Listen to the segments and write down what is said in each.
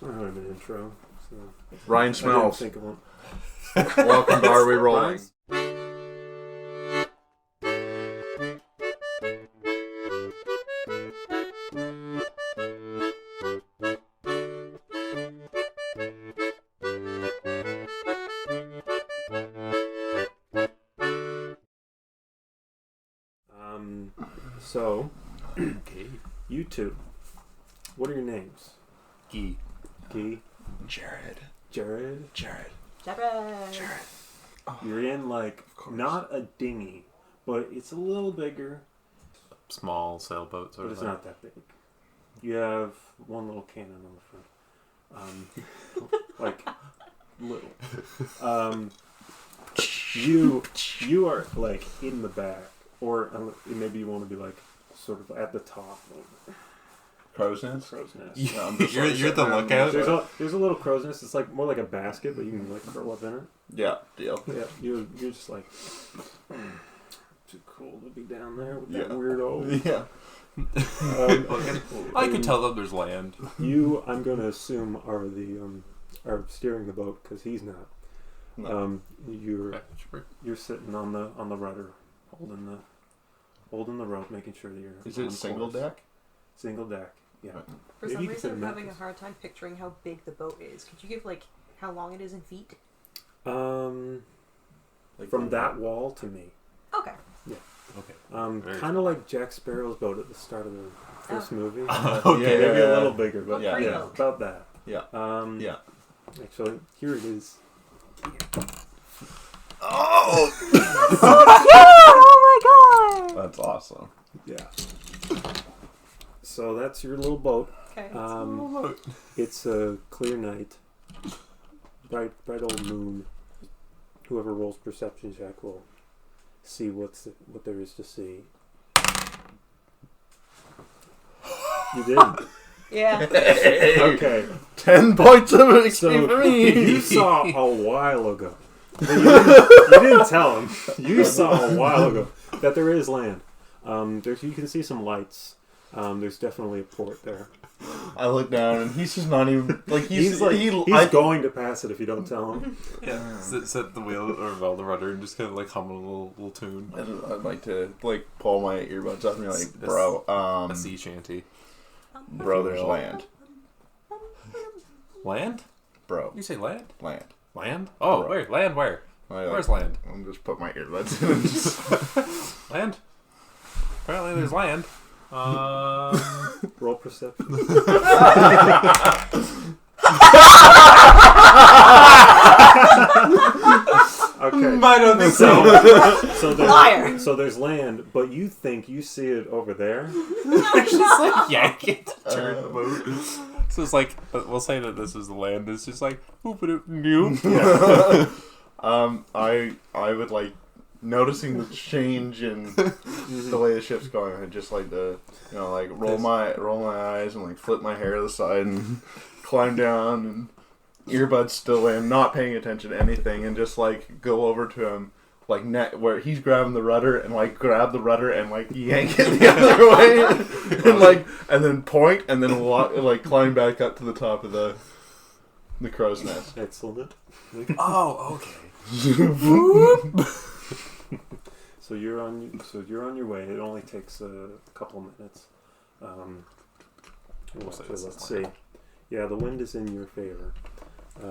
I don't have an intro. So Ryan Smells. Think of one. Welcome to Are We Rolling? So, Okay. you two, what are your names? Gee. Jared. Jared? Jared. Oh. You're in, like, not a dinghy, but it's a little bigger. Small sailboat sort But of it's thing. not that big. You have one little cannon on the front. Like, little. You are, like, in the back. Or maybe you want to be, like, sort of at the top. Crow's nest? Crow's nest. Yeah, You're the lookout? There's a little crow's nest. It's like more like a basket, but you can like curl up in it. Yeah, deal. Yeah, you're just like too cool to be down there with that weirdo. Yeah. I can tell them there's land. You, I'm going to assume, are steering the boat because he's not. No. You're sitting on the rudder, holding the rope, making sure that you're. Is it single deck? Single deck. Yeah. For some reason, I'm having a hard time picturing how big the boat is. Could you give, like, how long it is in feet? From that wall to me. Okay. Yeah. Okay. Kind of like Jack Sparrow's boat at the start of the first movie. Okay. Maybe a little bigger, but yeah, about that. Yeah. Yeah. Actually, here it is. Oh! Oh my god! That's awesome. Yeah. So that's your little boat. Okay. It's a clear night. Bright old moon. Whoever rolls perception check will see what there is to see. You did. Yeah. Okay. 10 points of XP So for me. you saw a while ago. But you didn't tell him. You saw a while ago that there is land. You can see some lights. There's definitely a port there. I look down and he's just not even like he's going to pass it if you don't tell him. Yeah. Set the wheel or the rudder and just kind of like hum a little tune. I'd like to like pull my earbuds up and be like, bro, a sea shanty. Bro, there's land. Land? Bro. You say land? Land. Land? Oh, Bro. where? Land where? Where's land? I'm just put my earbuds in and just Land? Apparently there's land. Roll perception. Okay. I don't think so. So there's land, but you think you see it over there. Just like yank it to turn the boat. So it's like, we'll say that this is the land. It's just like, new. Yeah. I would like noticing the change in the way the ship's going. I just like to, like roll my eyes and like flip my hair to the side and climb down and earbuds still in, not paying attention to anything, and just like go over to him like where he's grabbing the rudder and like grab the rudder and like yank it the other way and then point and then like climb back up to the top of the crow's nest. Excellent. Oh, okay. So you're on your way. It only takes a couple of minutes. Let's see. Yeah, the wind is in your favor.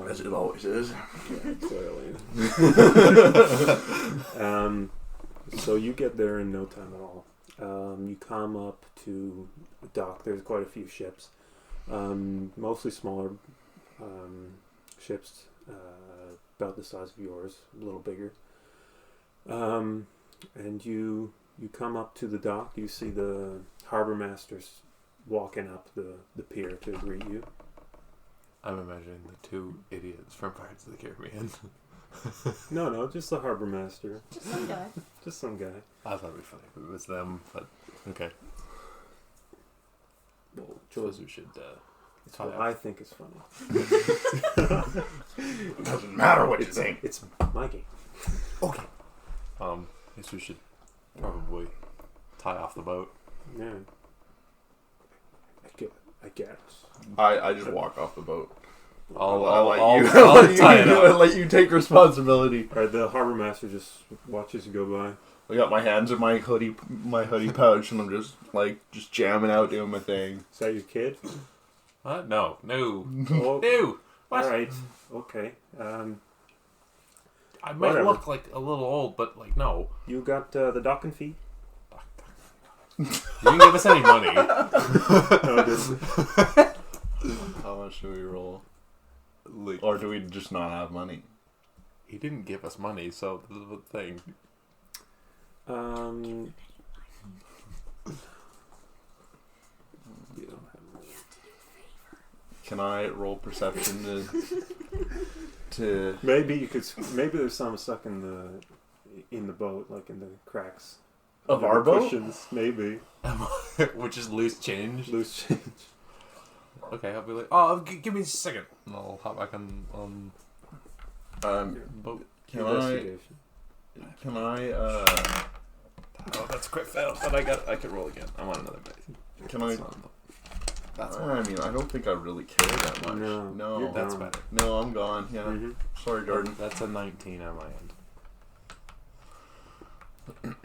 As it always is. Yeah, clearly. So you get there in no time at all. You come up to a dock. There's quite a few ships, mostly smaller ships, about the size of yours, a little bigger. And you come up to the dock. You see the harbor masters walking up the pier to greet you. I'm imagining the two idiots from Pirates of the Caribbean. No, just the harbor master. Just some guy. Just some guy. I thought it'd be funny if it was them, but okay. Well, Suppose we should it's what I think is funny. It doesn't matter what you think. It's my game. Okay. Guess we should probably tie off the boat. Yeah. I get it. guess. I just walk off the boat. I'll let you take responsibility. Alright, the harbor master just watches you go by. I got my hands in my hoodie pouch, and I'm just jamming out, doing my thing. Is that your kid? What? No. Oh, No. What? alright. Okay. I might whatever. look like a little old, but like no. You got the docking fee? You didn't give us any money. No, it isn't. How much do we roll? Like, Or do we just not have money? he didn't give us money, so this is the thing. You don't have money. Can I roll perception to Maybe you could. Maybe there's some stuck in the boat, like in the cracks of the our boat? cushions. Maybe Which is loose change. loose change. Okay, I'll be like, oh, give me a second. And I'll hop back on boat. Can Investigation. Oh, that's a quick fail, but I could roll again. I'm on another base. Can I? That's I mean, I don't think I really care that much. No, you're that's gone. better. No, I'm gone. Yeah. Mm-hmm. Sorry, Jordan. That's a 19 on my end.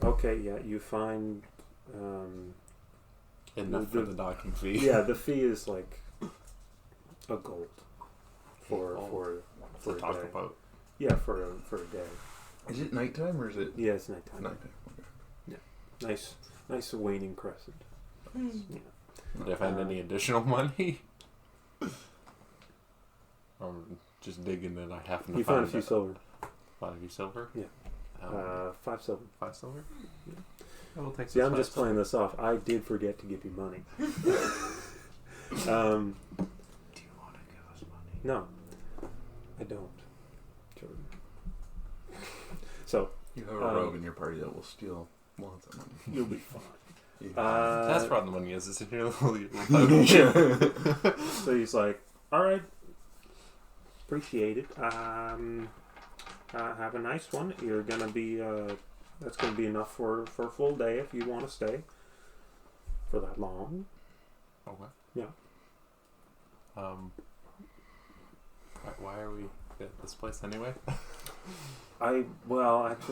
Okay, yeah, you find. Enough for the docking fee. Yeah, the fee is like a gold for the a taco day. boat. Yeah, for a day. Is it nighttime or is it Yeah, it's nighttime. nighttime? Okay. Nice waning crescent. Yeah. Did I find any additional money? I'm just digging that I happen to You find found a few silver. 5 silver? Yeah. 5 silver. 5 silver? Yeah. I will take See, I'm just playing this off. I did forget to give you money. Do you want to give us money? No, I don't, Jordan. So You have a rogue in your party that will steal lots of money. you'll be fine. That's probably the money is. It's in your little So he's like, "All right, appreciate it. Have a nice one. You're gonna be that's gonna be enough for a full day if you want to stay for that long." Okay. Yeah. Why are we at this place anyway? Actually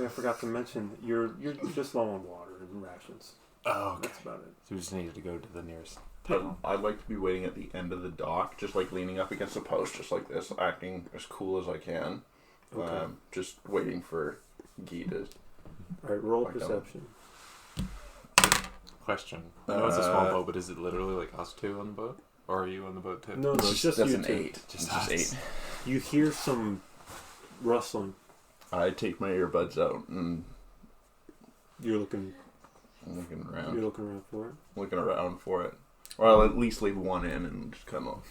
I forgot to mention you're just low on water and rations. Oh, okay. That's about it. So we just needed to go to the nearest But town. I'd like to be waiting at the end of the dock, just like leaning up against a post, just like this, acting as cool as I can. Okay. Just waiting for Guy to. All right, roll Like that. perception. Question. I know it's a small boat, but is it literally like us two on the boat? Or are you on the boat too? No, it's just that's you an two. 8. Just Just us. 8. You hear some rustling. I take my earbuds out and You're looking I'm looking You're around. looking around for it. Looking around for it. Or I'll at least leave one in and just kind of.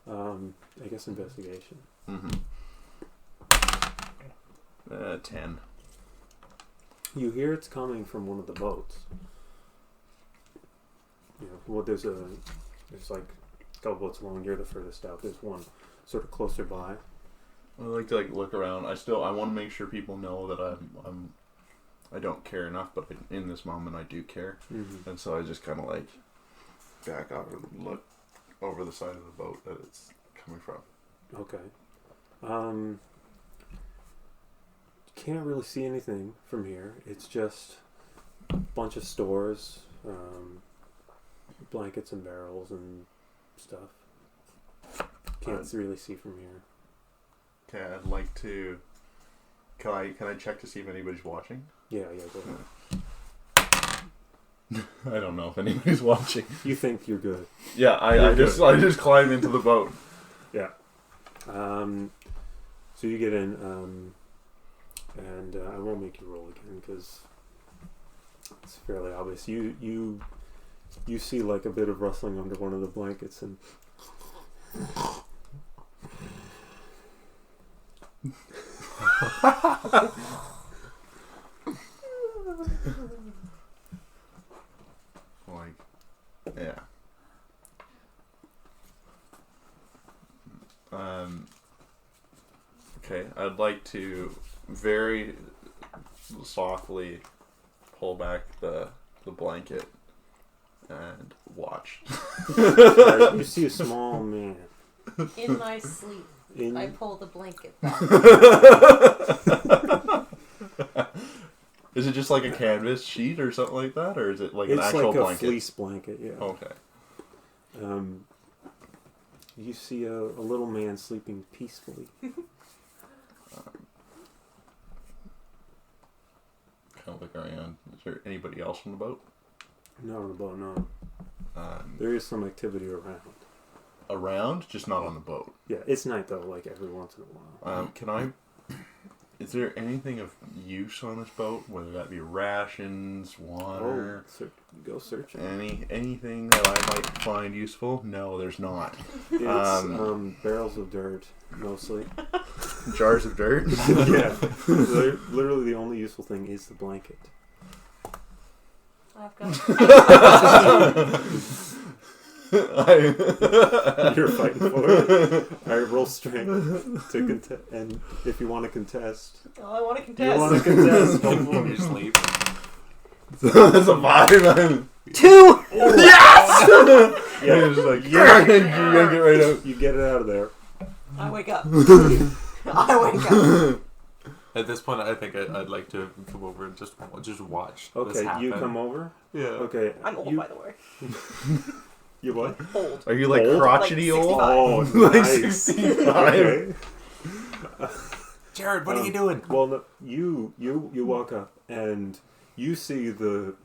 I guess investigation. 10. You hear it's coming from one of the boats. Yeah. Well, there's like a couple boats along. You're the furthest out. There's one sort of closer by. I like to look around. I want to make sure people know that I don't care enough, but in this moment I do care, and so I just kind of back up and look over the side of the boat that it's coming from. Okay. Can't really see anything from here. It's just a bunch of stores, blankets and barrels and stuff. Can't really see from here. Okay, I'd like to. Can I check to see if anybody's watching? Yeah, go ahead. I don't know if anybody's watching. You think you're good. Yeah, I just climb into the boat. Yeah. So you get in, and I won't make you roll again because it's fairly obvious. You see like a bit of rustling under one of the blankets, and Yeah. Okay, I'd like to very softly pull back the blanket and watch. Right, you see a small man. In my sleep, I pull the blanket back. Is it just like a canvas sheet or something like that, or is it like an actual It's like a blanket? fleece blanket, yeah. Okay. You see a little man sleeping peacefully. Kind of look around. Is there anybody else on the boat? Not on the boat, no. There is some activity around. Around? Just not on the boat. Yeah, it's night though, like every once in a while. Is there anything of use on this boat? Whether that be rations, water... Go searching. Anything that I might find useful? No, there's not. It's barrels of dirt, mostly. Jars of dirt? Yeah. Literally the only useful thing is the blanket. I've got You're fighting for it. Alright, roll strength to contest. And if you want to contest... Oh, I want to contest. You want to contest? When you sleep. That's a 5. 2! Yes! Yeah, it's like, yeah, you yank it right out. You get it out of there. I wake up. I wake up. At this point, I think I'd like to come over and just watch. Okay, this happen. you come over? Yeah. Okay. I'm old, by the way. You what? Old. Are you like Old? crotchety Like old? 65. Oh, Like nice. 65. Okay. Jared, what are you doing? Well, no, you walk up and you see the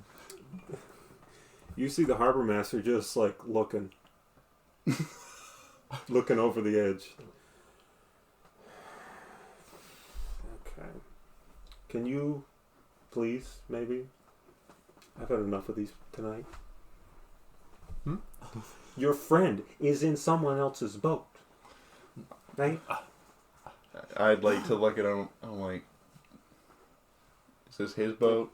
harbor master just like looking over the edge. Okay. Can you please, maybe? I've had enough of these tonight. Your friend is in someone else's boat. Right? I'd like to look at him. I'm like, is this his boat?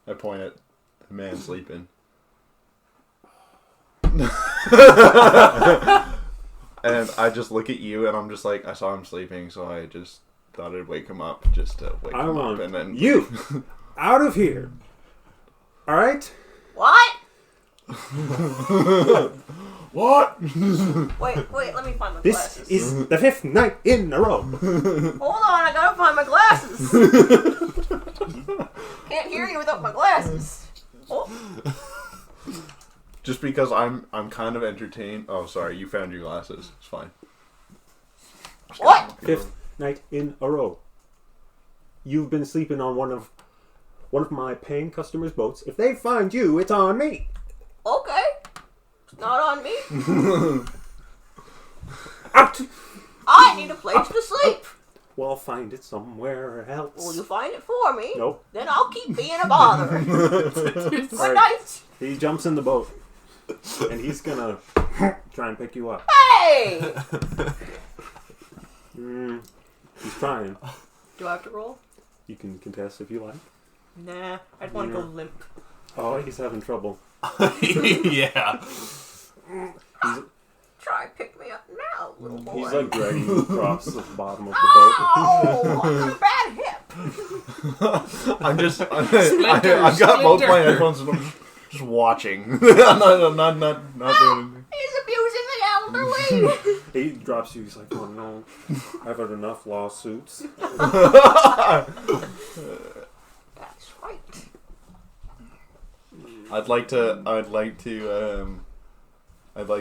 I point at the man sleeping. And I just look at you and I'm just like, I saw him sleeping, so I just thought I'd wake him up just to wake him up. And then you out of here. All right? What? What? Wait, let me find my This glasses. is the 5th night in a row. Hold on, I gotta find my glasses. Can't hear you without my glasses. Oh. Just because I'm kind of entertained. Oh, sorry, you found your glasses. It's fine. What? 5th night in a row. You've been sleeping on one of my paying customers' boats. If they find you, it's on me. Okay. It's not on me. Out. I need a place to sleep. Well, find it somewhere else. Will you find it for me? Nope. Then I'll keep being a bother. Good Right. night. He jumps in the boat, and he's gonna try and pick you up. Hey! He's trying. Do I have to roll? You can contest if you like. Nah, I'd want to go limp. Oh, he's having trouble. Yeah. Try and pick me up now, little boy. He's like dragging you across the bottom of the Oh, I got a bad hip. I've got both my headphones and I'm just watching. I'm not doing anything. He's abusing the elderly. boat. He drops you. He's like, oh no, I've had enough lawsuits. That's right. I'd like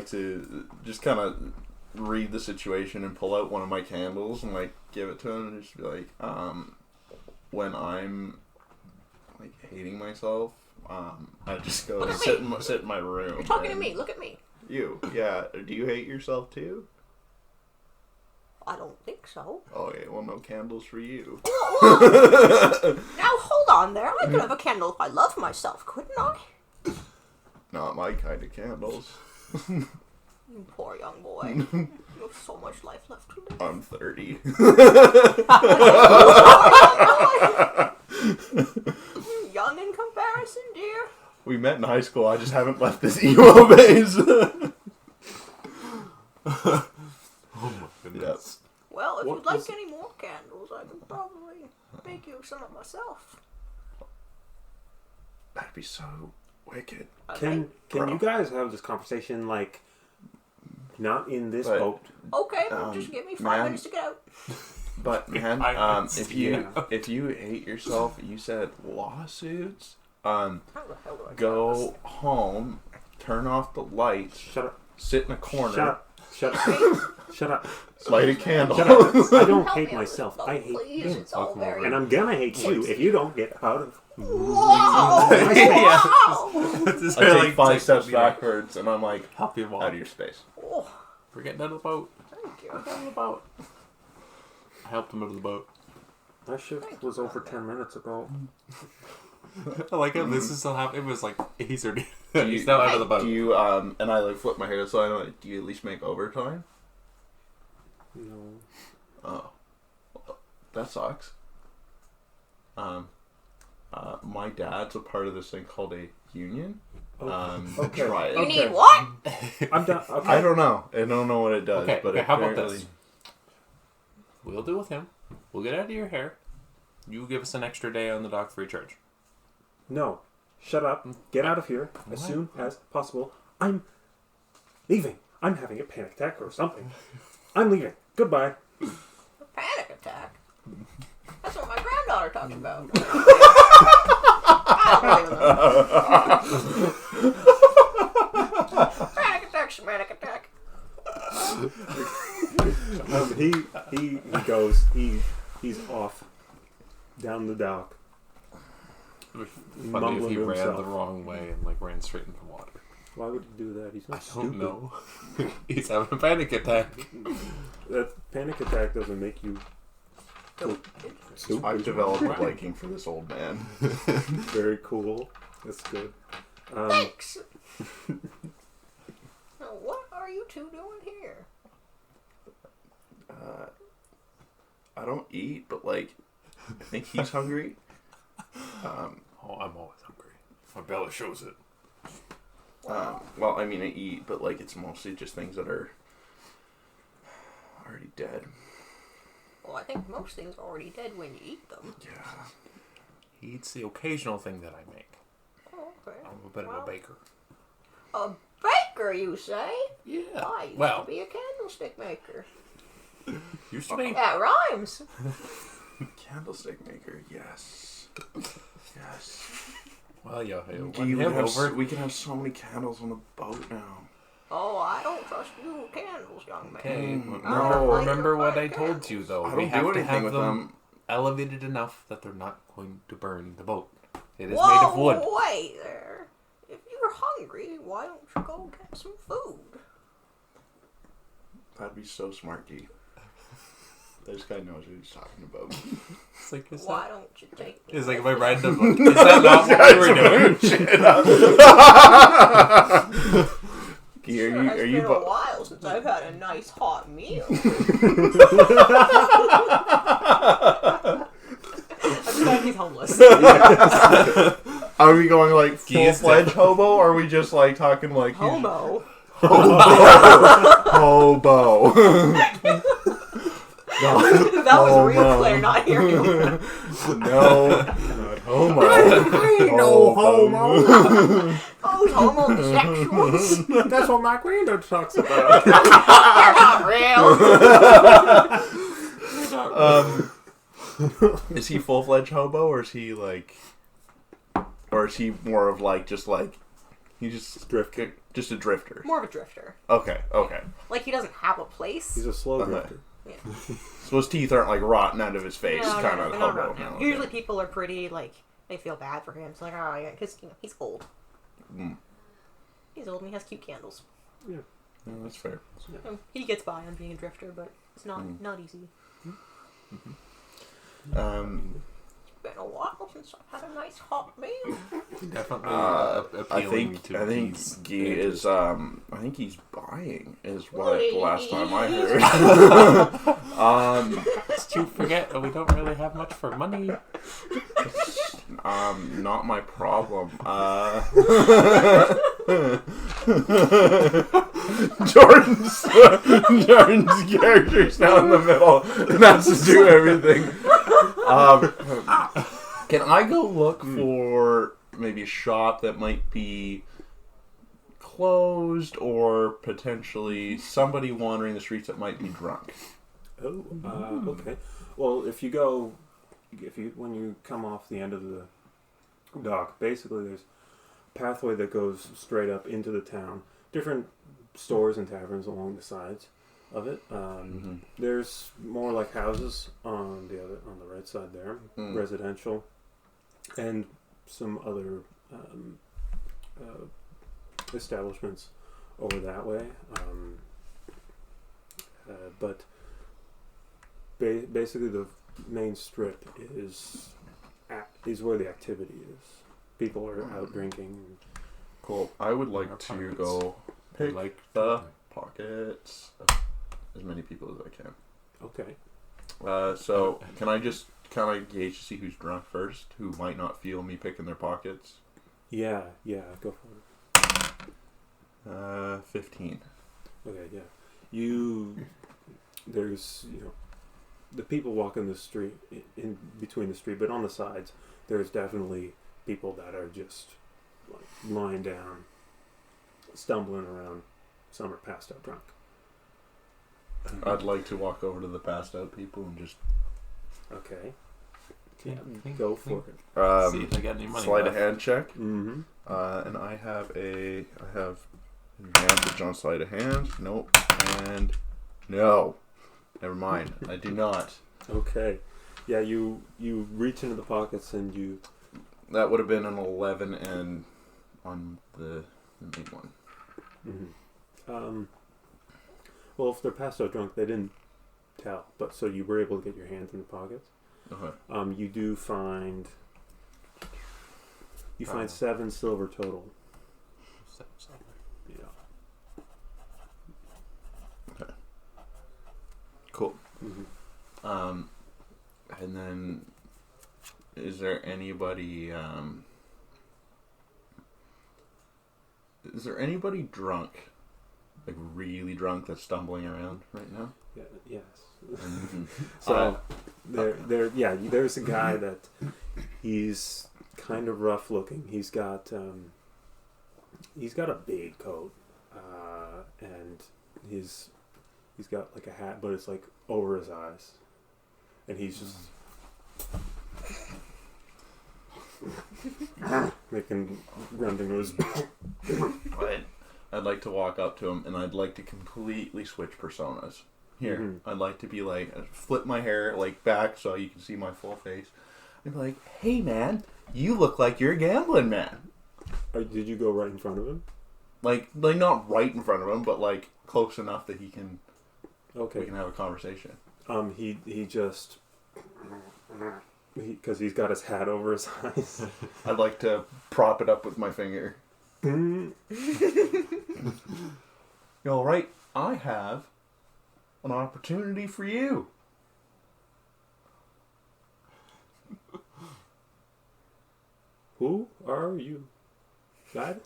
to just kind of read the situation and pull out one of my candles and like give it to him and just be like, when I'm like hating myself, I just go Look at sit me. in my room. You're talking to and me. Look at me. You, yeah. Do you hate yourself too? I don't think so. Okay, well, no candles for you. Now hold on there. I could have a candle if I love myself, couldn't I? Not my kind of candles. You poor young boy. You have so much life left to live. I'm 30. Young in comparison, dear. We met in high school. I just haven't left this emo phase. Oh my goodness. Well, if What you'd like was- any more candles, I can probably make you some of myself. That'd be so wicked. Can Bro. you guys have this conversation like not in this But- boat? Okay, well, just give me 5 minutes to get out. But man, if you hate yourself, you said lawsuits. How the hell do I Go home, turn off the lights, Shut up. sit in a corner, Shut up. Shut up. Shut up. light a candle. Shut up. I don't Help hate me myself. with I this hate boat, please. him. It's all very... And I'm gonna hate you if you don't get out of... Whoa! Yeah. Wow! Just I take like, 5 steps me, like, backwards, and I'm like, help you out walk. of your space. Oh, We're getting out of the boat. thank you. We're getting out of the boat. I helped him out of the boat. My shift was over 10 minutes ago. I like how this is still happening. It was like, he's already... Do he's you- now out of the boat. Do you, and I like flip my hair, so I'm like, do you at least make overtime? No. Oh. Well, that sucks. My dad's a part of this thing called a union. Okay. Try it. You Okay. need what? I'm done. Okay. I don't know. I don't know what it does, Okay, but okay, how about apparently... this? We'll deal with him. We'll get out of your hair. You give us an extra day on the dock free charge. No. Shut up. Get out of here as What? soon as possible. I'm leaving. I'm having a panic attack or something. I'm leaving. Goodbye. Panic attack. That's what my granddaughter talks about. Panic attack, schmanic attack. He goes. He's off down the dock. Funny if Mumbling he to ran himself. the wrong way and like ran straight into water. Why would he do that? He's I not don't stupid. know. He's having a panic attack. That panic attack doesn't make you stupid. I've developed a liking for this old man. Very cool. That's good. Thanks. Now, what are you two doing here? I don't eat, but like, I think he's hungry. Oh, I'm always hungry. My belly shows it. Well, I mean, I eat, but like, it's mostly just things that are already dead. Well, I think most things are already dead when you eat them. Yeah. He eats the occasional thing that I make. Oh, okay. I'm a bit of a baker. A baker, you say? Yeah. I used Well, to be a candlestick maker. used to be. That rhymes. Candlestick maker, yes. Yes. Well, yeah. We can have so many candles on the boat now. Oh, I don't trust you with candles, young man. Okay. No. Remember what I told you, though. I We don't have do to anything have with them them. elevated enough that they're not going to burn the boat. It is Whoa, made of wood. wait there. If you're hungry, why don't you go get some food? That'd be so smart, G. This guy knows what he's talking about. It's like, is Why that, don't you take me? it's like if I random. Is that not what we were doing? G, Sure, are it's you been a while since I've had a nice hot meal. I'm glad he's homeless. Are we going like G is full-fledged hobo, or are we just like talking like Homo. hobo? That was real Homo. clear, not hearing him. No, not homo. No homo. Those homosexuals. That's what my granddad talks about. They're not real. Is he full-fledged hobo, or is he like, or is he more of like just like he just Drifter. just a drifter? More of a drifter. Okay. Like he doesn't have a place. He's a slow Okay. drifter. Yeah. So his teeth aren't like rotting out of his face, No, kind no, of they're not hobo. around now. Okay. Usually people are pretty, like, they feel bad for him. It's like, oh, yeah, because, he's old. Mm. He's old and he has cute candles. Yeah, that's fair. He gets by on being a drifter, but it's not easy. It's been a while since I've had a nice hot meal. Definitely I appealing think to Guy is I think he's buying is what Please. the last time I heard. Did you forget that we don't really have much for money? Not my problem. Jordan's character's now in the middle and has to do everything. Can I go look for maybe a shop that might be closed, or potentially somebody wandering the streets that might be drunk. Oh, okay. Well, when you come off the end of the dock, basically there's a pathway that goes straight up into the town. Different stores and taverns along the sides of it. There's more like houses on the right side there, residential, and some other establishments over that way. But basically the main strip is where the activity is. People are out drinking. Cool. I would like to go pick the pockets of as many people as I can. Okay. So can I just kind of gauge to see who's drunk first, who might not feel me picking their pockets? Yeah, go for it. 15. Okay, yeah. There's the people walking the street in between the street, but on the sides, there's definitely people that are just like lying down, stumbling around. Some are passed out drunk. I'd like to walk over to the passed out people and just... Okay. Yeah, go for it. See if they got any money Slide left. a hand check. Mm-hmm. And I have advantage on sleight of hand. Nope. And no. Never mind. I do not. Okay. Yeah, you reach into the pockets and you... That would have been an 11 and on the big one. Mm-hmm. Well, if they're passed out drunk, they didn't tell. But so you were able to get your hands in the pockets. Okay. You do find... You find 7 silver total. 7 silver. Yeah. Okay. Cool. Mm-hmm. And then, is there anybody drunk, like really drunk, that's stumbling around right now? Yeah. Yes. Mm-hmm. So there's a guy that he's kind of rough looking. He's got a big coat, and he's got like a hat, but it's like over his eyes, and he's just making grunting noise. I'd like to walk up to him and I'd like to completely switch personas. Here, Mm-hmm. I'd like to be like, flip my hair like back so you can see my full face. I'd be like, hey man, you look like you're a gambling man. Did you go right in front of him? Like not right in front of him, but like close enough that we can have a conversation. He just because he's got his hat over his eyes. I'd like to prop it up with my finger. You all right? I have an opportunity for you. Who are you, Dad?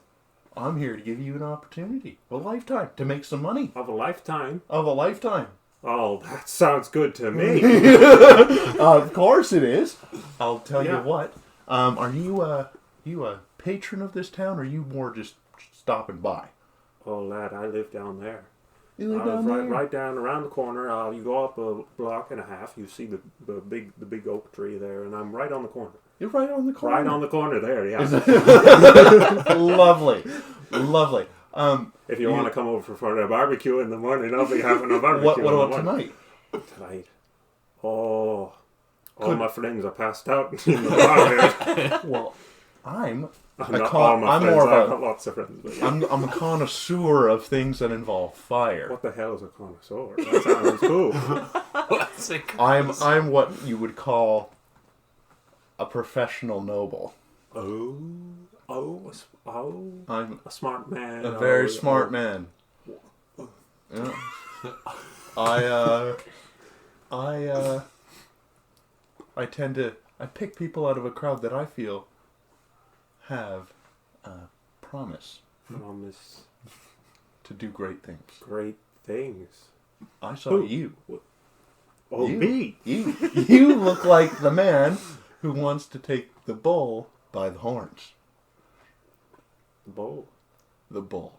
I'm here to give you an opportunity, a lifetime, to make some money. Of a lifetime? Of a lifetime. Oh, that sounds good to me. Of course it is. I'll tell you what. Are you a patron of this town, or are you more just stopping by? Oh, lad, I live down there. You live down there? Right down around the corner. You go up a block and a half. You see the big oak tree there, and I'm right on the corner. You're right on the corner. Right on the corner there, yeah. Lovely. If you want to come over for a barbecue in the morning, I'll be having a barbecue. What about tonight? Tonight? Oh, all my friends are passed out in the bar here. Well, I'm lots of friends. But yeah. I'm a connoisseur of things that involve fire. What the hell is a connoisseur? That sounds cool. What's a connoisseur? I'm what you would call a professional noble. I'm a smart man. A very smart man. Yeah. I pick people out of a crowd that I feel have promise to do great things. Great things. I saw you. Oh, me? You look like the man who wants to take the bull by the horns. The bull. The bull.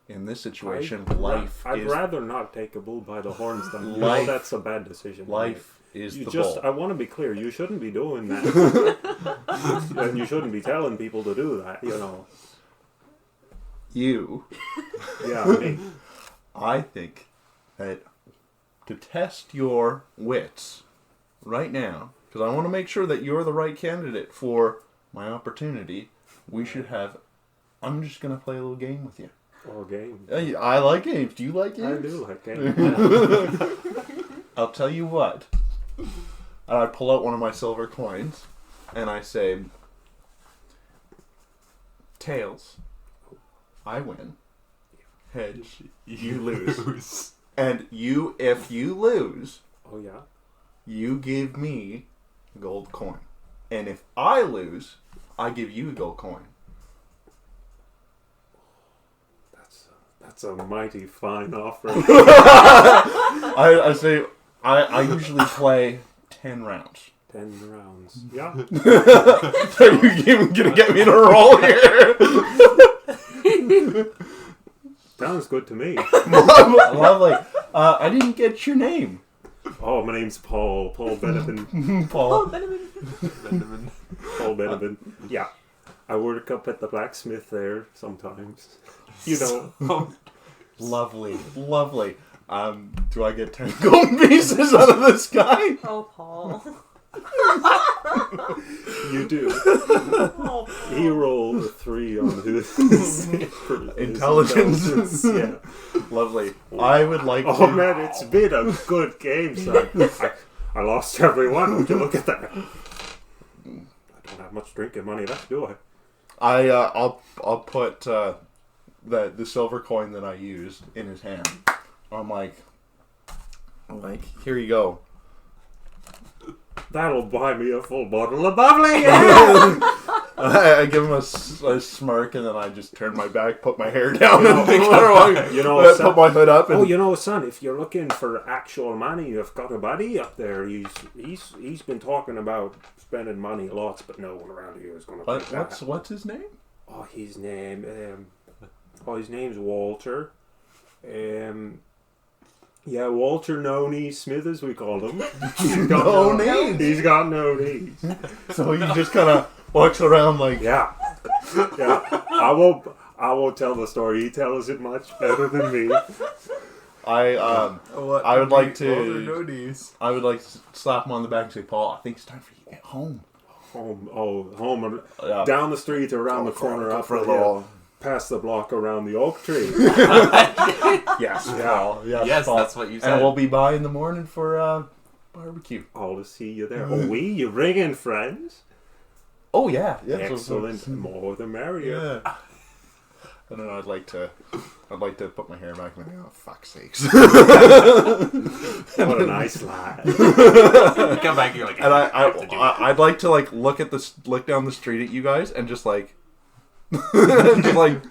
In this situation, life I'd is... rather not take a bull by the horns than Life- that's a bad decision. Life is You the just, bull. I want to be clear, you shouldn't be doing that. And you shouldn't be telling people to do that, you know. You. Yeah, me. I think that to test your wits right now, because I want to make sure that you're the right candidate for my opportunity, we should have... I'm just going to play a little game with you. Oh, game. I like games. Do you like games? I do like games. I'll tell you what. And I pull out one of my silver coins, and I say, tails, I win. Heads, you lose. And if you lose, Oh, yeah? you give me a gold coin. And if I lose, I give you a gold coin. That's a mighty fine offer. I say, I usually play 10 rounds. 10 rounds. Yeah. Are you even going to get me in a roll here? Sounds good to me. Lovely. I didn't get your name. Oh, my name's Paul. Paul Benevin. Paul. Benjamin. Paul Benevin. Yeah. I work up at the Blacksmith there sometimes. You know. Lovely. Lovely. Do I get 10 gold pieces out of this guy? Oh, Paul. You do. Oh, Paul. He rolled a 3 on his Intelligence. Yeah. Lovely. I would like to... Oh man, it's been a good game, son. I lost every one. Would you look at that? I don't have much drinking money left, do I? I'll put the silver coin that I used in his hand. I'm like, here you go. That'll buy me a full bottle of bubbly. I give him a smirk, and then I just turn my back, put my hair down, and put my hood up. And... Oh, you know, son, if you're looking for actual money, you've got a buddy up there. He's been talking about spending money lots, but no one around here is going to. What's his name? Oh, his name. His name's Walter. Yeah, Walter No Knee Smith, as we call him. He's got No knees. He's got no knees. So he just kind of walks around like... Yeah. I won't tell the story. He tells it much better than me. I would like to... No knees. I would like to slap him on the back and say, Paul, I think it's time for you to get home. Home. Yeah. Down the street, around the corner, up for a the little... hill, past the block, around the oak tree. Yes, Paul. Yes, Paul. that's what you said. And we'll be by in the morning for barbecue. All to see you there. Oh, you bringing friends? Oh, yeah. Excellent. More the merrier. Yeah. And then I'd like to put my hair back and be like, oh, fuck's sakes. What a nice lad. Come back here like... And I'd like to look down the street at you guys and just like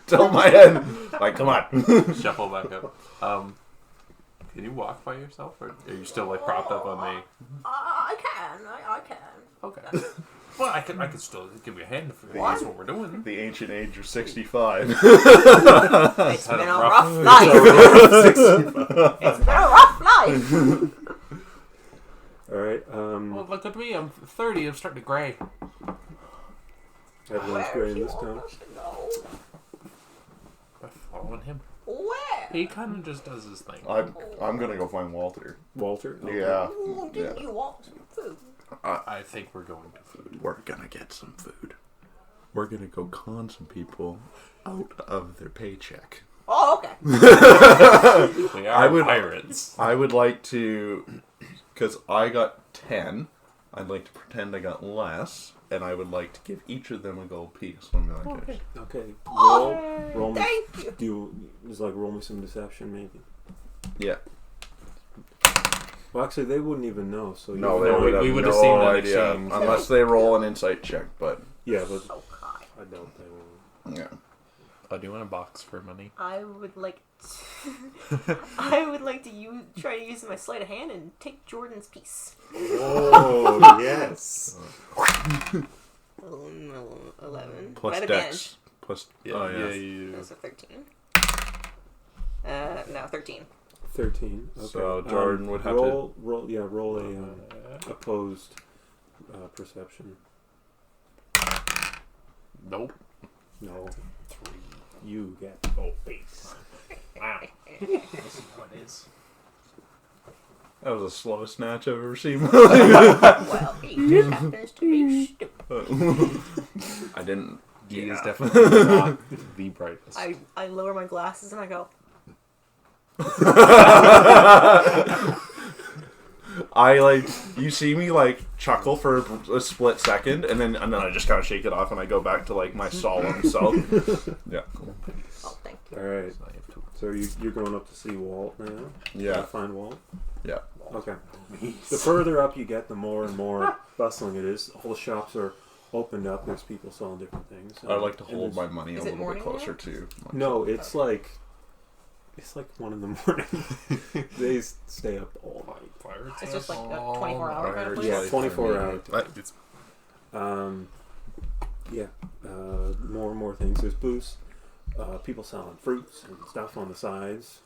tilt my head like, come on. Shuffle back up. Can you walk by yourself, or are you still like propped up on the... I can. Okay. Well, I could still give you a hand if that's what we're doing. The ancient age of 65. It's been a rough life. It's been a rough life. Alright, Well, look at me. I'm 30. I'm starting to gray. everyone's Where great do this you town. want us to go? By following him. Where? He kind of just does his thing. I'm gonna go find Walter. Walter? Okay. Yeah. Ooh, didn't you want some food? I think we're going to food. We're gonna get some food. We're gonna go con some people out of their paycheck. Oh, okay. We are pirates. I would like to, because I got 10, I'd like to pretend I got less, and I would like to give each of them a gold piece. Okay. Oh, Roll me. thank you. Roll me some deception, maybe. Yeah. Well, actually, they wouldn't even know. So No, No, we would have no seen that idea exchange. unless they roll an insight check. But yeah, but Okay. I doubt they will. yeah, Oh, do you want a box for money? I would like to try to use my sleight of hand and take Jordan's piece. Oh yes. 11. plus At dex, Plus, That's a 13. No, 13. 13. Okay. So Jordan would have roll a opposed perception. Nope. No. 3. You get base. Wow. This is what it is. That was the slowest snatch I've ever seen. Well, he just happens to be stupid. I didn't. He is definitely not the brightest. I lower my glasses and I go, You see me chuckle for a split second, and then I just kind of shake it off, and I go back to my solemn self. Yeah. oh, thank you. All right. So you're going up to see Walt now. Yeah. Try to find Walt. Yeah. Okay. The further up you get, the more and more bustling it is. All the shops are opened up. There's people selling different things. I like to hold my money a little bit closer now? to. No, it's like 1 a.m. They stay up all night. It's just like a 24-hour kind of place? Yeah, 24 hours. It's More and more things. There's booths. People selling fruits and stuff on the sides.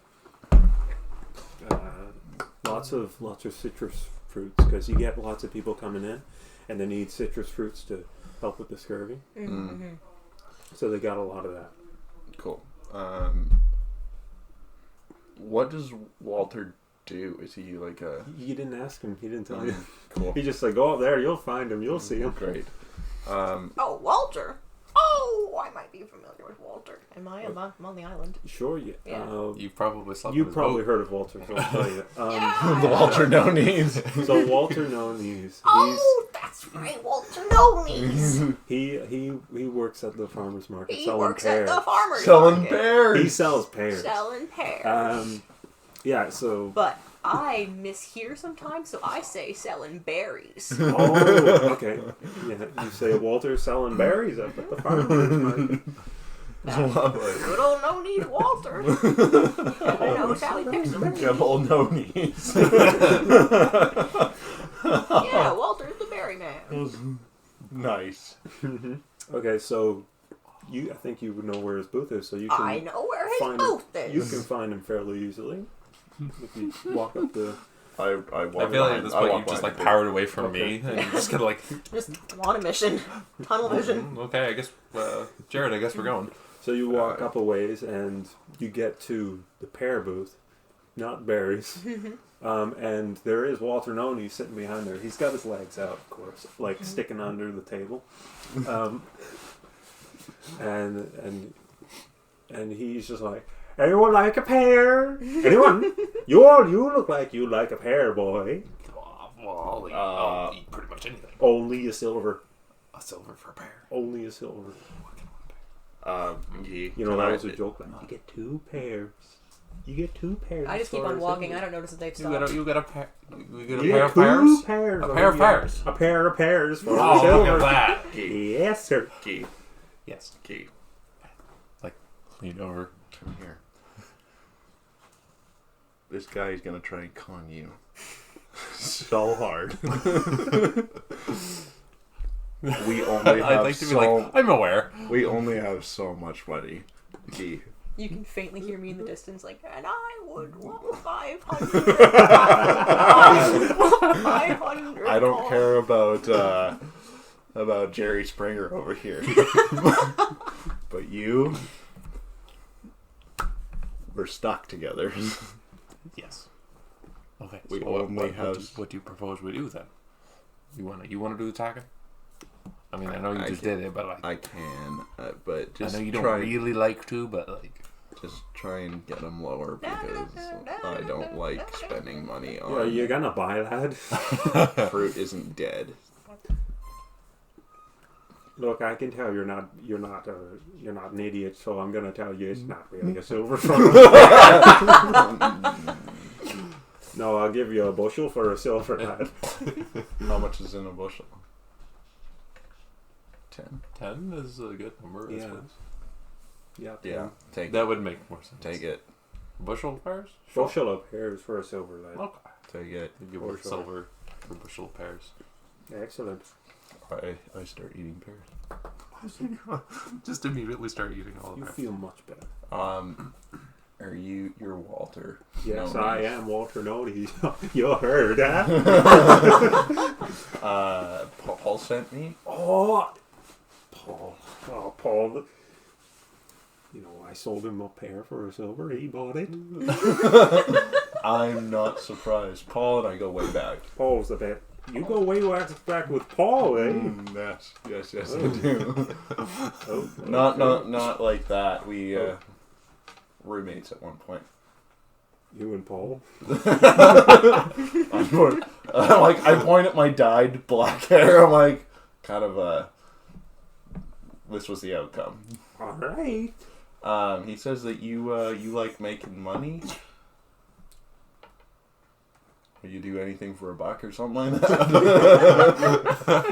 Lots of citrus fruits because you get lots of people coming in, and they need citrus fruits to help with the scurvy. Mm-hmm. So they got a lot of that. Cool. What does Walter do? Is he like a... You didn't ask him. He didn't tell you. Cool. He just go up there. You'll find him. You'll see him. Great. Oh, Walter. Oh, I might be familiar with Walter. Am I? I'm on the island. Sure. Yeah. You probably slept You in his probably boat. heard of Walter. So I'll tell you. The Walter No Knees. So Walter No Knees. Oh, that's right, Walter No Knees. He works at the farmer's market He selling works pears. at the farmer's Selling market. bears. He sells pears. Selling pears. Yeah, so... But I mishear sometimes, so I say selling berries. Oh, okay. Yeah, you say Walter selling berries up at the farmer's market. Lovely. Good old No Knees Walter. I knows how he picks them. Good old No Knees. Yeah, Walter's the berry man. Nice. Okay, so I think you would know where his booth is, so you can I know where his find booth him. is. You can find him fairly easily if you walk up the... I I feel like at this point you just powered away from me, and you just kind of Just on a mission. Tunnel vision. okay, I guess, Jared, I guess we're going. So you walk up a ways, and you get to the pear booth, not berries. And there is Walter Noney sitting behind there. He's got his legs out, of course, sticking under the table. And he's just like, anyone like a pear? Anyone? You look like you like a pear, boy. Well, I'll eat pretty much anything. Only a silver. A silver for a pear. Only a silver. You That was a joke. Like, you get 2 pears. You get 2 pairs. I just keep on walking. I don't notice that they've stopped. You got a pair. You get a You pair get of pears. 2 pairs. A pair of pears. A pair of pears for Oh, silver. look at that. Yes, sir. Key. Yes. Key. Lean over. Come here. This guy's gonna try and con you so hard. We only have I'd like to be like, I'm aware. We only have so much money. Key. You can faintly hear me in the distance, like, and I would want 500. 500. I don't care about Jerry Springer over here. But you, we're stuck together. Yes. Okay. We so only have. What do you propose we do then? You wanna do the talking? I mean, I know you just did it, but I can, but just I know you don't try, really like to, but just try and get them lower because I don't like spending money on. Yeah, you're gonna buy, lad. Fruit isn't dead. Look, I can tell you're not an idiot, so I'm gonna tell you it's not really a silver fruit. No, I'll give you a bushel for a silver, lad. How much is in a bushel? 10. 10 is a good number. I Yeah. suppose. Yeah, take That would make more sense. Take it. Bushel of pears? Bushel of pears for a silver, lad. Okay. Take it. You give it silver for bushel of pears. Excellent. I start eating pears. Just immediately start eating all of You that. feel much better. Are you're Walter? Yes, No, I am Walter Nody. You heard, huh? Paul sent me. Oh, Paul. Oh, Paul. You know, I sold him a pair for a silver. He bought it. I'm not surprised. Paul and I go way back. Paul's the best. You go way back with Paul, eh? Yes, I do. Oh, Not like that. We roommates at one point. You and Paul? I point at my dyed black hair. I'm like, kind of this was the outcome. All right. He says that you like making money. Will you do anything for a buck or something like that?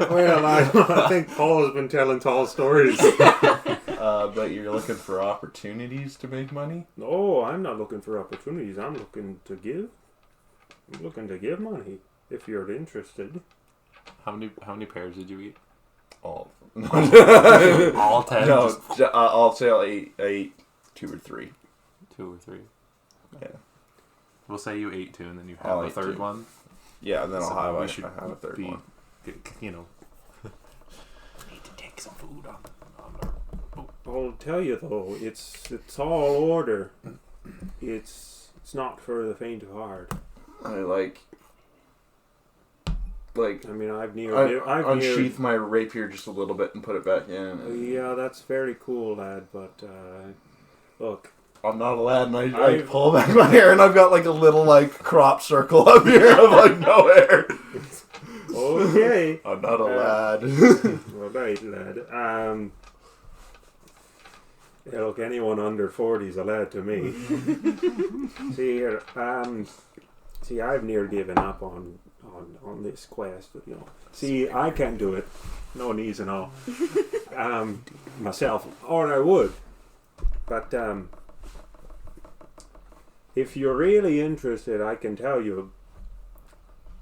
Well, I think Paul has been telling tall stories. But you're looking for opportunities to make money? No, I'm not looking for opportunities. I'm looking to give money if you're interested. How many pears did you eat? All. All 10? No, I'll say eight, 2 or 3. 2 or 3. Yeah. We'll say you ate 2 and then you have I'll a eat third 2. one. Yeah, and then So I'll have we a third one. You know. Need to take some food on our boat. I'll tell you though, it's all order. It's not for the faint of heart. I like. I mean, I've unsheath my rapier just a little bit and put it back in. Yeah, that's very cool, lad. But look, I'm not a lad, and I pull back my hair, and I've got like a little like crop circle up here of like no hair. Okay. I'm not a lad. All right, lad. Yeah, look, anyone under 40 is a lad to me. See here, I've near given up on this quest. You know, see, I can't do it. No knees and all. Myself, or I would, but if you're really interested, I can tell you.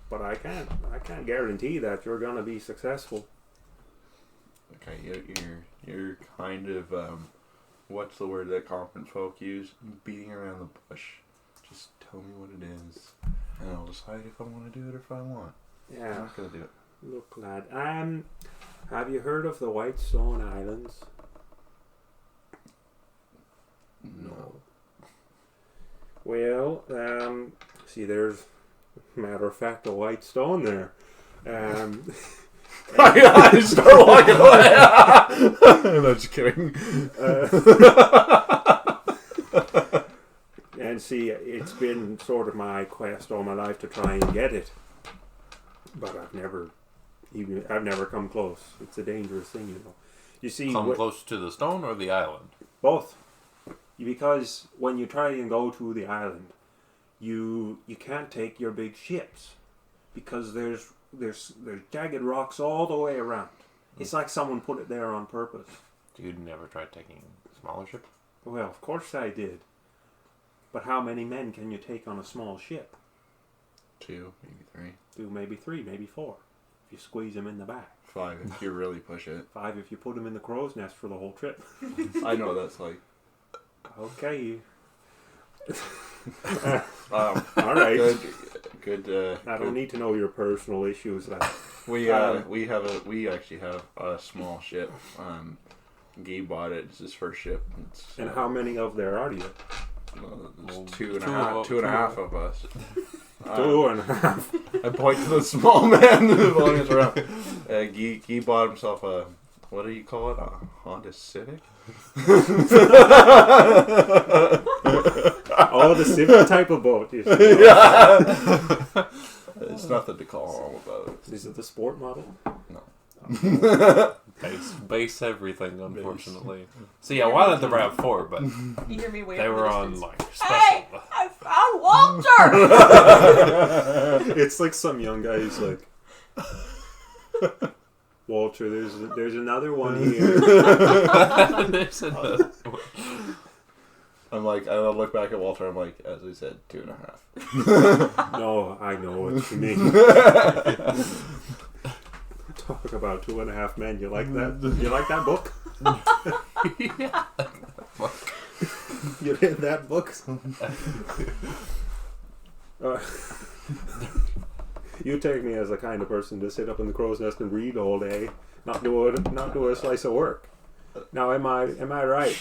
But I can't guarantee that you're gonna be successful. Okay, you're kind of what's the word that conference folk use? Beating around the bush. Just tell me what it is, and I'll decide if I want to do it or if I want. Yeah. I'm not gonna do it. Look, lad. Have you heard of the Whitestone Islands? No. Well, see, there's, matter of fact, a white stone there. I just start walking away. No, just kidding. And see, it's been sort of my quest all my life to try and get it, but I've never come close. It's a dangerous thing, you know. You see, Come close to the stone or the island? both, because when you try and go to the island, you can't take your big ships because there's jagged rocks all the way around. It's like someone put it there on purpose. You'd never tried taking smaller ships? Well, of course I did. But how many men can you take on a small ship? 2, maybe 3. 2, maybe 3, maybe 4. If you squeeze them in the back. 5 if you really push it. 5 if you put them in the crow's nest for the whole trip. I know that's like. Okay. All right. Good. I don't need to know your personal issues. We actually have a small ship. Guy bought it. It's his first ship. And how many of there are you? There's two and a half of us. 2.5. I point to the small man following us around. Guy bought himself a, what do you call it? A Honda Civic? Oh, the Civic type of boat. You see. Yeah. It's nothing to call home about. Is it the sport model? No. Base everything, unfortunately. So yeah, one of them were at 4, but You hear me wave they in the were on distance. like special. Hey, I found Walter. It's like some young guy who's like, Walter, there's another one here. There's another one. I'm like, I'll look back at Walter. I'm like, as I said, 2.5. No, I know what you mean. Talk about 2.5 men. You like that? You like that book? Yeah. You read that book? You take me as the kind of person to sit up in the crow's nest and read all day, not do a slice of work. Now, am I right?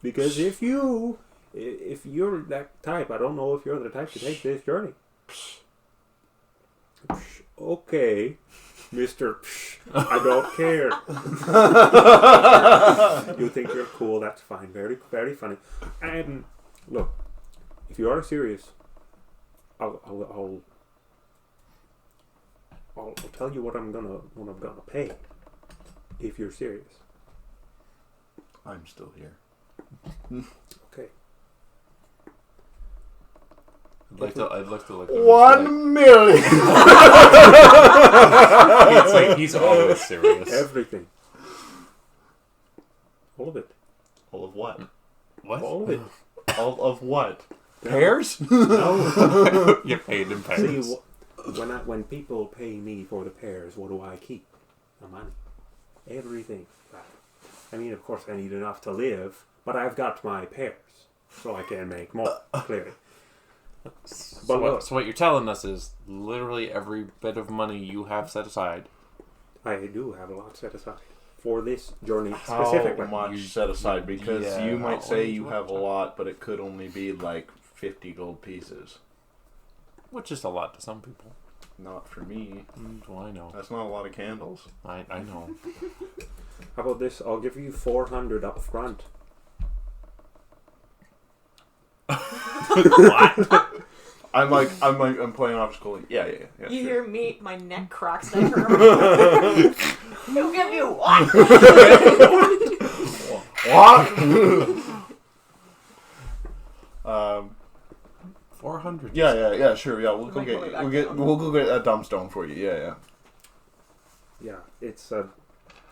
Because if you're that type, I don't know if you're the type to take this journey. Okay, Mr. I don't care. You think you're cool? That's fine. Very, very funny. And look, if you are serious, I'll tell you what I'm gonna pay. If you're serious. I'm still here. Okay. I'd like to look. 1 million. It's like he's always serious. Everything. All of it. All of what? What? All of it. All of what? Pears? No. You're paid in pears. See, when people pay me for the pears, what do I keep? The money. Everything. I mean, of course, I need enough to live, but I've got my pears, so I can make more, clearly. So what you're telling us is literally every bit of money you have set aside. I do have a lot set aside for this journey How specifically. much set aside? Because Yeah, you might how say much you you have a want? lot, but it could only be like 50 gold pieces. Which is a lot to some people. Not for me. Well, I know. That's not a lot of candles. I know. How about this? I'll give you 400 up front. What? I'm playing off school. Yeah. You Sure. hear me? My neck cracks. I hear He'll give you what? What? 400. Yeah, sure. Yeah, we'll go Make my way back get down. we'll go get a dumbstone for you. Yeah. Yeah, it's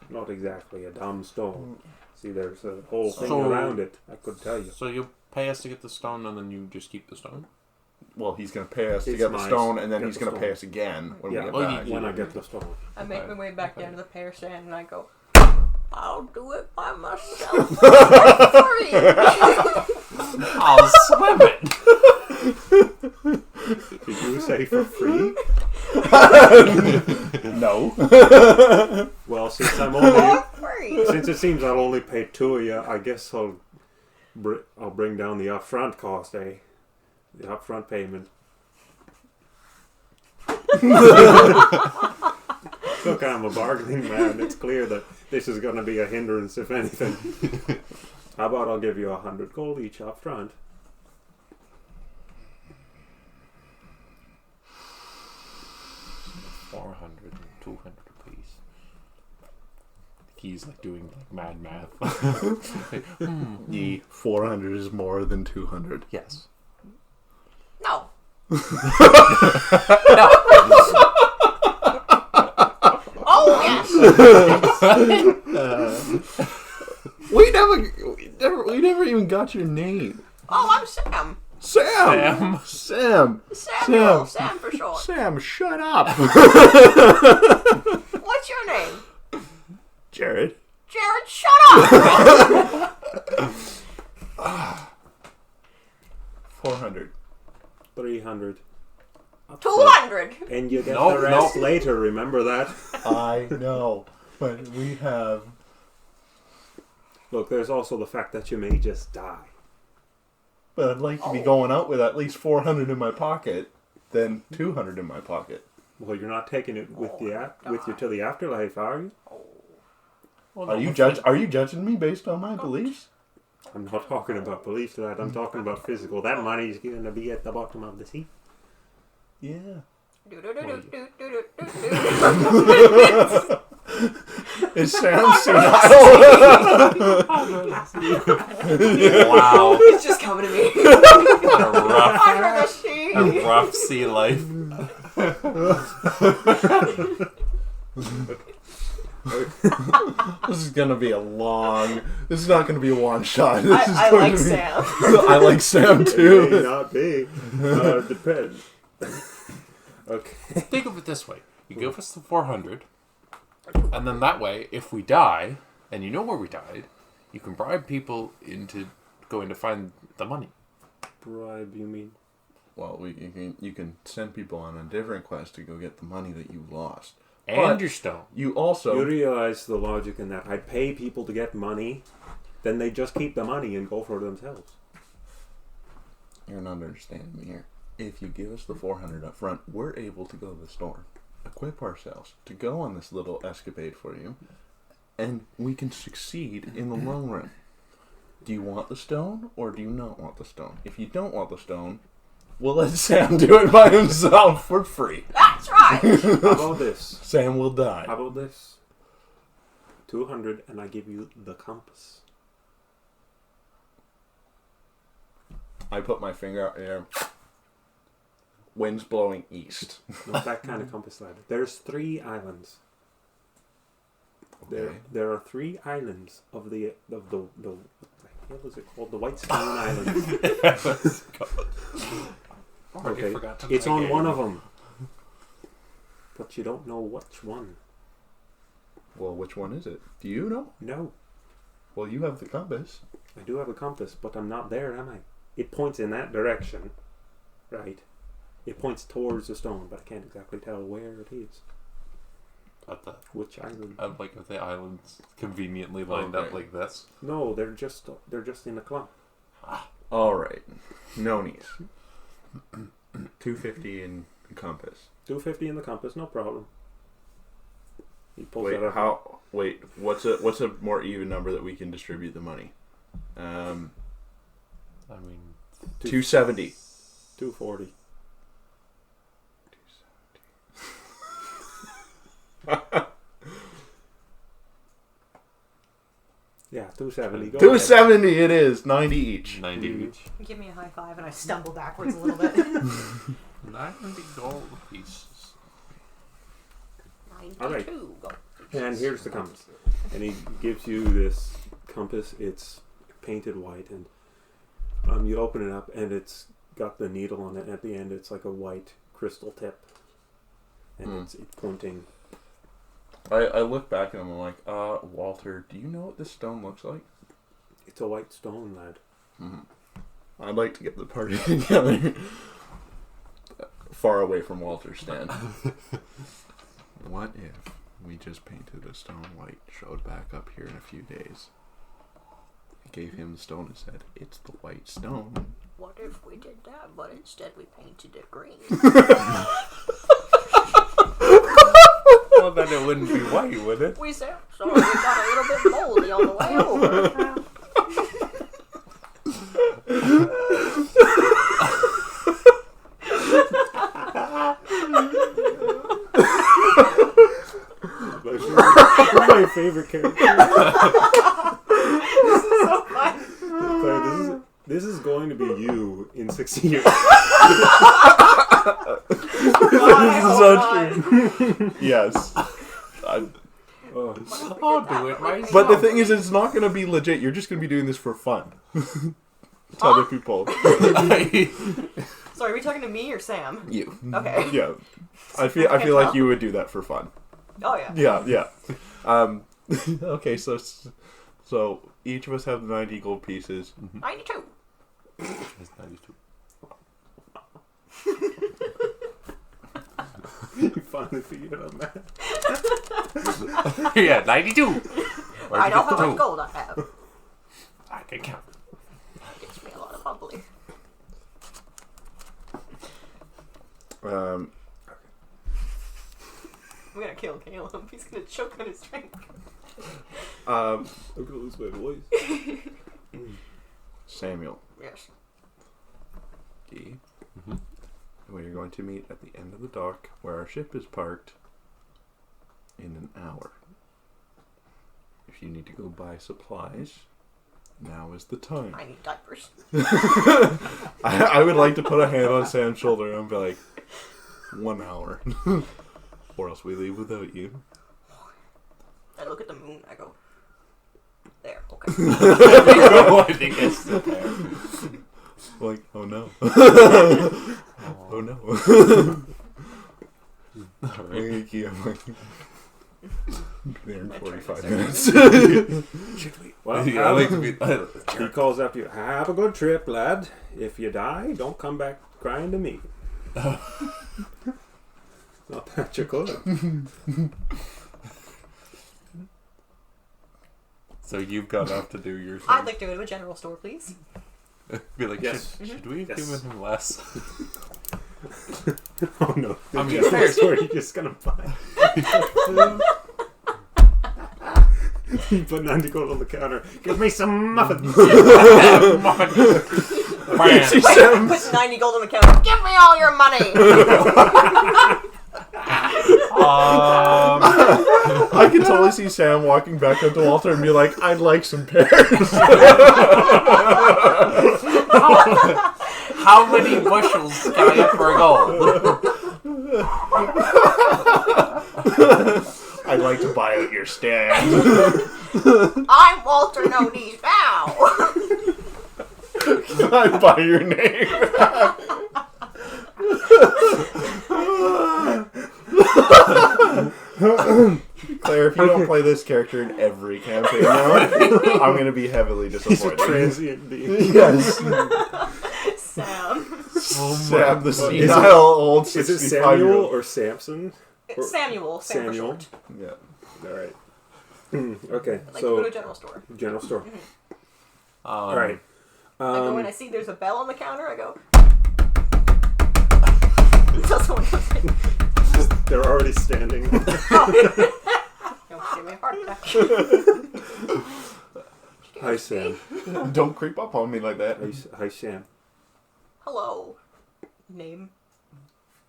not exactly a dumb stone. See, there's a whole thing So- around it. I could tell you. So you pay us to get the stone, and then you just keep the stone? Well, he's gonna pay us to It's get the nice. stone, and then Get he's the gonna stone. pay us again when Yeah, we get well, back. when I get the stone. I make Okay. my way back Okay. down to the pear stand and I go, I'll do it by myself for free. I'll swim it! Did you say for free? No. Well, since I'm only For free. since it seems I'll only pay 2 of you, I guess I'll bring down the upfront cost, eh? The upfront payment. Look, I'm a bargaining man. It's clear that this is going to be a hindrance, if anything. How about I'll give you 100 gold each up front? $400 and $200 apiece. He's like doing like mad math. The 400 is more than 200. Yes. No. Oh, yes. We never even got your name. Oh, I'm Sam. Sam. Samuel. Sam for short. Sam, shut up. What's your name? Jared. Jared, shut up. 400. 300. 200. And you get Nope, the rest nope. later, remember that? I know, but we have. Look, there's also the fact that you may just die. But I'd like to be going out with at least 400 in my pocket, than 200 in my pocket. Well, you're not taking it with you to the afterlife, are you? Well, Are you judging me based on my beliefs? I'm not talking about belief to that. I'm talking about physical. That money's going to be at the bottom of the sea. Yeah. It sounds senile. Wow. It's just coming to me. Under the sea. A rough sea life. This is gonna be a long. This is not gonna be a one shot. I like Sam. I like Sam It may too. not be. Depends. Okay. Think of it this way. You give us the 400, and then that way, if we die, and you know where we died, you can bribe people into going to find the money. Bribe, you mean? Well, you can send people on a different quest to go get the money that you lost. And But your stone. You also... You realize the logic in that. I'd pay people to get money, then they just keep the money and go for it themselves. You're not understanding me here. If you give us the 400 up front, we're able to go to the store, equip ourselves to go on this little escapade for you, and we can succeed in the long run. Do you want the stone, or do you not want the stone? If you don't want the stone, we'll let Sam do it by himself for free. That's right. How about this? Sam will die. How about this? 200 and I give you the compass. I put my finger out there. Wind's blowing east. Not that kind of compass, lad. There's 3 islands. Okay. There are 3 islands of the what the hell is it called? The White Stone Islands. Okay, it's on one of them, but you don't know which one. Well, which one is it? Do you know? No, Well, you have the compass. I do have a compass, but I'm not there, am I? It points in that direction, right? It points towards the stone, but I can't exactly tell where it is. Which island? Like if the islands conveniently lined up like this. No, they're just in a clump. All right. Nonies. 250 in the compass. 250 in the compass, no problem. He pulls Wait, that up. what's a more even number that we can distribute the money? I mean, 270. 240. Yeah, 270. Go 270 it is. 90 each. 90 each. Give me a high five and I stumble backwards a little bit. 90 gold pieces. 92 All right. gold. And here's the compass. And he gives you this compass. It's painted white, and you open it up, and it's got the needle on it. And at the end, it's like a white crystal tip, and it's pointing. I look back and I'm like, Walter, do you know what this stone looks like? It's a white stone, lad. Mm-hmm. I'd like to get the party together. Far away from Walter's stand. What if we just painted a stone white, showed back up here in a few days, gave him the stone and said, it's the white stone. What if we did that, but instead we painted it green? Well, then it wouldn't be white, would it? We said, sorry, we got a little bit moldy on the way over. My favorite character. This is so fun. Claire, this is going to be you in 60 years. This is so true. Yes. I'll do it myself. But the thing is, it's not going to be legit. You're just going to be doing this for fun. To other people. So are we talking to me or Sam? You. Okay. Yeah. I feel like you would do that for fun. Oh yeah. Yeah. Okay, so each of us have 90 gold pieces. 92. It's 92. You finally figured it out, man. Yeah, 92. I know how much gold I have. I can count. Gives me a lot of bubbly. Um, I'm gonna kill Caleb. He's gonna choke on his drink. I'm gonna lose my voice. Samuel. Yes. D. We are going to meet at the end of the dock where our ship is parked in an hour. If you need to go buy supplies, now is the time. I need diapers. I would like to put a hand on Sam's shoulder and be like, 1 hour. Or else we leave without you. I look at the moon. I go, there. Okay. I think it's still there. Like, oh no. Oh no. All right. I'm like, There in My 45 turn minutes. Well, Yeah, I like to be. he calls after you. Have a good trip, lad. If you die, don't come back crying to me. Not that you could. So you've got off to do your thing. I'd like to go to a general store, please. Be like, Yes. should we have Yes. given him less? Oh no! I mean, That's where you're just gonna buy. You put 90 gold on the counter. Give me some muffins. Brand. Put 90 gold on the counter. Give me all your money. I can totally see Sam walking back up to Walter and be like, I'd like some pears. How many bushels can I get for a gold? I'd like to buy out your stand. I'm Walter No Knees now. Can I buy your name? Claire, if you don't play this character in every campaign now, I'm going to be heavily He's a disappointed. transient being. Yes. Sam. Sam, the senile old Is it 65-year-old. Samuel or Samson? It's Samuel. Sam for Samuel. short. Yeah. All right. Okay, I'd like to go to so a general store. general store. All right. I go in, I see there's a bell on the counter, I go... Until someone comes in. They're already standing. Don't give me a heart attack. Hi, Sam. Don't creep up on me like that. Hi, Sam. Hello. Name.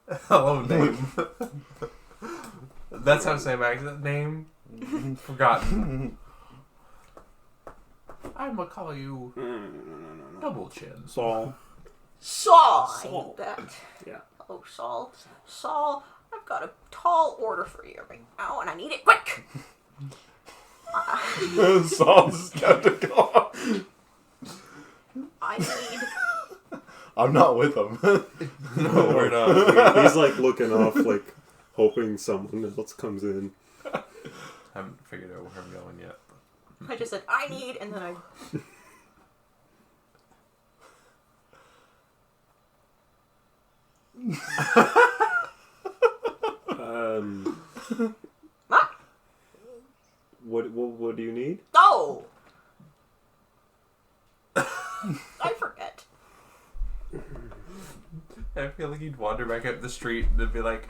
Hello, name. That's how Sam acts. Name forgotten. I'm gonna call you Double Chin. Saul. Saul. I Saul. need that. Yeah. Hello, Saul. Saul, I've got a tall order for you right now, and I need it quick. Saul's got to go. I need... I'm not with him. No, we're not. He's like looking off, like hoping someone else comes in. Haven't figured out where I'm going yet. I just said, I need, and then I... What do you need? No! I forget. I feel like you'd wander back up the street and be like,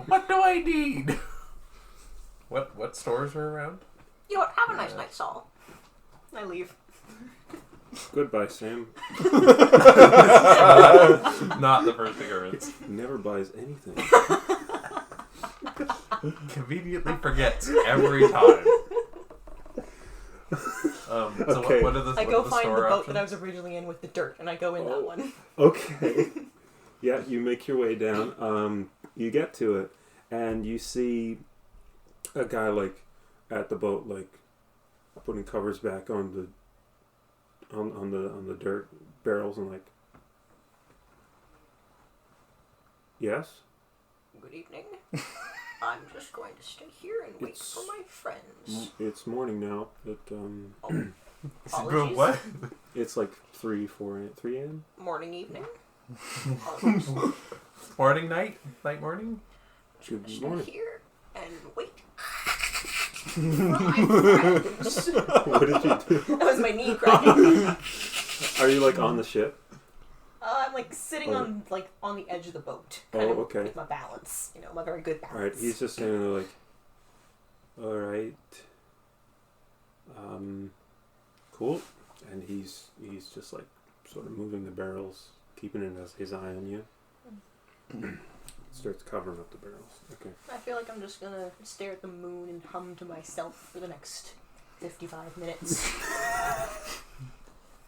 what do I need? What stores are around? You know what? Have a nice night, Saul. I leave. Goodbye, Sam. Not the first occurrence. Never buys anything. Conveniently forgets every time. So Okay. what are the I go what are the find the store boat options? that I was originally in with the dirt, and I go in that one. Okay. Yeah, you make your way down. You get to it, and you see a guy like at the boat, like putting covers back on the on the dirt barrels, and like, yes. Good evening. I'm just going to stay here and wait for my friends. It's morning now, but Apologies. What? it's like 3 a.m. Morning, evening. Morning, night morning. Good Stay morning. here and wait for my friends. What did you do? That was my knee cracking. Are you like on the ship? I'm like sitting on the edge of the boat, kind of okay. with my balance. You know, my very good balance. All right, he's just standing there like, all right, cool, and he's just like sort of moving the barrels, keeping it as his eye on you. Starts covering up the barrels. Okay. I feel like I'm just gonna stare at the moon and hum to myself for the next 55 minutes.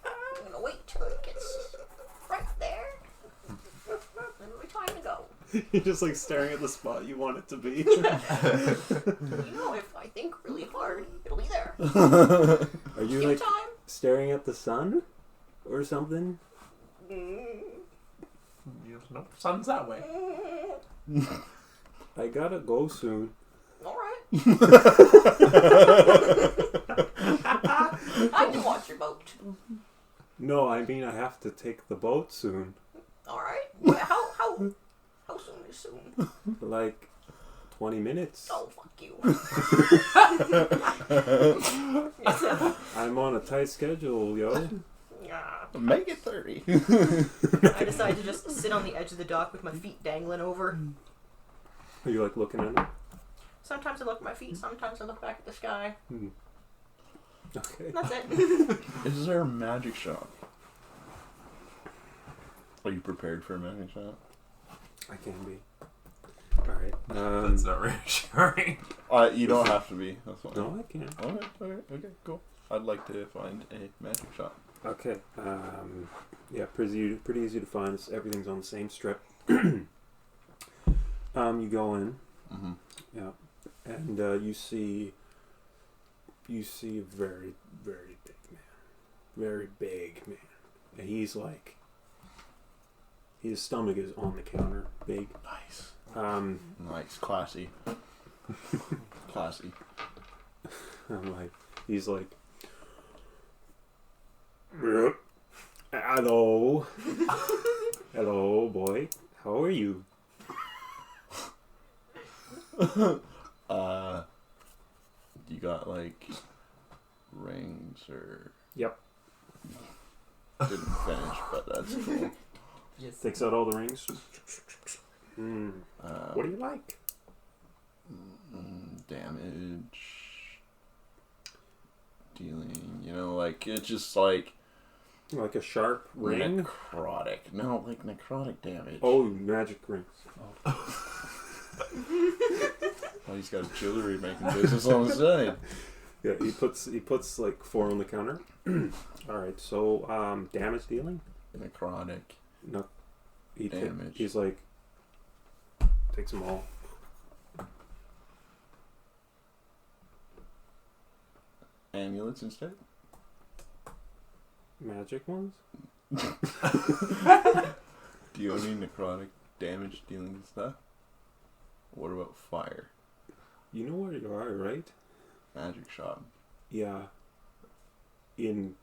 I'm gonna wait till it gets right there. Then it'll be time to go. You're just like staring at the spot you want it to be. You know, if I think really hard, it'll be there. Are you Give like time. staring at the sun or something? No, sun's that way. I gotta go soon. Alright. I can watch your boat. No, I mean I have to take the boat soon. All right. Well, how soon is soon? Like 20 minutes. Oh, fuck you. I'm on a tight schedule, yo. Make it 30. I decide to just sit on the edge of the dock with my feet dangling over. Are you like looking at it? Sometimes I look at my feet, sometimes I look back at the sky. Okay. That's it. Is there a magic shot? Are you prepared for a magic shot? I can be. Alright. That's not reassuring. You don't have to be. That's fine. No, I can. Okay, cool. I'd like to find a magic shot. Okay. Yeah, pretty easy to find. Everything's on the same strip. You go in. Mm-hmm. Yeah. And you see a very, very big man. Very big man. And he's like, his stomach is on the counter. Big. Nice. Nice. Classy. Classy. He's like, hello. Hello, boy. How are you? You got like rings or? Yep. Didn't finish, but that's cool. Yes. Takes out all the rings. What do you like? Damage. Dealing, like it's just like a sharp ring? Necrotic. No, like necrotic damage. Oh, magic rings. Oh, he's got jewelry making business on the side. Yeah, he puts like 4 on the counter. Alright, so damage dealing? Necrotic. No. Damage. He's like takes them all. Amulets instead? Magic ones? Do you have any necrotic damage dealing stuff? What about fire? You know where you are, right? Magic shot. Yeah. In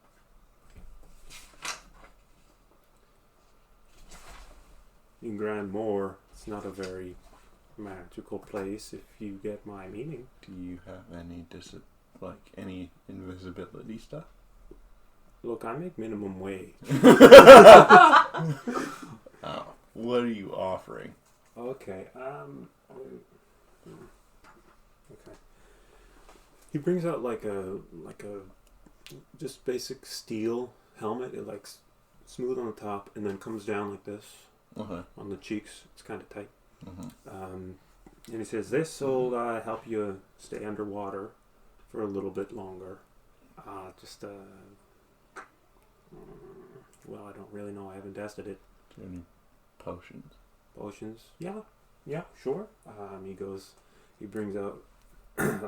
Grand Mor, it's not a very magical place, if you get my meaning. Do you have any any invisibility stuff? Look, I make minimum wage. Oh, what are you offering? Okay. Okay. He brings out like a just basic steel helmet. It like smooth on the top and then comes down like this on the cheeks. It's kind of tight. And he says, "This will help you stay underwater for a little bit longer. Well, I don't really know. I haven't tested it." Do you have any potions? Potions? Yeah, sure. He brings out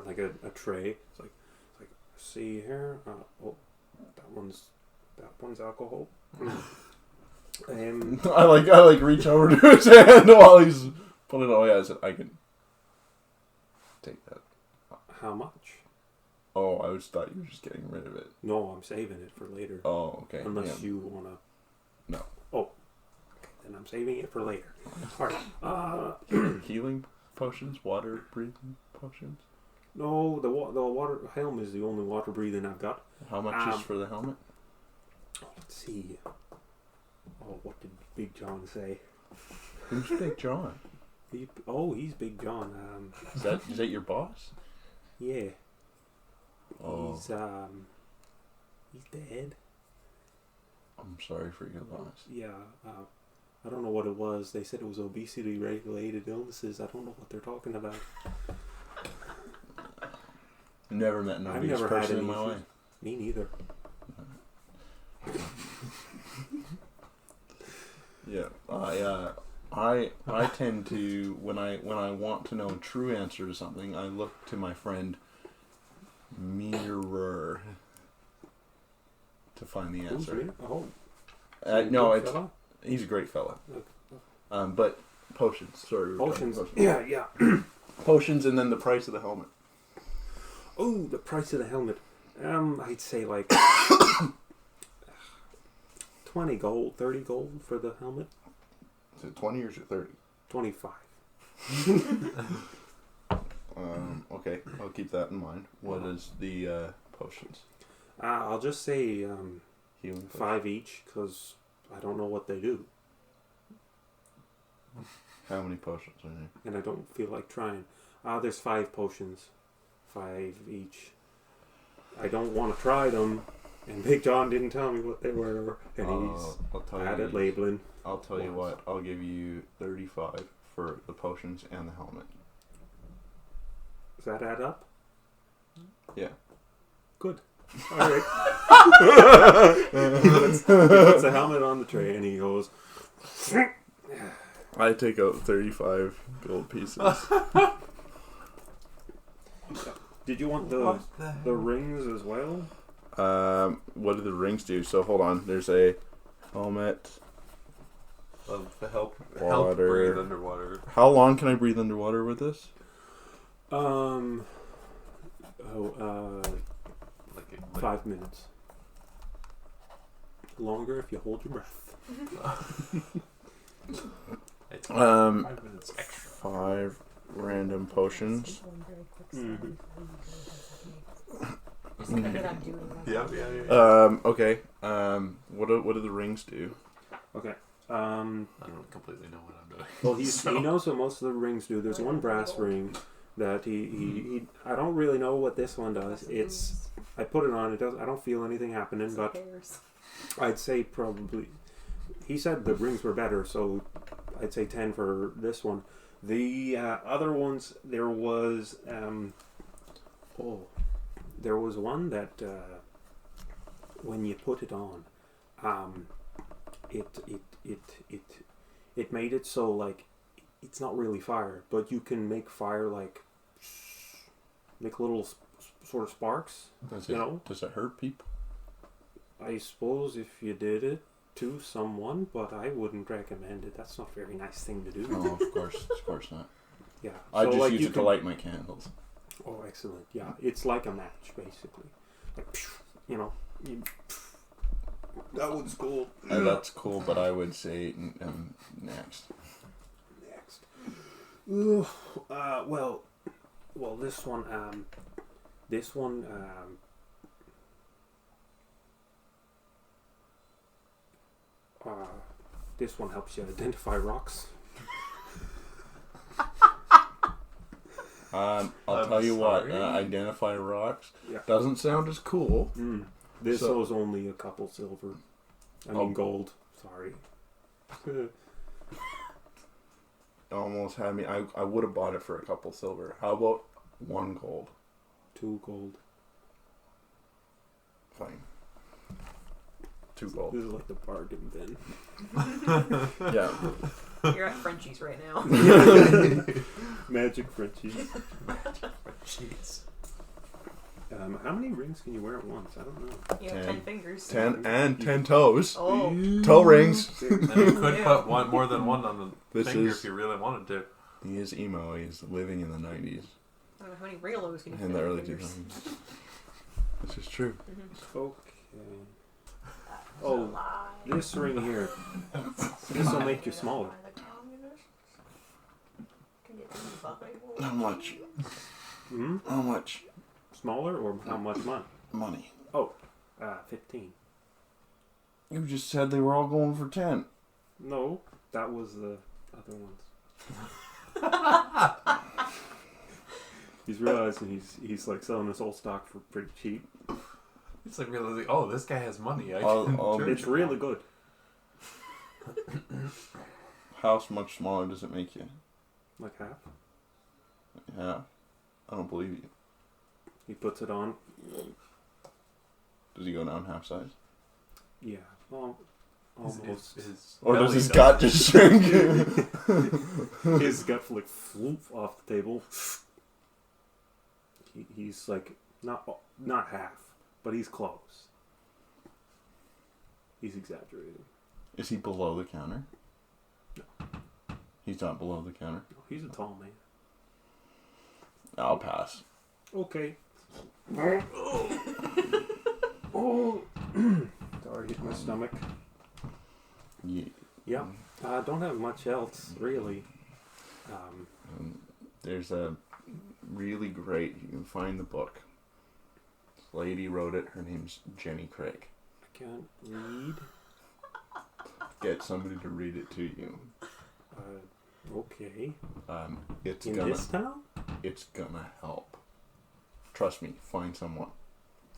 like a tray. It's like, see here. That one's alcohol. I reach over to his hand while he's pulling it away. I said, "I can take that." How much? Oh, I just thought you were just getting rid of it. No, I'm saving it for later. Oh, okay. Unless you wanna. No. Oh, okay, then I'm saving it for later. All right. Healing potions, water breathing potions. No, the water helm is the only water breathing I've got. How much is for the helmet? Let's see. Oh, what did Big John say? Who's Big John? He's Big John. Is that your boss? Yeah. Oh. He's dead. I'm sorry for your loss. Yeah. I don't know what it was. They said it was obesity-related illnesses. I don't know what they're talking about. Never met an obese person in my life. Me neither. Yeah. I tend to when I want to know a true answer to something, I look to my friend Mirror to find the answer. Who's oh. No, he's a great fella. Okay. But potions. Sorry. Potions. Yeah. Potions, and then the price of the helmet. Oh, the price of the helmet. I'd say like 20 gold, 30 gold for the helmet. Is it 20 or is it 30? 25. Okay, I'll keep that in mind. What is the potions? I'll just say Healing 5 each, because I don't know what they do. How many potions are there? And I don't feel like trying. There's 5 potions. 5 each. I don't want to try them. And Big John didn't tell me what they were. And he's I'll tell added you, labeling. I'll tell you what, I'll give you 35 for the potions and the helmet. Does that add up? Yeah. Good. Alright. he puts a helmet on the tray and he goes... I take out 35 gold pieces. Did you want the rings as well? What do the rings do? So hold on. There's a helmet. The help Water. breathe underwater. How long can I breathe underwater with this? Like 5 minutes. Longer if you hold your breath. It's 5 minutes extra. 5 random potions. Mm-hmm. Yeah. Okay. What do the rings do? Okay. I don't completely know what I'm doing. Well, he knows what most of the rings do. There's one brass ring that he I don't really know what this one does. It's I put it on. It does. I don't feel anything happening, but I'd say probably. He said the rings were better, so I'd say 10 for this one. The other ones, there was there was one that when you put it on, it made it so like it's not really fire, but you can make fire like make little sort of sparks. Does it hurt people? I suppose if you did it to someone, but I wouldn't recommend it. That's not a very nice thing to do. No, of course not. Yeah. I So, just like, use you it to can- light my candles. Oh, excellent. Yeah, it's like a match, basically. Like, that one's cool. That's cool, but I would say next. Next. Ooh, well, this one, this one helps you identify rocks. I'll I'm tell you what, sorry. identify rocks Yeah. doesn't sound as cool. This So- was only a couple silver. I mean gold. Sorry. Almost had me. I would have bought it for a couple silver. How about 1 gold? 2 gold. Fine. 2 gold. This is like the bargain bin. Yeah. You're at Frenchie's right now. Magic Frenchies. Jeez. How many rings can you wear at once? I don't know. You have 10 fingers. 10 and 10 toes. Oh. Toe rings. And you could put more than one on the This finger is- if you really wanted to. He is emo. He's living in the 90s I don't know how many relos can you and fit the on early fingers. 2000s. This is true. Okay. Oh, this ring here. This will make you smaller. How much? Hmm? How much Smaller or how much money? money? 15. You just said they were all going for 10. No, that was the other ones. He's realizing he's like selling this old stock for pretty cheap. It's like really, oh, this guy has money. I I'll- can I'll- charge It's him. really good. How much smaller does it make you? Like half. Yeah. I don't believe you. He puts it on. Does he go down half size? Yeah. Well, almost. Or does belly his does. gut just shrink? His gut like floop off the table. He's like not half, but he's close. He's exaggerating. Is he below the counter? No. He's not below the counter? He's a tall man. I'll pass. Okay. Oh. Sorry, hit my stomach. Yeah. Yep. I don't have much else, really. There's a really great, you can find the book. This lady wrote it. Her name's Jenny Craig. I can't read. Get somebody to read it to you. Okay. It's In gonna, this town? it's gonna help. Trust me, find someone.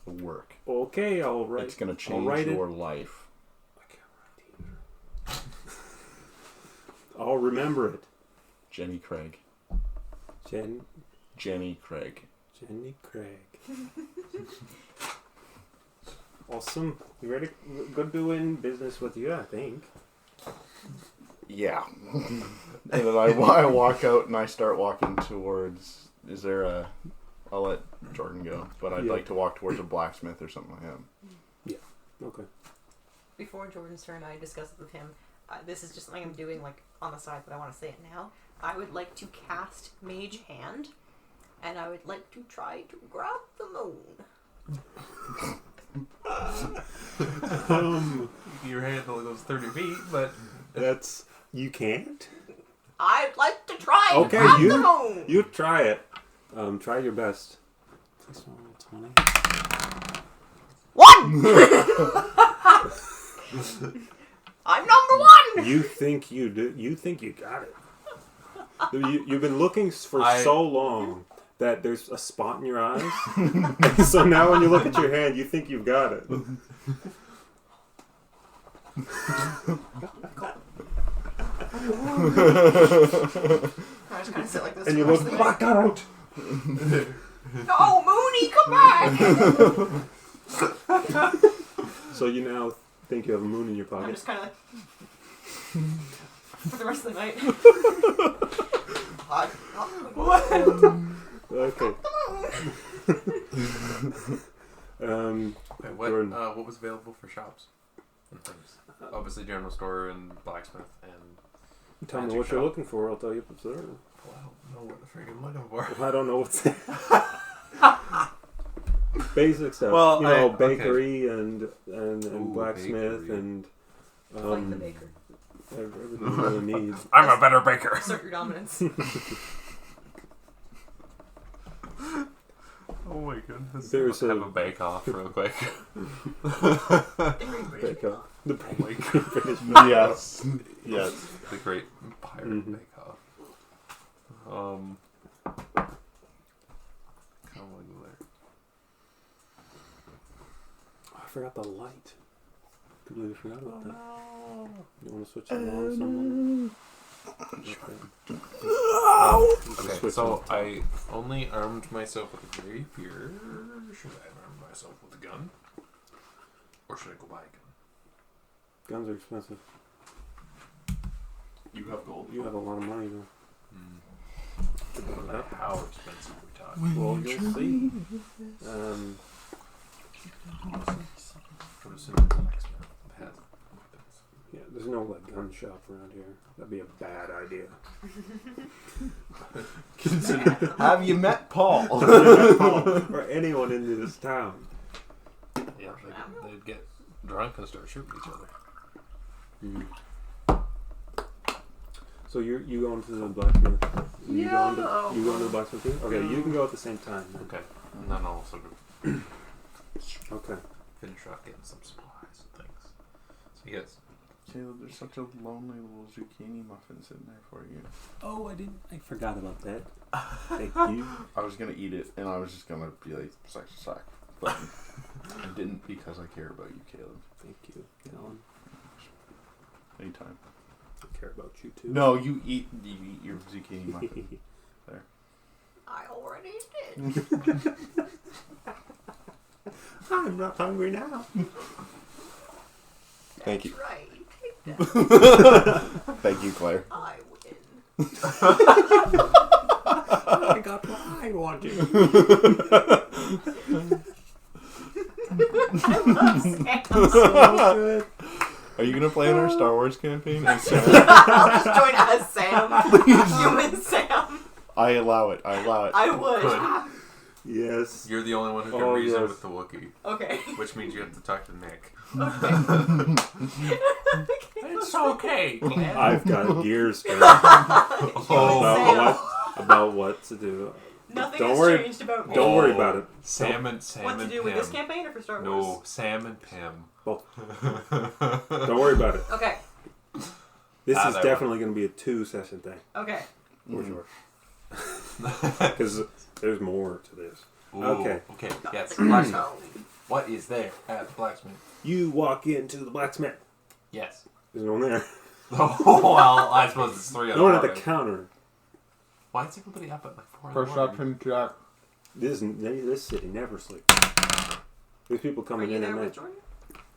It'll work. Okay, I'll write. It's gonna I'll change write your life. I can't write either. I'll remember it. Jenny Craig. Jenny Craig. Jenny Craig. Awesome. You ready? Good doing business with you, I think. Yeah. And then I walk out and I start walking towards. Is there a? I'll let Jordan go, but I'd like to walk towards a blacksmith or something like that. Yeah. Okay. Before Jordan's turn, I discussed with him. This is just something I'm doing like on the side, but I want to say it now. I would like to cast Mage Hand, and I would like to try to grab the moon. Your hand only goes 30 feet, but That's... You can't? I'd like to try Okay, to grab the moon. You try it. Try your best. Plus 20. 1! I'm number 1! You think you do? You think you got it? You've been looking for so long that there's a spot in your eyes. And so now when you look at your hand, you think you've got it. I just kind of sit like this. And you look back out. No, Mooney, come back! So you now think you have a moon in your I'm pocket. just kind of like... for the rest of the night. Okay. wait, what was available for shops and things? Obviously, general store and blacksmith and. Tell me what you're looking for. I'll tell you if it's there. Well, I don't know what the freaking looking for. Well, I don't know what's there. Basic stuff. Well, you know, okay. bakery and Ooh, blacksmith bakery. and Like the baker. everything you really need. I'm a better baker. Assert your dominance. Oh my goodness. There's Have a bake off real quick. Bake off. The Like, Yes. Yes. the great pirate bake off. Come on there. I forgot the light. Completely forgot about that. You want to switch it on someone? Okay, so I only armed myself with a rapier. Should I arm myself with a gun? Or should I go buy a gun? Guns are expensive. You have gold. You have a lot of money though. How expensive are we talking? Well, you'll see. I'm assuming Blacksmith has weapons. Yeah, there's no like gun shop around here. That'd be a bad idea. Have you met Paul? Or anyone in this town. Yeah, they'd get drunk and start shooting each other. So you going to the blacksmith? You Yeah. going to the blacksmith too? Okay, you can go at the same time. Then. Okay, and then I'll sort of Okay. finish off getting some supplies and things. So yes. Caleb, there's such a lonely little zucchini muffin sitting there for you. Oh, I forgot about that. Thank you. I was gonna eat it, and I was just gonna be like, sack. But I didn't because I care about you, Caleb. Thank you, Alan. Anytime. I care about you too. No, you eat your zucchini muffin. There. I already did. I'm not hungry now. Thank you. Right. Take that. Thank you, Claire. I win. I got what I wanted. I love Sam. So good. Are you gonna play in our Star Wars campaign? I'll just join as Sam. Human Sam. I allow it. I would. Yes. You're the only one who can reason with the Wookiee. Okay. Which means you have to talk to Nick. Okay. It's okay, Glenn. I've got gears for about what to do. Nothing Don't has worry. changed about me. Don't worry about it. Sam What to and do with this campaign or for Star Wars? No, Sam and Pim. Both. Don't worry about it. Okay. This is that definitely going to be a 2-session thing. Okay. For sure. Because there's more to this. Ooh, Okay. Okay. Yes. Blacksmith. What is there at the blacksmith? You walk into the blacksmith. Yes. There's no one there. Oh well, I suppose it's 3 on No one at the morning. counter. Why is everybody up at like 4 First in the morning? option, Jack. This city never sleeps. There's people Are coming you in there at with night. Jordan?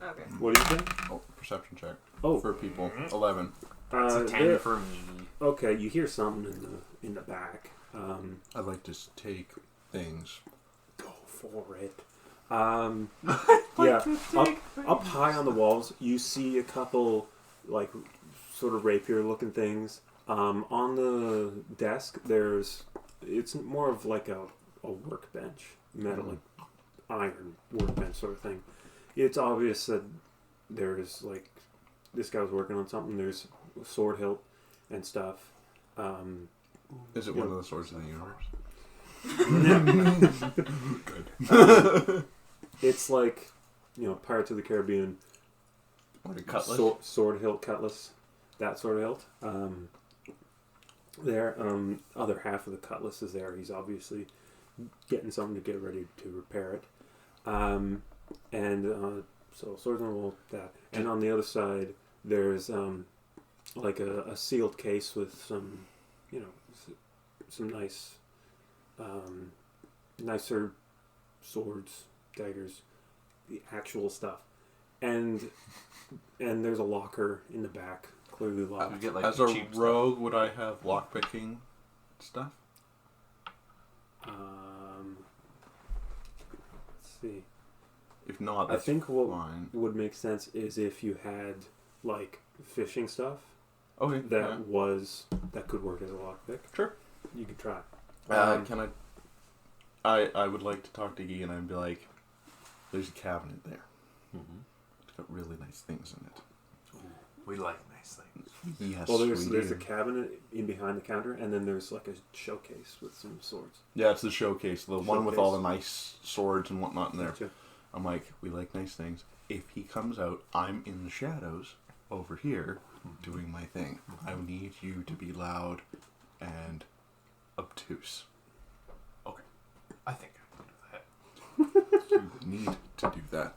Okay. What do you think? Oh, perception check. Oh, For people. 11. It's a 10 for me. okay. You hear something in the back. I'd like to take things. Go for it. Yeah. Up high on the walls, you see a couple like sort of rapier-looking things. On the desk, it's more of like a workbench, metal, like iron workbench sort of thing. It's obvious that there's like this guy was working on something. There's a sword hilt and stuff. Is it one of the swords in the universe? Good. It's like, Pirates of the Caribbean. Like a cutlass? Sword hilt, cutlass, that sort of hilt. Other half of the cutlass is there. He's obviously getting something to get ready to repair it. So swords on the wall, that. And on the other side, there's like a sealed case with some, some nicer swords, daggers, the actual stuff. And there's a locker in the back, clearly locked. Get, like, As a cheap rogue, would I have lockpicking stuff? Let's see. If not, I that's think what fine. would make sense is if you had like fishing stuff Okay. that could work as a lockpick. Sure. You could try. Can I would like to talk to Guy and I'd be like, there's a cabinet there. Mm-hmm. It's got really nice things in it. We like nice things. Yes, Well, there's we a do. cabinet in behind the counter, and then there's like a showcase with some swords. Yeah, it's the showcase. The one with all the nice swords and whatnot in there. Gotcha. I'm like, we like nice things. If he comes out, I'm in the shadows over here doing my thing. I need you to be loud and obtuse. Okay. I think I can do that. You need to do that.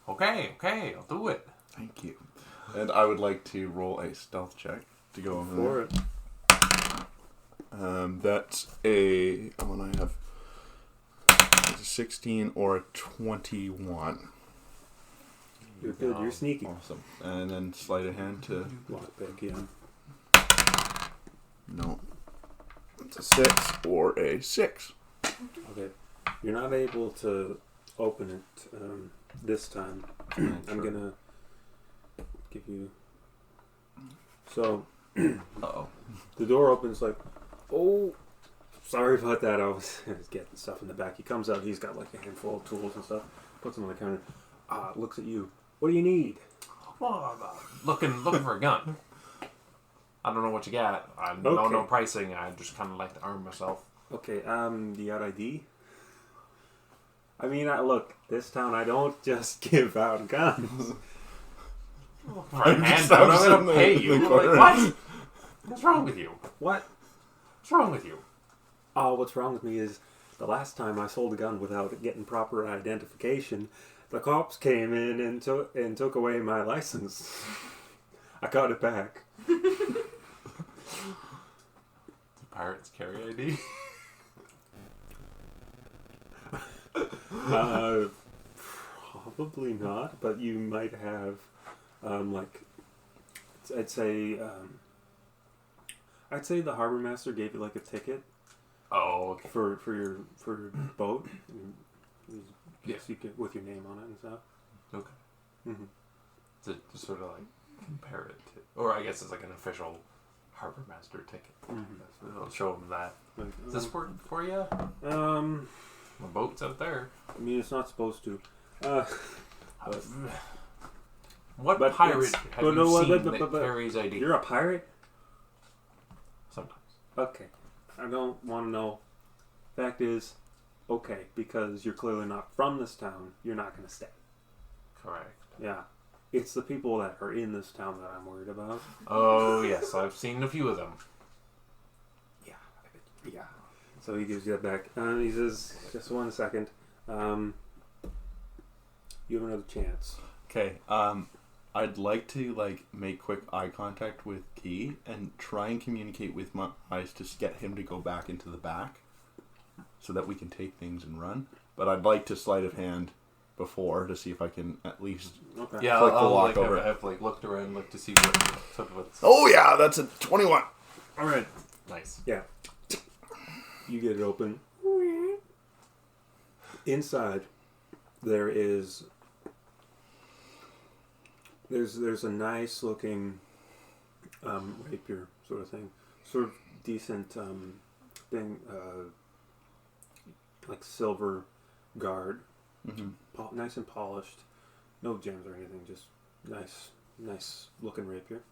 Okay, I'll do it. Thank you. And I would like to roll a stealth check to go over For there. it. That's a... When I have a 16 or a 21. You're good. You're sneaky. Awesome. And then sleight of hand to... Lockpick, yeah. No. It's a 6 or a 6. Okay. You're not able to open it this time. I'm gonna give you. So Uh-oh. the door opens like, oh, sorry about that. I was getting stuff in the back. He comes out. He's got like a handful of tools and stuff. Puts them on the counter. Looks at you. What do you need? Well, looking for a gun. I don't know what you got. I don't Okay. know pricing. I just kind of like to arm myself. Okay. Do you got ID? I mean, look. This town, I don't just give out guns. Right, man, I'm going to pay you. Like, what? What's wrong with you? What? What's wrong with you? Oh, what's wrong with me is the last time I sold a gun without getting proper identification, the cops came in and took away my license. I got it back. Do pirates carry ID? Probably not, but you might have, I'd say the harbor master gave you like a ticket. Oh, okay. For your boat. Yes, you get with your name on it and stuff. Okay. Mm-hmm. To sort of like compare it to, or I guess it's like an official harbor master ticket. Mm-hmm. I'll show him that. Like, Is this working for you? My boat's out there. I mean, it's not supposed to. What but pirate have you seen that but carries ID? You're a pirate? Sometimes. Okay. I don't want to know. Fact is, okay, because you're clearly not from this town, you're not going to stay. Correct. Yeah. It's the people that are in this town that I'm worried about. Oh, yes. I've seen a few of them. Yeah. So he gives you that back. He says, just 1 second. You have another chance. Okay. I'd like to make quick eye contact with Key and try and communicate with my eyes to get him to go back into the back, so that we can take things and run. But I'd like to sleight of hand before to see if I can at least. Okay. Yeah, click the I'll lock over. have looked around, to see what's. Oh yeah, that's a 21. All right. Nice. Yeah. You get it open. Inside, there's a nice looking rapier sort of thing, sort of decent thing, like silver guard, nice and polished, no gems or anything, just nice looking rapier.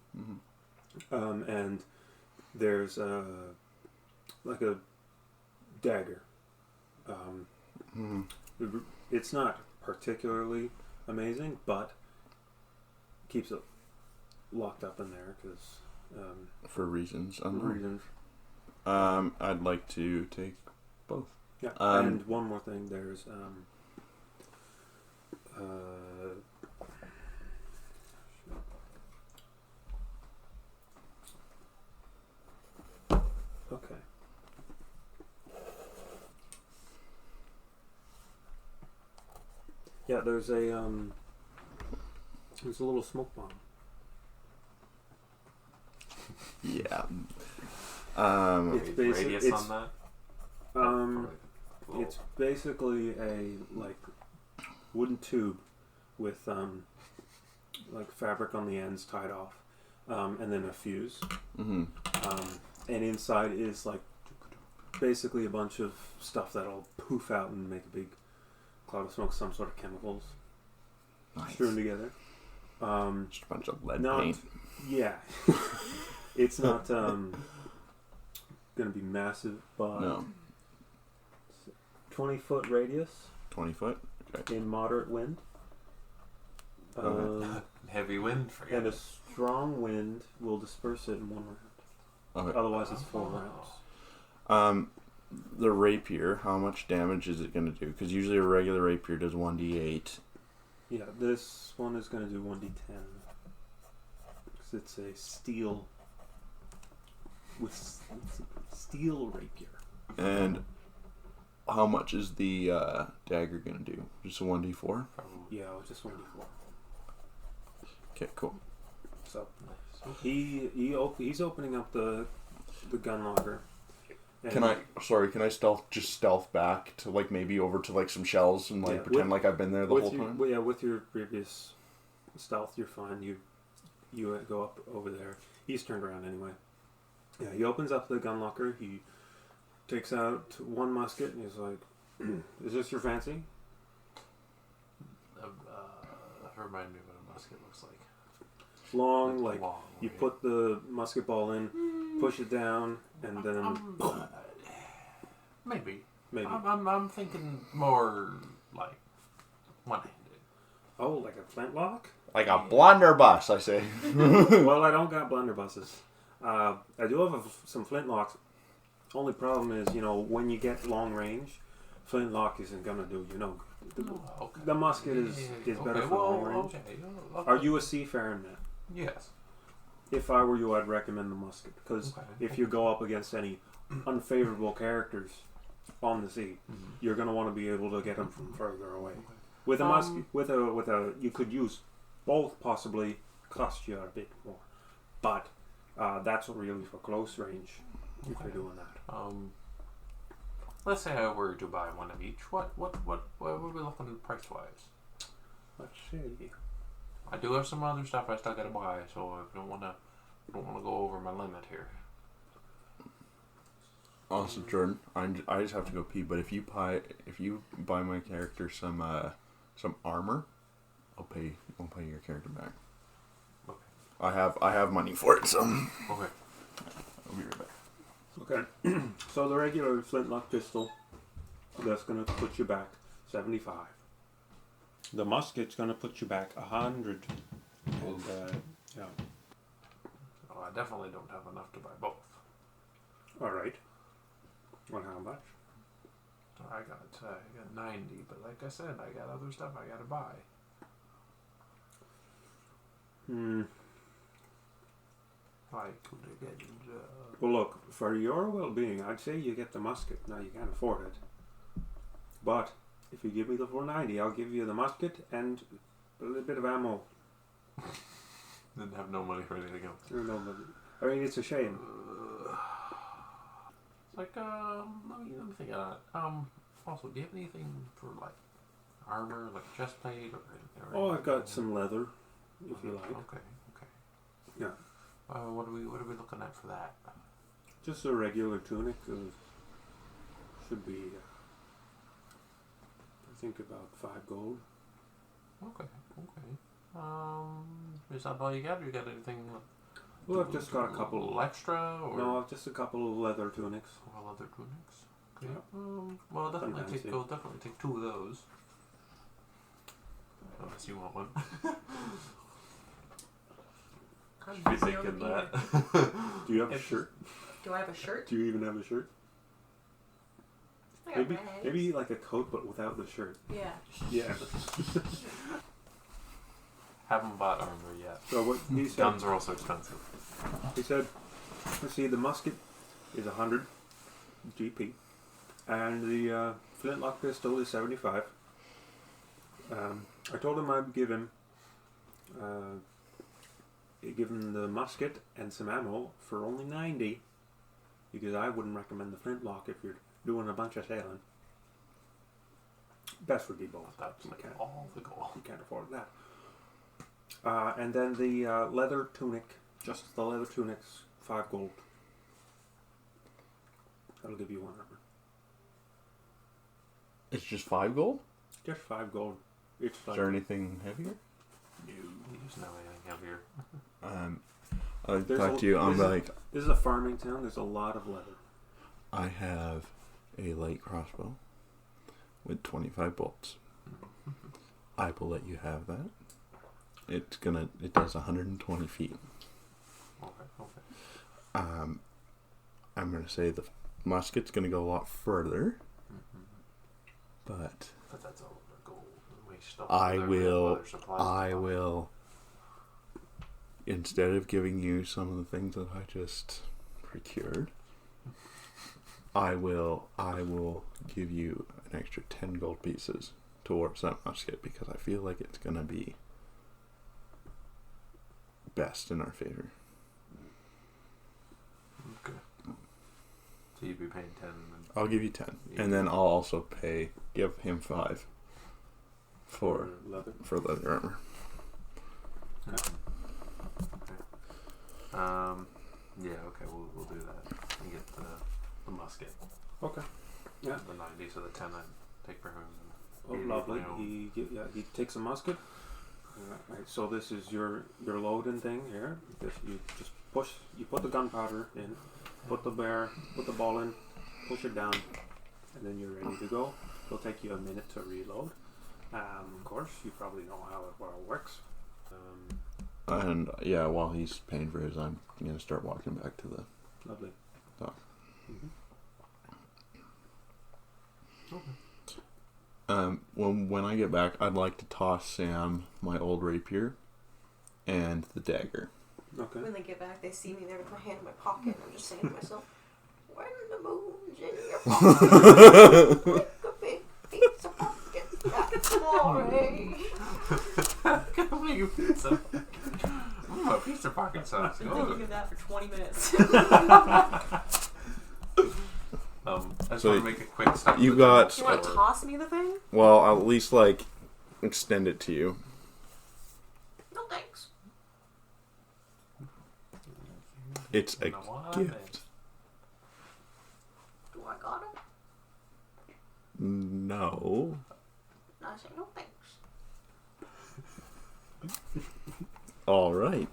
And there's like a dagger. It's not particularly amazing, but keeps it locked up in there because for reasons. I'd like to take both. Yeah. And one more thing, there's okay. Yeah, there's a little smoke bomb. Yeah. It's basic. Radius It's on that? it's basically a wooden tube with like fabric on the ends tied off, and then a fuse. And inside is basically a bunch of stuff that'll poof out and make a big cloud of smoke, some sort of chemicals strewn together. Just a bunch of lead paint. Yeah. It's not going to be massive, but no. 20-foot radius. 20 foot? Okay. In moderate wind. Heavy wind, forget and a it. strong wind will disperse it in 1 round. Okay. Otherwise, it's 4 rounds. The rapier, how much damage is it going to do? Because usually a regular rapier does 1d8. Yeah, this one is going to do 1d10. Because it's a steel rapier. And how much is the dagger going to do? Just a 1d4? Yeah, just 1d4. Okay, cool. So he's opening up the gun locker. Can I stealth back to maybe over to some shells and pretend like I've been there the whole time? Yeah, with your previous stealth, you're fine. You go up over there. He's turned around anyway. Yeah, he opens up the gun locker. He takes out 1 musket and he's like, "Is this your fancy?" Remind me what a musket looks like. Long, you right? put the musket ball in, push it down, and then maybe. I'm thinking more one-handed. Oh, like a flintlock? Like a blunderbuss, I say. Well, I don't got blunderbusses. I do have some flintlocks. Only problem is, when you get long range, flintlock isn't gonna do good. Okay. The musket is better for long range. Okay. Are you a seafaring man? Yes. If I were you, I'd recommend the musket because if you go up against any unfavorable characters on the sea, you're gonna want to be able to get them from further away. With a musket, with a, you could use both. Possibly cost you a bit more, but that's really for close range. If you're doing that. Let's say I were to buy one of each. What would we looking price wise? Let's see. I do have some other stuff I still gotta buy, so I don't want to don't want to go over my limit here. Also, Jordan, I just have to go pee. But if you buy my character some armor, I'll pay your character back. Okay. I have money for it, so. Okay. I'll be right back. Okay. So the regular flintlock pistol, that's going to put you back 75. The musket's going to put you back 100. And, yeah. Oh, I definitely don't have enough to buy both. All right. Well, how much? I got 90, but like I said, I got other stuff I got to buy. I could get. Well, look, for your well-being, I'd say you get the musket. Now, you can't afford it. But if you give me the 490, I'll give you the musket and a little bit of ammo. Didn't have no money for anything else. No, I mean, it's a shame. Like, let me think of that. Also, do you have anything for, like, armor, like chest plate or anything? Oh, I've got some leather, if you like. Okay. Yeah. What are we looking at for that? Just a regular tunic should be, I think, about 5 gold. Okay. Is that all you got? Or you got anything? Well, I've just got a couple. Little extra? Or? No, just a couple of leather tunics. Well, leather tunics. Okay. Yeah. Well, definitely Fancy. take 2 of those. Unless you want one. Should be thinking that. Do you have a shirt? Do I have a shirt? Do you even have a shirt? I got rags. Maybe like a coat, but without the shirt. Yeah. Yeah. Haven't bought armor yet. So what he said? Guns are also expensive. He said, let's see, the musket is 100 GP, and the flintlock pistol is 75. I told him I'd give him the musket and some ammo for only 90, because I wouldn't recommend the flintlock if you're doing a bunch of sailing. Best would be both. That's like all the gold. You can't afford that. And then the leather tunic, just the leather tunic's 5 gold. That'll give you 1 armor. It's just 5 gold? Just 5 gold. It's Is there anything heavier? No, there's no anything heavier. I talked to you. I'm like, this is a farming town. There's a lot of leather. I have a light crossbow with 25 bolts. I will let you have that. It does 120 feet. Okay. I'm gonna say the musket's gonna go a lot further, but that's all the gold. I will. Instead of giving you some of the things that I just procured, I will give you an extra 10 gold pieces towards that musket, because I feel like it's gonna be best in our favor. Okay. So you'd be paying 10. I'll give you 10, and then I'll also give him 5 for leather armor. Okay. Yeah. Okay. We'll do that and get the musket. Okay. Yeah. The 90. So the 10 I take for him. Oh, lovely. He takes a musket. Right, so this is your loading thing here. You just push. You put the gunpowder in. Put the ball in. Push it down, and then you're ready to go. It'll take you a minute to reload. Of course, you probably know how it all works. And yeah, while he's paying for his, I'm gonna start walking back to the Lovely. dock. Okay. When I get back, I'd like to toss Sam my old rapier and the dagger. Okay. When they get back, they see me there with my hand in my pocket, and I'm just saying to myself, when the moon's in your pocket, like a big pizza pocket, that's glory. Come here, you pizza. Ooh, a pizza pocket sounds I've been thinking good. of that for 20 minutes. I just want to make a quick stop. You got- You want to toss me the thing? Well, I'll at least extend it to you. No thanks. It's a You know what? gift. Do I got it? No. I say no thanks. All right.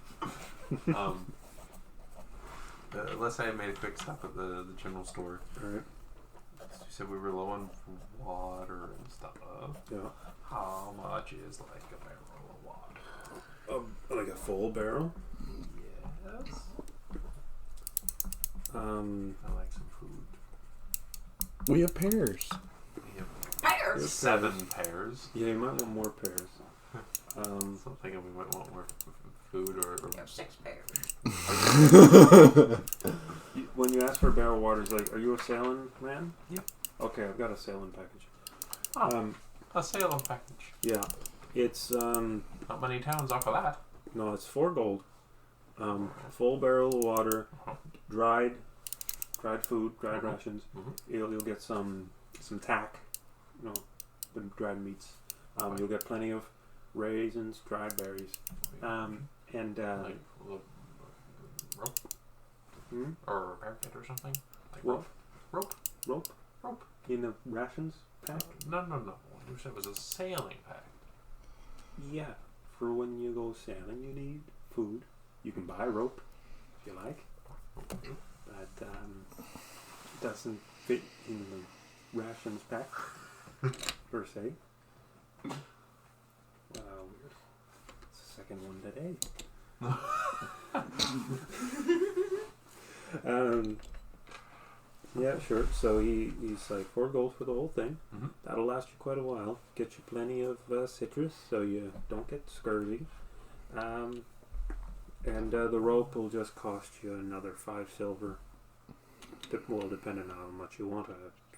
Let's say I made a quick stop at the general store. Alright. You said we were low on water and stuff. Yeah. How much is like a barrel of water? Like a full barrel? Yes. Um, I like some food. We have pears. We have Pears! 7 pairs. yeah, you might want more pears. So I'm thinking we might want more food or We have 6 pairs. When you ask for a barrel of water, it's like, are you a sailing man? Yeah. Okay, I've got a sailing package. Oh. A Salem package. Yeah. It's, Not many towns offer that. no, it's 4 gold. Full barrel of water, dried food, dried rations. You'll get some tack, you know, the dried meats. You'll get plenty of raisins, dried berries, and like rope or a parakeet or something. Like what? Rope In the rations pack? No. You said it was a sailing pack. Yeah. For when you go sailing, you need food. You can buy rope if you like, but it doesn't fit in the rations pack per se. Weird. It's the second one today. Yeah, sure. So he's like 4 gold for the whole thing. Mm-hmm. That'll last you quite a while. Get you plenty of citrus so you don't get scurvy. And the rope will just cost you another 5 silver. Well, depending on how much you want.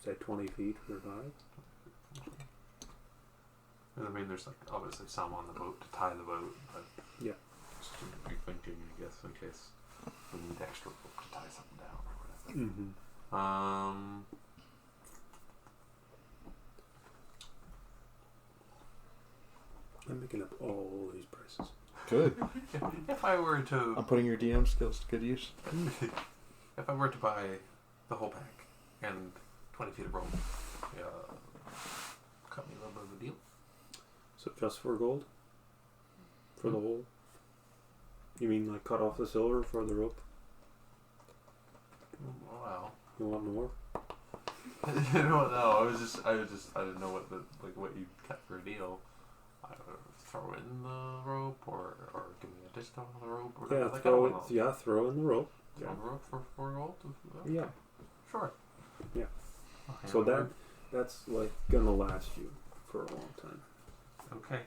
Say 20 feet for 5. I mean, there's like obviously some on the boat to tie the boat, but Yeah. just thinking, I guess, in case we need extra rope to tie something down or whatever. Mm-hmm. I'm making up all these prices. Good. If I were to I'm putting your DM skills to good use. if I were to buy the whole pack and 20 feet of rope, cut me a little bit of a deal. So just 4 gold? For the whole? You mean like cut off the silver for the rope? Wow. You want more? I don't know. I didn't know what you cut for a deal. I would throw in the rope or give me a discount on the rope or Yeah, whatever. throw in the rope. Throw in the rope for 4 gold? Yeah. Sure. Yeah. Okay, So that's like gonna last you for a long time. Okay.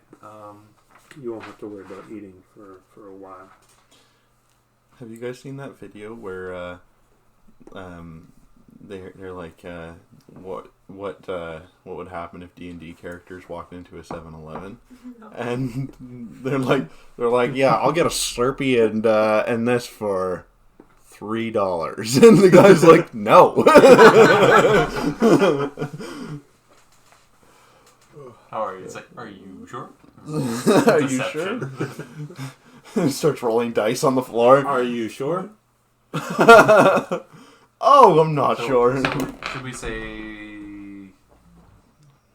You won't have to worry about eating for a while. Have you guys seen that video where they're like what would happen if D&D characters walked into a 7-Eleven? No. And they're like yeah, I'll get a Slurpee and this for $3. And the guy's like, no. How are you? It's like, are you sure? Are you sure? Starts rolling dice on the floor. Are you sure? Oh, I'm not sure. So should we say,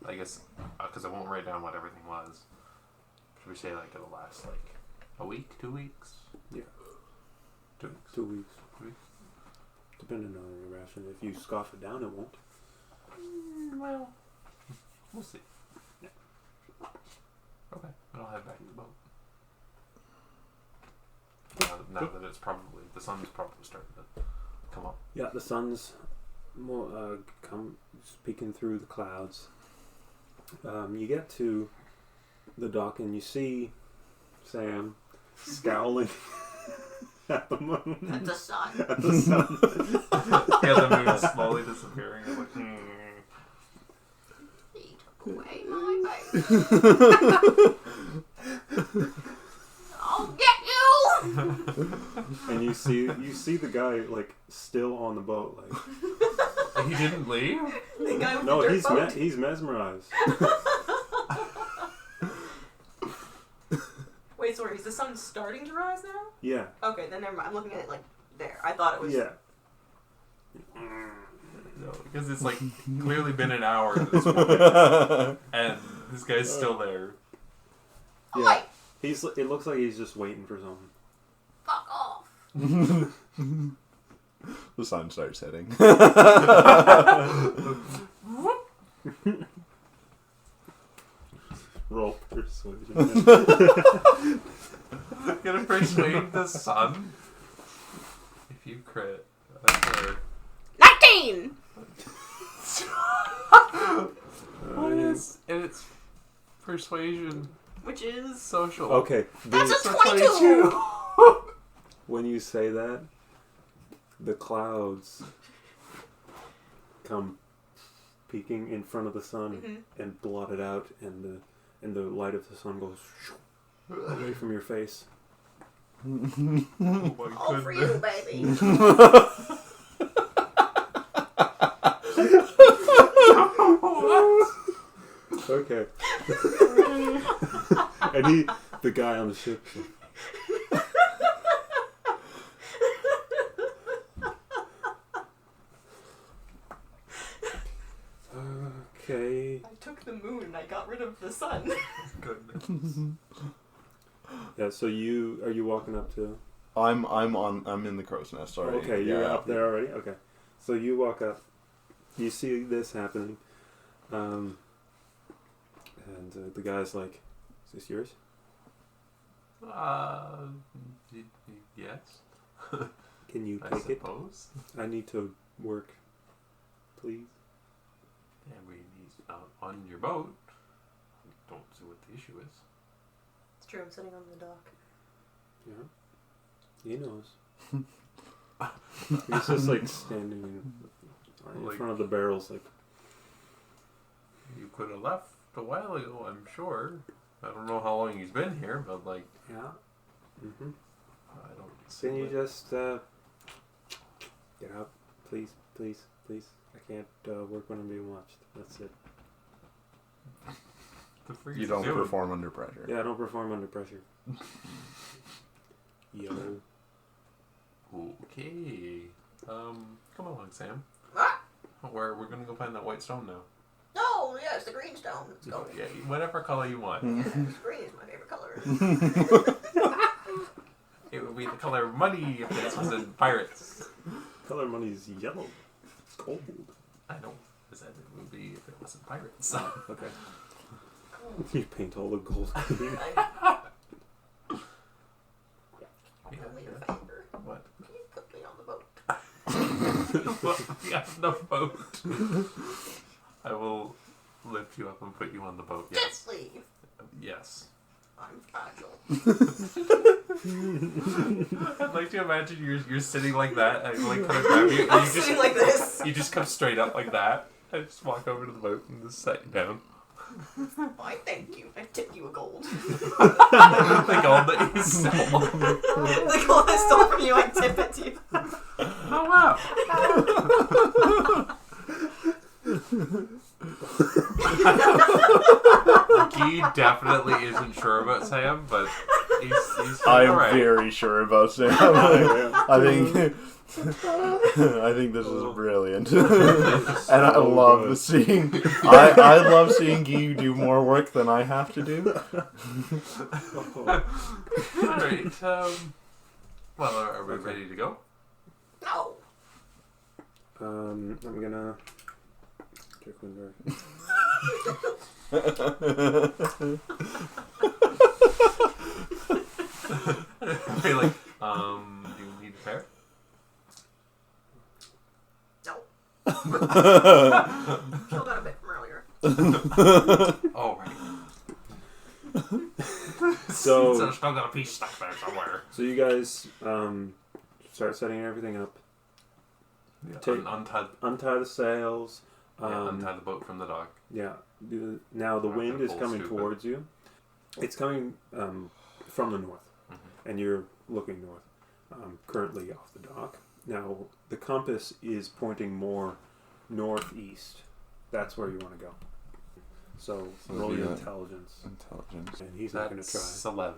I guess, because I won't write down what everything was, should we say like it'll last like a week, 2 weeks? Yeah. 2 weeks. 2 weeks. 2 weeks? Depending on your ration. If you scoff it down, it won't. Well, we'll see. Yeah. Okay, then I'll head back to the boat. Now that it's probably, the sun's probably starting to come up. Yeah, the sun's come peeking through the clouds. You get to the dock and you see Sam scowling at the moon. At the sun. At the sun. Yeah, the moon's slowly disappearing. I'm like, He took away my baby. I'll get you! And you see the guy like still on the boat, like He didn't leave? The guy with no, the dirt boat? he's mesmerized. Wait, sorry, is the sun starting to rise now? Yeah, Okay, then never mind. I'm looking at it like there. I thought it was. Yeah. No, because it's like clearly been an hour at this point, and this guy's still there. Oh, Yeah. wait, It looks like he's just waiting for something. fuck off. The sun starts setting. Roll persuasion. Gonna persuade the sun. If you crit, that's where. 19! And it's persuasion, Which is. social. Okay. That's a So 22! When you say that, the clouds come peeking in front of the sun and blot it out, and the light of the sun goes away from your face. Oh my All for you, baby. Okay. And the guy on the ship. Okay. I took the moon and I got rid of the sun. Goodness. Yeah. So are you walking up to? I'm in the crow's nest already. Okay, you're up there already. Okay. So you walk up. You see this happening, and the guy's like, "Is this yours?" Yes. Can you I take it? suppose. I need to work, please. And he's not on your boat. I don't see what the issue is. It's true, I'm sitting on the dock. Yeah. He knows. He's just like standing in front of the barrels, like. You could have left a while ago, I'm sure. I don't know how long he's been here, but like, Yeah. Mhm. I don't see Can you what- just get out, please, please, please? I can't work when I'm being watched. That's it. the freak You is don't doing? perform under pressure. Yeah, I don't perform under pressure. Yo. Okay. Come along, Sam. Ah! We're gonna go find that white stone now. No, yeah, it's the green stone. Let's go. Yeah, whatever color you want. Yes, green is my favorite color. It would be the color of money if this was in pirates. Color money's yellow. It's cold. I know. I said it would be if it was in pirates. Okay. You paint all the gold green. Do me a favor. What? Can you put me on the boat? We have no boat. I will lift you up and put you on the boat. Yes. Gently. Yes. I'm fragile. I'd like to imagine you're sitting like that. I like kind of grab you. And I'm you just sitting like this. you just come straight up like that. I just walk over to the boat and just set you down. I thank you. I tip you a gold. The gold that you stole. The gold I stole from you, I tip it to you. Oh wow. Guy definitely isn't sure about Sam, but he's I'm alright. very sure about Sam. I think I think this is brilliant, and I love the seeing. I love seeing Guy do more work than I have to do. Alright, well, are we ready to go? No. I'm gonna check window. Are you like, do you need a pair? No. Killed that a bit from earlier. Oh, right. So still got a piece stuck there somewhere. So you guys start setting everything up. Yeah, Take- untie Untie the sails. the boat from the dock. Yeah. Now the wind is Full coming stupid. towards you. It's coming from the north, and you're looking north. Currently off the dock. Now the compass is pointing more northeast. That's where you want to go. So roll your intelligence, Intelligence. and he's not going to try. That's 11.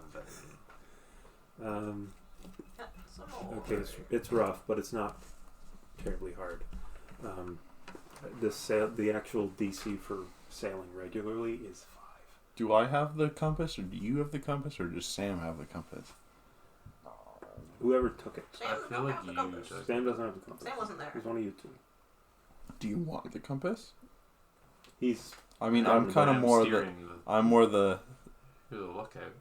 Okay, it's rough, but it's not terribly hard. The actual DC for sailing regularly is 5. Do I have the compass, or do you have the compass, or does Sam have the compass? Whoever took it. I feel like you Sam doesn't have the compass. Sam wasn't there. He's one of you two. Do you want the compass? He's. I mean, I'm kind of more the. I'm more the. You're the lookout.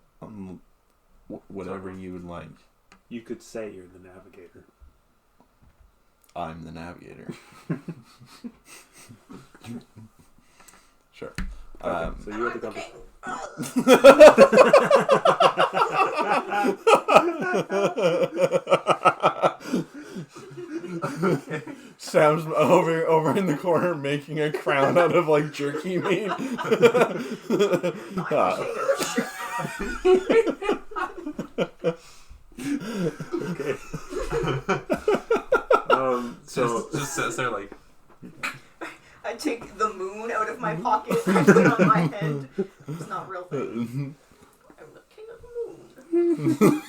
Whatever you would like. You could say you're the navigator. I'm the navigator. Sure. Okay, so you have the compass. Sam's over in the corner making a crown out of like jerky meat. Okay. So just sits there like. I take the moon out of my pocket and put it on my head. It's not a real thing. I'm the king of the moon.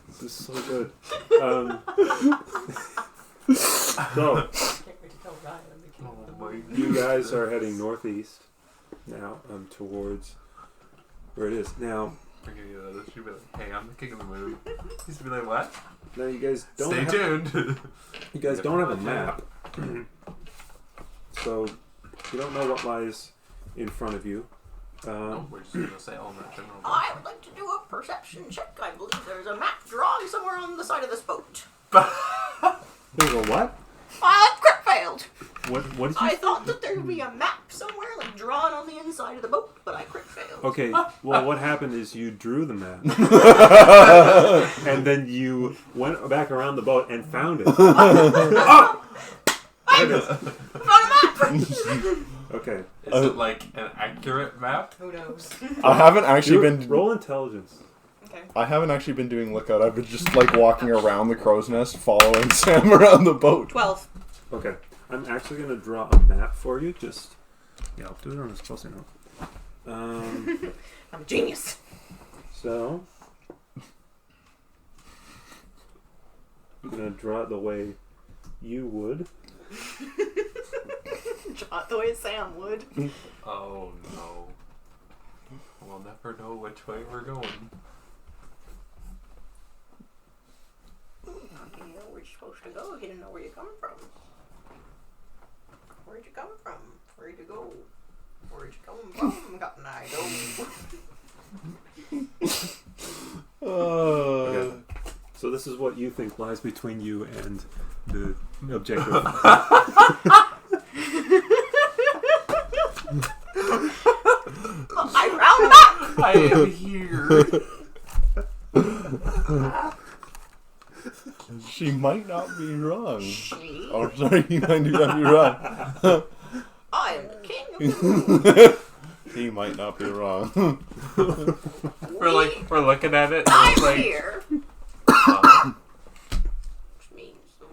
this is so good. So Can't wait to tell Ryan I'm the king of the moon. you guys are heading northeast now, towards where it is now. She'd be like, "Hey, I'm the king of the moon." He's be like, "What?" Now you guys don't. Stay tuned. You guys don't have a map, so you don't know what lies in front of you. We're just gonna sail on that general. I would like to do a perception check. I believe there's a map drawn somewhere on the side of this boat. There's a what? I crit failed. What did you? I thought that there would be a map somewhere, like drawn on the inside of the boat, but I crit failed. Okay, well, what happened is you drew the map, and then you went back around the boat and found it. Oh! I found a map. Okay. Is it like an accurate map? Who knows? I haven't actually been. Roll intelligence. Okay. I haven't actually been doing lookout. I've been just like walking around the crow's nest, following Sam around the boat. 12. Okay, I'm actually gonna draw a map for you. Just I'll do it on this post-it note. I'm a genius. So I'm gonna draw it the way you would. Draw it the way Sam would. Oh no. We'll never know which way we're going. You know where you're supposed to go. You didn't know where you're coming from. Where'd you come from? Where'd you go? Where'd you come from? Got an eye. Okay. So this is what you think lies between you and the objective. I found a map! I am here. She might not be wrong. She? Oh, sorry, you might not be wrong. I am the king of the moon. He might not be wrong. We're looking at it. And I'm it's like, here. oh, Which means the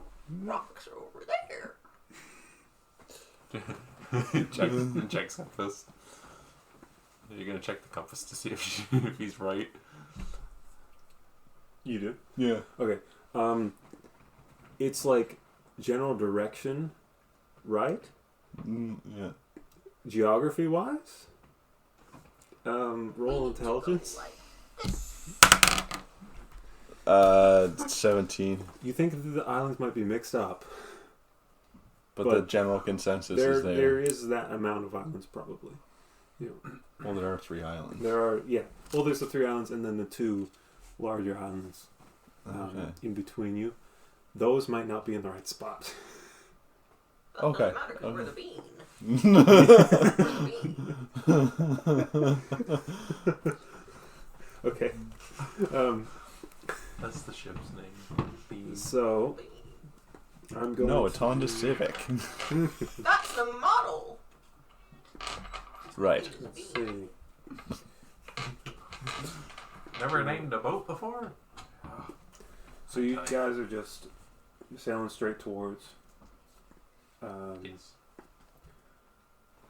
rocks are over there. check compass. You're gonna check the compass to see if he's right. You do? Yeah. Okay. It's like general direction, right? Yeah. Geography wise? Roll intelligence. 17. You think that the islands might be mixed up. But the general consensus is there. There is that amount of islands probably. Yeah. Well, there are 3 islands. There are, yeah. Well, there's the 3 islands and then the 2 larger islands Okay. in between you. Those might not be in the right spot. That Okay. doesn't matter 'cause we're the bean. Okay. That's the ship's name. Bean. So, I'm going No, it's Honda Civic. That's the model. Right. Let's see. Never named a boat before? So you guys are just sailing straight towards. Yes.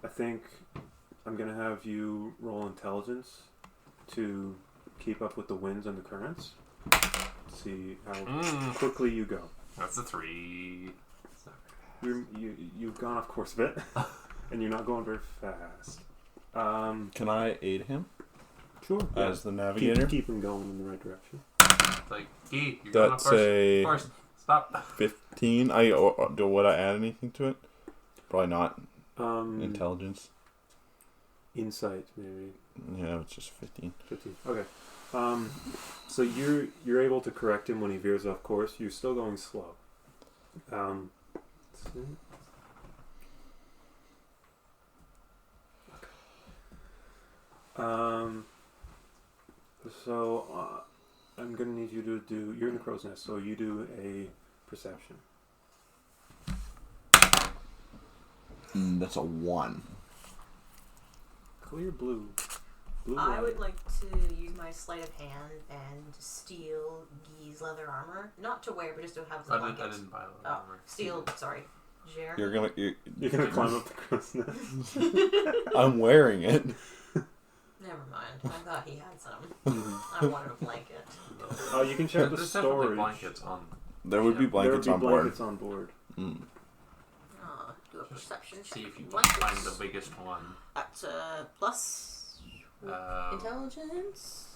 I think I'm gonna have you roll intelligence to keep up with the winds and the currents. See how quickly you go. That's a 3. It's not You've gone off course a bit, and you're not going very fast. Can I aid him Sure. as the navigator? Keep him going in the right direction. It's like, Gee, you're going off That's a course. Stop. 15. Would I add anything to it? Probably not. Intelligence. Insight, maybe. Yeah, it's just 15. 15. Okay. So you're able to correct him when he veers off course. You're still going slow. Let's see. So I'm gonna need you to do. You're in the crow's nest, so you do a perception. That's a 1. Clear blue. Blue I light. would like to use my sleight of hand and steal Guy's leather armor. Not to wear, but just to have the I blanket. didn't buy the Oh, armor. steal, sorry. Jeremy. You're You're gonna climb up the crow's nest. I'm wearing it. Never mind. I thought he had some. I wanted a blanket. Oh, you can check the There's definitely storage. blankets on. There would be blankets on board. Blankets on board. Do a perception check. See if you can Blankets. find the biggest one. That's plus intelligence.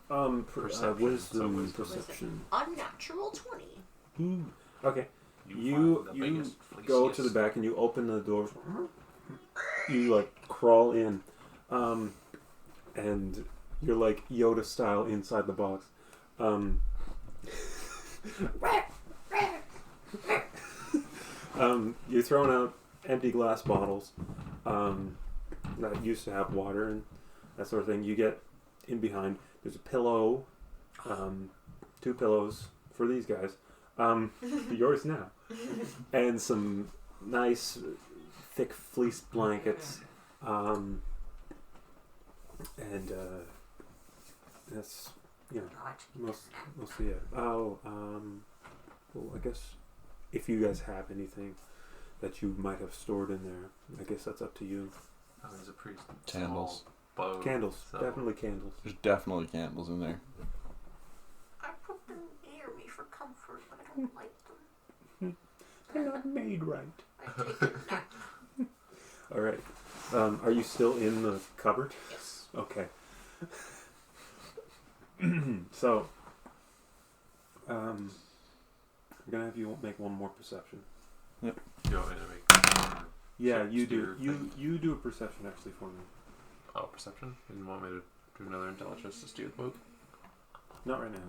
Perception. Wisdom, So perception. Unnatural 20. Okay. You You find the biggest, go to fleeciest- the back and you open the doors. You like crawl in, and you're like Yoda style inside the box. You're throwing out empty glass bottles that used to have water and that sort of thing. You get in behind. There's a pillow, 2 pillows for these guys. Yours now. And some nice, thick fleece blankets. And that's, mostly it. Well, I guess if you guys have anything that you might have stored in there, I guess that's up to you. There's a pretty Candles. small boat. Candles. so- Definitely candles. There's definitely candles in there. I put them near me for comfort, but I don't like them. They're not made right. I take a nap. Alright. Are you still in the cupboard? Yes. Okay. So, I'm gonna have you make one more perception. You want me to make Yeah, Steer you do. thing. You do a perception actually for me. Oh, perception? You didn't want me to do another intelligence to steer the boat? Not right now,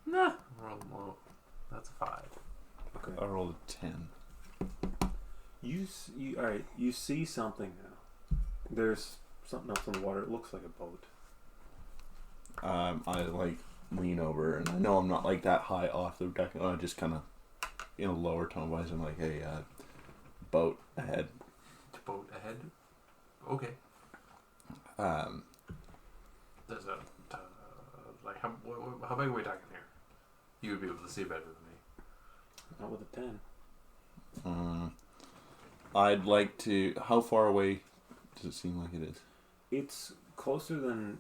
no. Nah. Roll low. That's a 5. Okay. I rolled a 10. Alright, you see something now. There's something else on the water. It looks like a boat. I like lean over, and I know I'm not like that high off the deck. I just kind of, in a lower tone voice, I'm like, "Hey, boat ahead." Boat ahead? Okay. There's a... like, how big are we talking here? You would be able to see better than me. Not with a 10. I'd like to. How far away does it seem like it is? It's closer than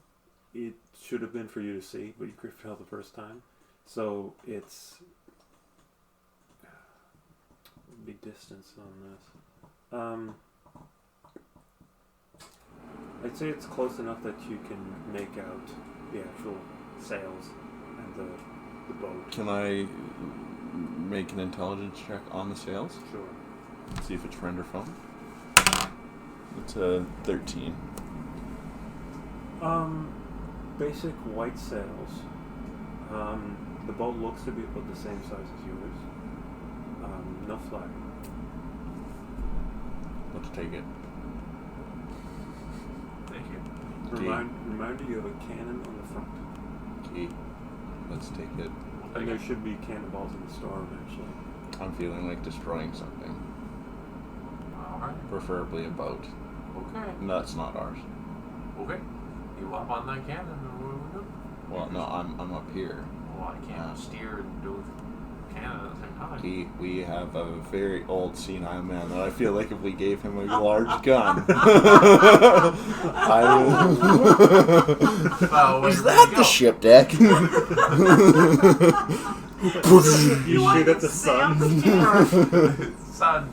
it should have been for you to see, but you could tell the first time. So it's big distance on this. I'd say it's close enough that you can make out the actual sails and the boat. Can I make an intelligence check on the sails? Sure. See if it's friend or foe. It's a 13. Basic white sails. The boat looks to be about the same size as yours. No flag. Let's take it. Thank you. Reminder you have a cannon on the front. Okay. Let's take it. And there should be cannonballs in the storm, actually. I'm feeling like destroying something. Alright. Preferably a boat. Okay. And that's not ours. Okay. You up on that cannon and what do we do? Well, no, I'm up here. Well, I can't steer and do cannon at the same time. We have a very old senile man that I feel like if we gave him a large gun, Is that the ship deck? You shoot at the sun. Son.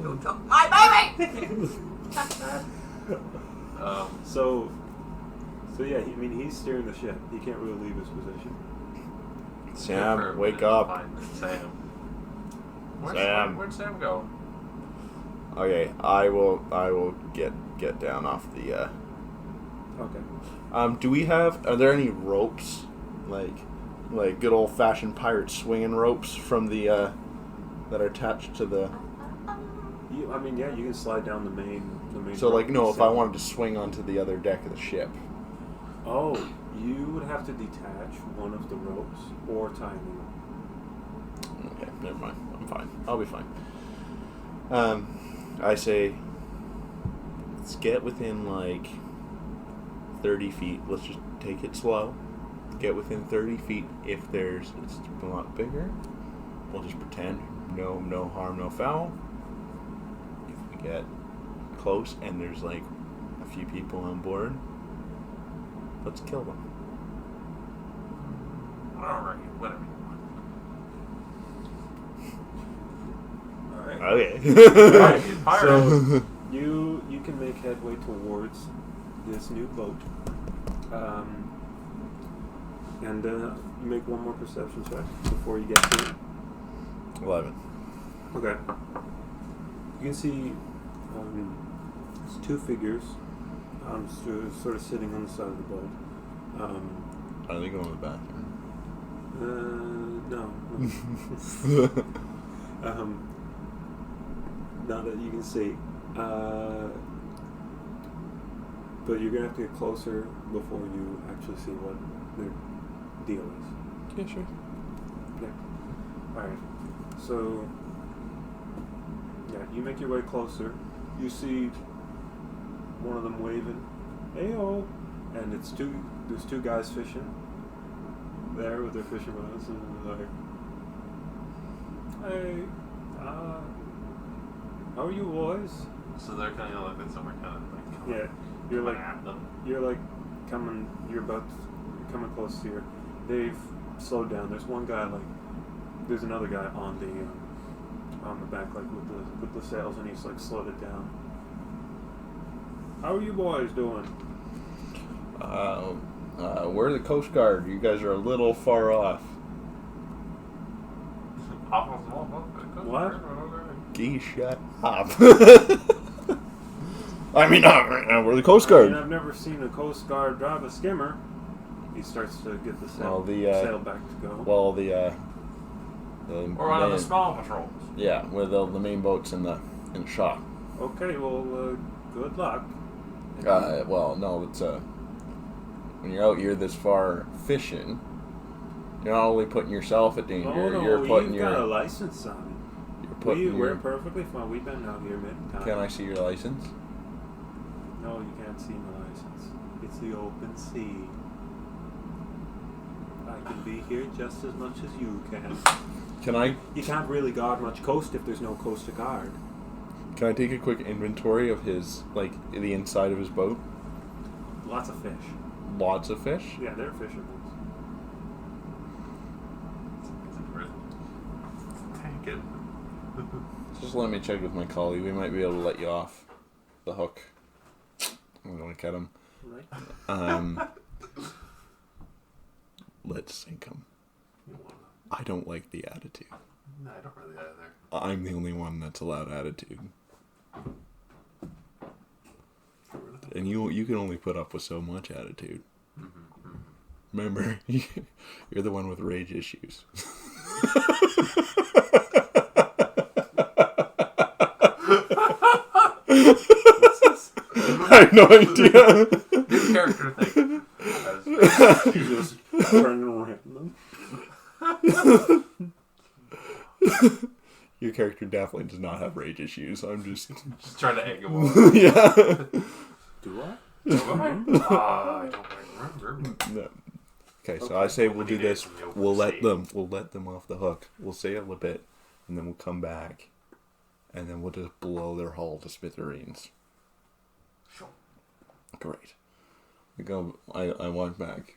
You took my baby! So yeah, he's steering the ship. He can't really leave his position. Sam, wake up. Sam. Sam. Where'd Sam go? Okay, I will get down off the. Okay. Do we have? Are there any ropes, like good old fashioned pirate swinging ropes from the that are attached to the? Yeah, you can slide down the main. So if I wanted to swing onto the other deck of the ship. Oh, you would have to detach one of the ropes or tie them. Okay, never mind. I'm fine. I'll be fine. I say, let's get within 30 feet. Let's just take it slow. Get within 30 feet. If it's a lot bigger, we'll just pretend no harm, no foul. If we get close and there's a few people on board, let's kill them. Alright, whatever you want. Okay. So you can make headway towards this new boat, and you make one more perception check before you get to it. 11. Okay. You can see there's two figures sort of sitting on the side of the boat. Are they going to the bathroom? No. Not that you can see. But you're going to have to get closer before you actually see what their deal is. Yeah, sure. Yeah. Alright. So, yeah, you make your way closer. You see one of them waving, "Hey-o!" And there's two guys fishing there with their fishing rods, and they're like, "Hey, how are you boys?" So they're kind of like somewhere kind of Yeah, you're like at them. you're about coming close here. They've slowed down. There's one guy there's another guy on the back with the sails, and he's slowed it down. "How are you boys doing?" We're the Coast Guard. You guys are a little far off. What? Gee, shut up. We're the Coast Guard. I've never seen a Coast Guard drive a skimmer. He starts to get the sail, sail back to go. Well, Or one of the small patrols. Yeah, with the main boats in the shop. Okay, well, good luck. Well, no, it's when you're out here this far fishing, you're not only putting yourself at danger. Oh no, you're putting you've got a license on it. We're perfectly fine. We've been out here many times. Can I see your license? No, you can't see my license. It's the open sea. I can be here just as much as you can. Can I? You can't really guard much coast if there's no coast to guard. Can I take a quick inventory of his, the inside of his boat? Lots of fish. Lots of fish? Yeah, they're fishermen. Take it. Just let me check with my colleague. We might be able to let you off the hook. I'm going to cut him. Right. Let's sink him. I don't like the attitude. No, I don't really either. I'm the only one that's allowed attitude. And you can only put up with so much attitude. Mm-hmm. Remember, you're the one with rage issues. What's this? I have no idea. New character thing. You just turn around. Your character definitely does not have rage issues. I'm just trying to egg him on. Yeah. Do I? I don't remember. No. Okay, so Okay. I say we'll do Eliminate this. from the open We'll sea. let them off the hook. We'll sail a bit, and then we'll come back, and then we'll just blow their hull to smithereens. Sure. Great. We go. I want back.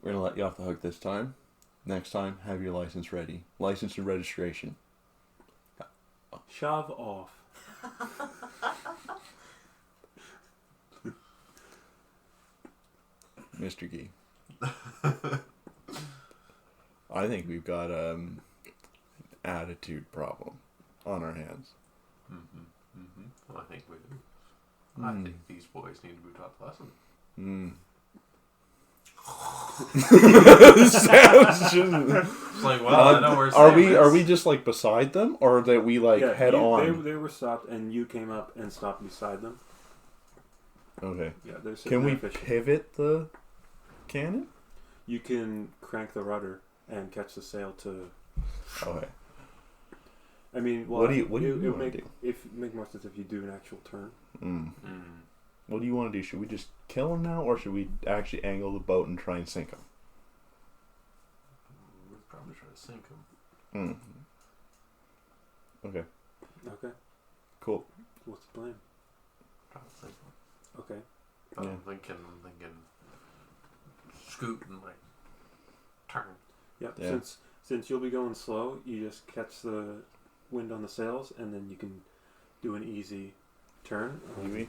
We're gonna let you off the hook this time. Next time, have your license ready. License and registration. Shove off. Mr. Gee. I think we've got an attitude problem on our hands. Well, I think we do. I think these boys need to be taught a lesson. It's like, well, I know we're are we just like beside them, or that we like head on? They were stopped, and you came up and stopped beside them. Okay. Yeah, they're sitting Can we there fishing. pivot the cannon? You can crank the rudder and catch the sail to. Okay. I mean, well, What do you it want make, to do? If make more sense if you do an actual turn. What do you want to do? Should we just kill him now, or should we actually angle the boat and try and sink him? We're probably trying to sink him. Okay. Okay. Cool. What's the plan? Trying to sink him. Okay. But Yeah. I'm thinking scoot and like turn. Yep. Yeah. Since you'll be going slow, you just catch the wind on the sails, and then you can do an easy turn. Maybe.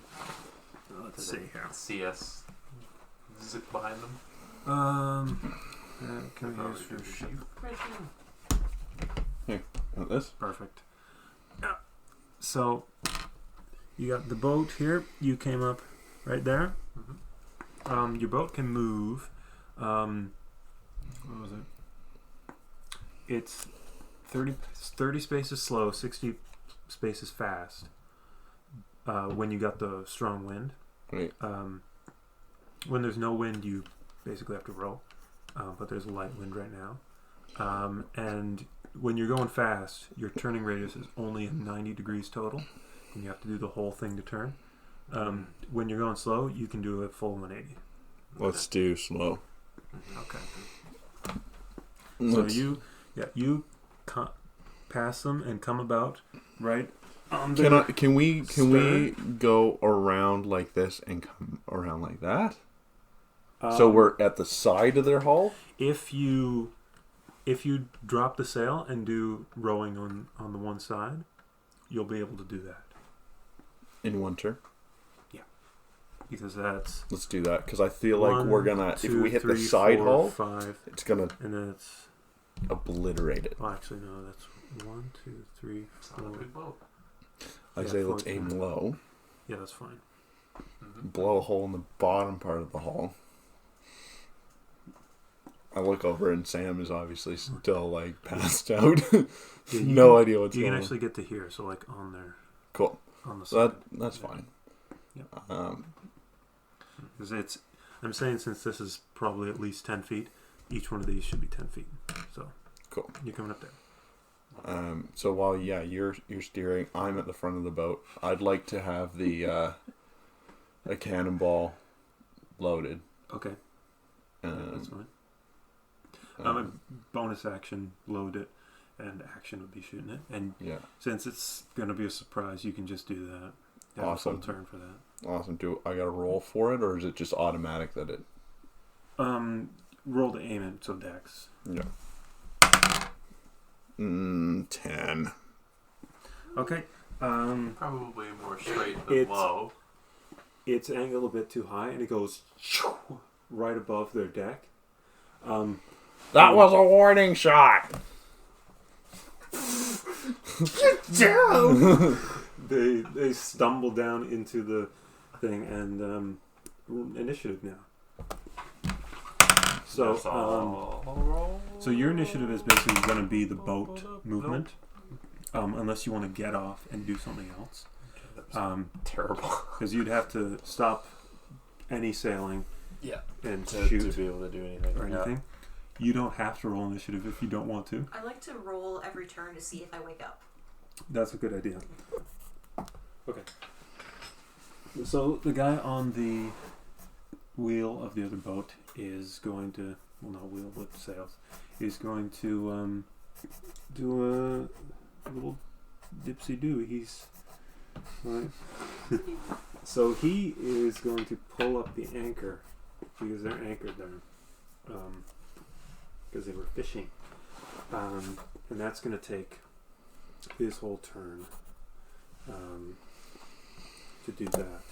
Let's Does see it here. see us zip behind them. Can we Probably use your do sheep? Want this? Perfect. Yeah. So you got the boat here. You came up right there. Your boat can move. What was it? It's 30 spaces slow, 60 spaces fast. When you got the strong wind. Right. When there's no wind, you basically have to row. But there's a light wind right now. And when you're going fast, your turning radius is only 90 degrees total. And you have to do the whole thing to turn. When you're going slow, you can do a full 180. Let's do slow. Okay. So you pass them and come about right on the Can we stern. go around like this and come around like that? So we're at the side of their hull? If you drop the sail and do rowing on the one side, you'll be able to do that. In one turn? Because that's Let's do that, because I feel like we're gonna, if we hit the 3, side 4, hull, 5, it's gonna and then it's obliterate it. well, actually no, that's 1, 2, 3, It's not a 4. big boat. I Yeah, say let's 14. aim low, Yeah, that's fine. blow a hole in the bottom part of the hull. I look over and Sam is obviously still like passed out. Yeah, No idea what's you going can on. actually get to here, so like on there, Cool. on the So side. that's fine. Yep. Because I'm saying since this is probably at least 10 feet, each one of these should be 10 feet. So Cool. you're coming up there. So while you're steering, I'm at the front of the boat. I'd like to have the a cannonball loaded. Okay, that's fine. A bonus action, load it, and action would be shooting it. And yeah, since it's going to be a surprise, you can just do that. Have Awesome. a full turn for that. awesome. Do I got to roll for it, or is it just automatic that it? Roll to aim it, so dex. Yeah. 10. Okay. Probably more straight than low. It's angled a bit too high, and it goes right above their deck. That was a warning shot. Down. They stumble down into the thing, and initiative now. So so your initiative is basically going to be the boat movement, unless you want to get off and do something else. Terrible. Because you'd have to stop any sailing. Yeah. And To shoot be able to do anything. or anything. You don't have to roll initiative if you don't want to. I like to roll every turn to see if I wake up. That's a good idea. Okay. So the guy on the wheel of the other boat is going to, well, not wheel, but sails, is going to do a little dipsy-do. He's right. So he is going to pull up the anchor because they're anchored there, because they were fishing, and that's going to take his whole turn to do that.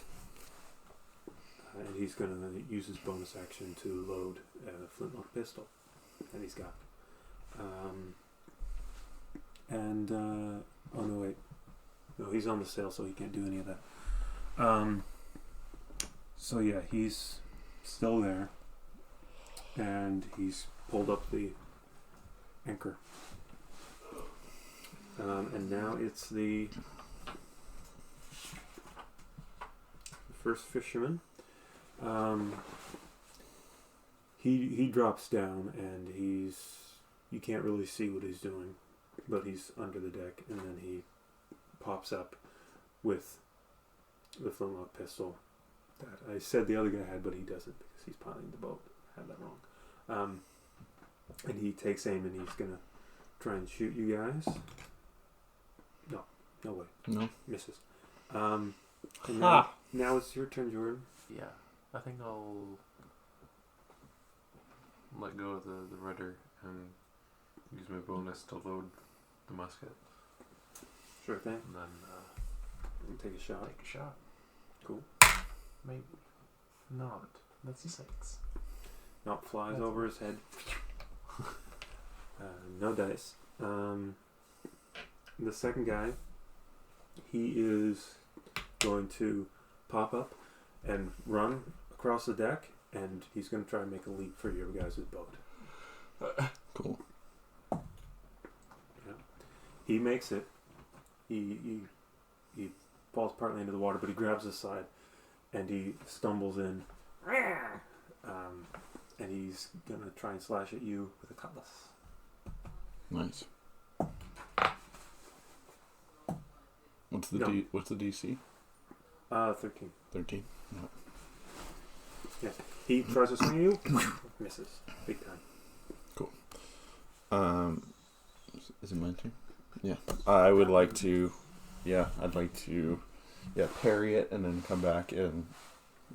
And he's going to use his bonus action to load a flintlock pistol that he's got. Oh no, wait. No, he's on the sail, so he can't do any of that. So yeah, he's still there. And he's pulled up the anchor. And now it's the first fisherman. He drops down and you can't really see what he's doing, but he's under the deck, and then he pops up with the flintlock pistol that I said the other guy had, but he doesn't because he's piloting the boat. I had that wrong. And he takes aim and he's gonna try and shoot you guys. No way. No. Misses. And now it's your turn, Jordan. Yeah, I think I'll let go of the rudder and use my bonus to load the musket. Sure thing. And then Take a shot. take a shot. Cool. Maybe not. That's a 6. Not flies That's over his head. No dice. The second guy, he is going to pop up and run across the deck, and he's going to try and make a leap for your guys' boat. Cool. Yeah. He makes it. He falls partly into the water, but he grabs the side, and he stumbles in. And he's going to try and slash at you with a cutlass. Nice. What's the No. What's the DC? 13. 13. No. Yeah. He tries to swing at you, misses. Big time. Is it my turn? Yeah. I would like to. Yeah, I'd like to. Yeah, parry it and then come back and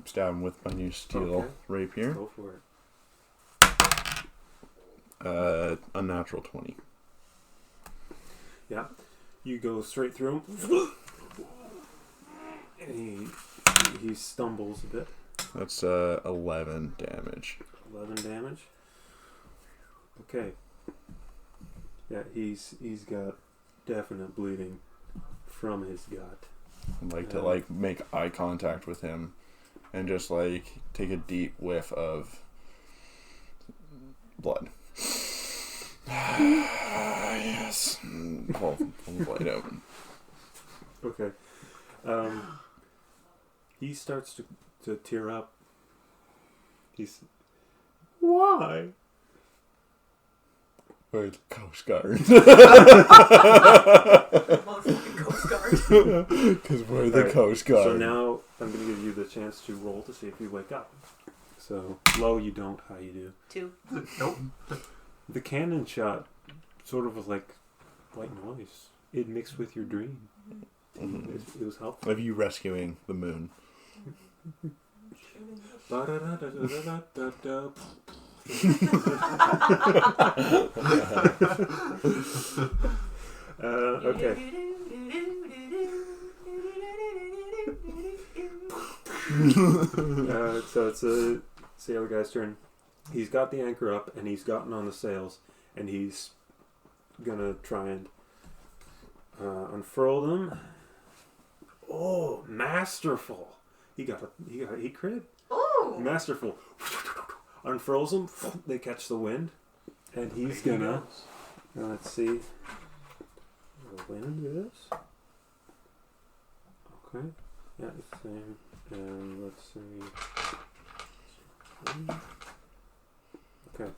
stab him with my new steel rapier. Go for it. A natural 20. Yeah. You go straight through him. And he stumbles a bit. That's 11 damage. 11 damage. Okay. Yeah, he's got definite bleeding from his gut. I'd like to make eye contact with him and just take a deep whiff of blood. Yes. Pull the blade out. Okay. He starts to tear up. He's... Why? Where's the Coast Guard? Motherfucking Coast Guard. Because we're the Coast Guard. So now I'm going to give you the chance to roll to see if you wake up. So, low you don't, high you do. 2. Nope. The cannon shot sort of was like white noise. It mixed with your dream. Mm-hmm. It was helpful. Of you rescuing the moon. Okay. So it's the other guy's turn. He's got the anchor up and he's gotten on the sails, and he's gonna try and unfurl them. Oh, masterful! He crit. Oh! Masterful. Unfurls them. They catch the wind, and he's gonna. Let's see. The wind is. Okay. Yeah, it's the same. And let's see. Okay.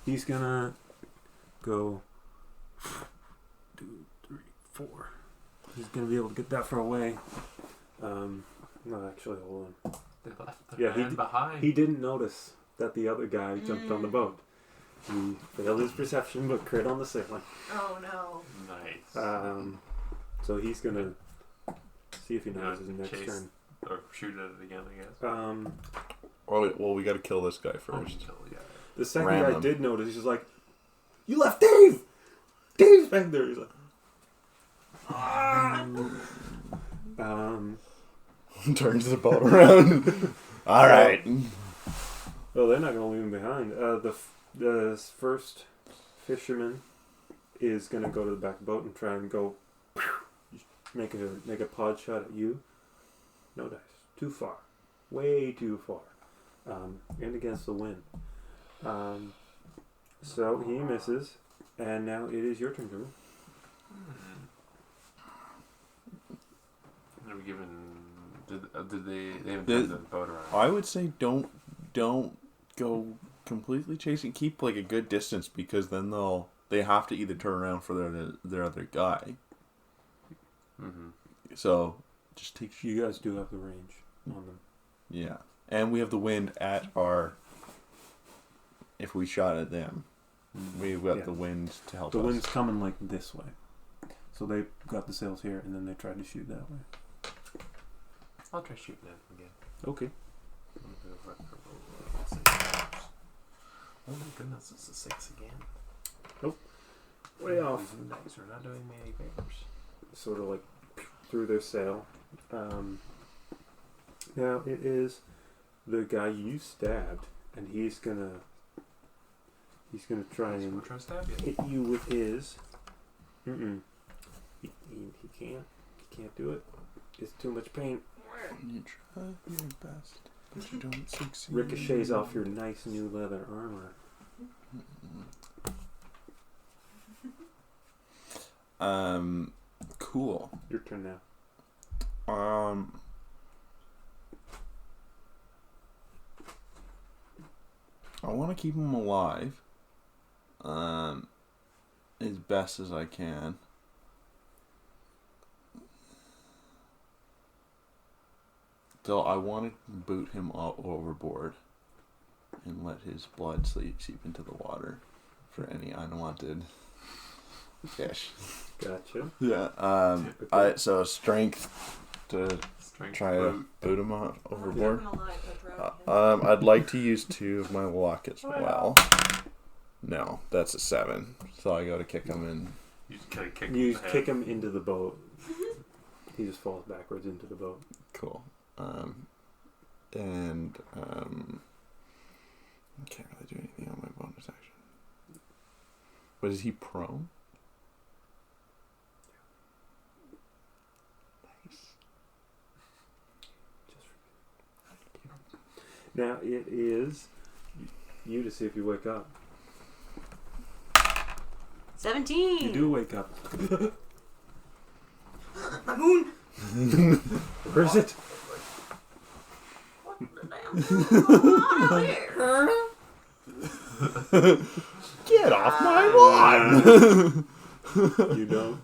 He's gonna go 2, 3, 4. He's gonna be able to get that far away. No, actually, hold on. They left the Yeah, man behind. He didn't notice that the other guy jumped on the boat. He failed his perception, but crit on the sailing. Oh no. Nice. So he's gonna see if he notices his next chase turn. or shoot at it again, I guess. Well, we got to kill this guy first. Yeah. The second Ram guy him. did notice. He's just like, "You left Dave. Dave's back there." He's like, Turns the boat around. All right. well, they're not gonna leave him behind. The first fisherman is gonna go to the back of the boat and try and go make a pod shot at you. No dice. Too far. Way too far. And against the wind. So he misses, and now it is your turn, Drew. They were given. Did they haven't turned the boat around? I would say don't go completely chasing. Keep like a good distance because then they have to either turn around for their other guy. Mm-hmm. So just take. You guys do have the range on them. Yeah, and we have the wind at our. If we shot at them, we've got the wind to help us. The wind's coming like this way, so they got the sails here, and then they tried to shoot that way. I'll try shooting at him again. Okay. Oh my goodness, it's a 6 again. Nope. Way off. Nice, we're not doing many favors. Sort of like through their sail. Now it is the guy you stabbed, and he's gonna try and Try to stab you. hit you with his. He can't. He can't do it. It's too much pain. You try your best, but you don't succeed. Ricochets off your nice new leather armor. Cool. Your turn now. I want to keep him alive. As best as I can. So I want to boot him overboard and let his blood seep into the water for any unwanted fish. Gotcha. Yeah. So strength to try to boot him overboard. I'd like to use 2 of my luck as well. No, that's a 7. So I got to kick him in. You just kind of kick You him. kick him into the boat. He just falls backwards into the boat. Cool. I can't really do anything on my bonus action. But is he prone? Nice. Now it is you to see if you wake up. 17. You do wake up. My moon. Where is it? What the damn hell here? Get off my lawn! You don't.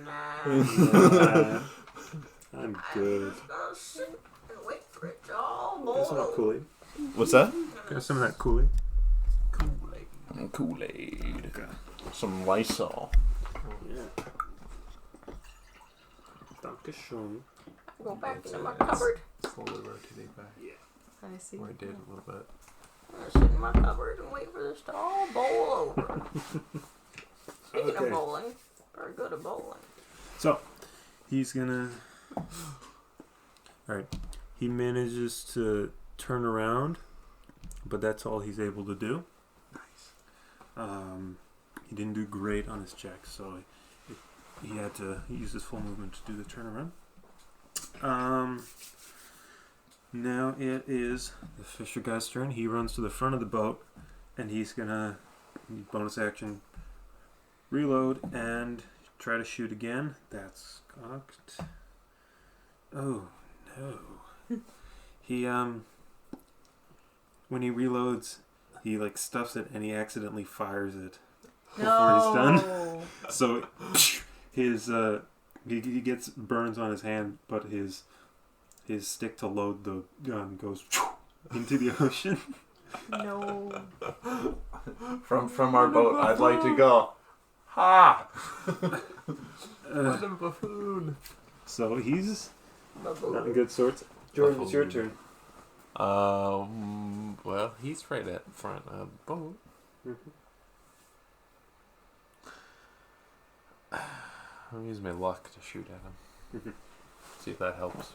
Nah. I'm good. I'm just gonna sit and wait for it to all Got some of that boil. Kool-Aid. What's that? Got some of that Kool-Aid. Kool-Aid. Some Lysol. Yeah. Dankeschön. Go back into my cupboard. Slowly rotating back. Yeah. I see. Or it did a little bit. I'm gonna sit in my cupboard and wait for this to all boil over. Speaking Okay. of bowling, very good at bowling. So, he's gonna... Alright. He manages to turn around, but that's all he's able to do. Nice. He didn't do great on his check, so he had to use his full movement to do the turnaround. Now it is the fisher guy's turn. He runs to the front of the boat, and he's gonna bonus action reload and try to shoot again. That's cocked. Oh no. He when he reloads, he like stuffs it and he accidentally fires it before he's done. So his he gets burns on his hand, but his his stick to load the gun goes into the ocean. No. From our boat, I'd like to go. Ha! What a buffoon. So he's not in good sorts. Jordan, it's your turn. Well, he's right at front of the boat. Mm-hmm. I'll use my luck to shoot at him. Mm-hmm. See if that helps.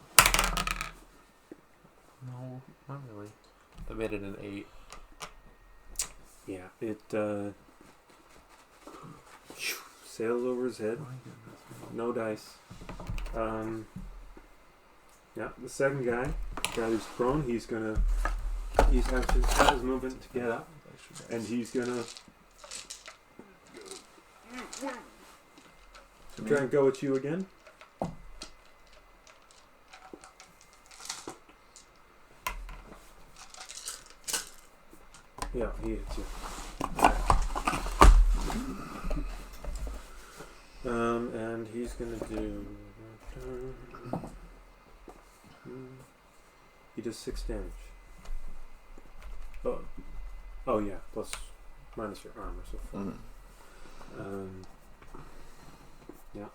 No, not really. I made it an 8. Yeah, it sails over his head. No dice. Yeah, the second guy who's prone, he's has his movement to get up, and he's gonna try and go at you again. Yeah, he hits you. And he's gonna do. He does 6 damage. Oh yeah, minus your armor, so 4. Yeah.